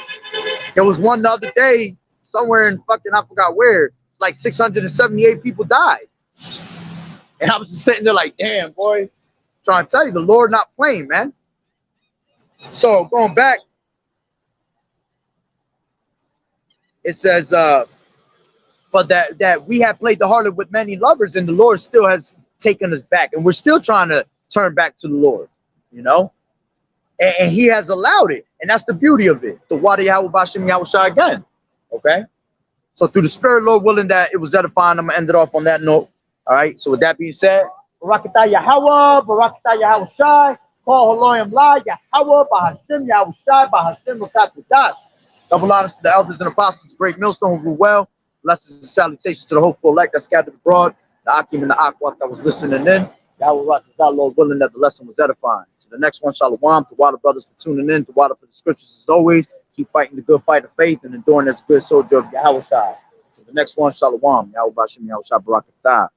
There was one the other day, somewhere in fucking, I forgot where, like 678 people died. And I was just sitting there like, damn, boy. Trying to tell you, the Lord not playing, man. So, going back, it says, but that we have played the harlot with many lovers, and the Lord still has taken us back. And we're still trying to turn back to the Lord, you know? And he has allowed it. And that's the beauty of it. The water Yahawashi Yahawashi again. Okay? So through the Spirit, Lord willing, that it was edifying. I'm going to end it off on that note. All right? So with that being said, Barakatah Yahweh, Barakatah Yahawashi, Call Haloyim La, Yahweh, Bahashim Yahawashi, Bahashim Rakakudat. Double honors to the elders and apostles, great millstone who rule well. Blessings and salutations to the hopeful elect that scattered abroad, the Akim and the Akwat that was listening in. Yahweh Rakatah, Lord willing, that the lesson was edifying. To the next one, Shalom. To Water brothers for tuning in. To Water for the scriptures as always. Keep fighting the good fight of faith and enduring as a good soldier of Yahawashi. To the next one, Shalom. Yahweh Bashim Yahawashi Barakatah.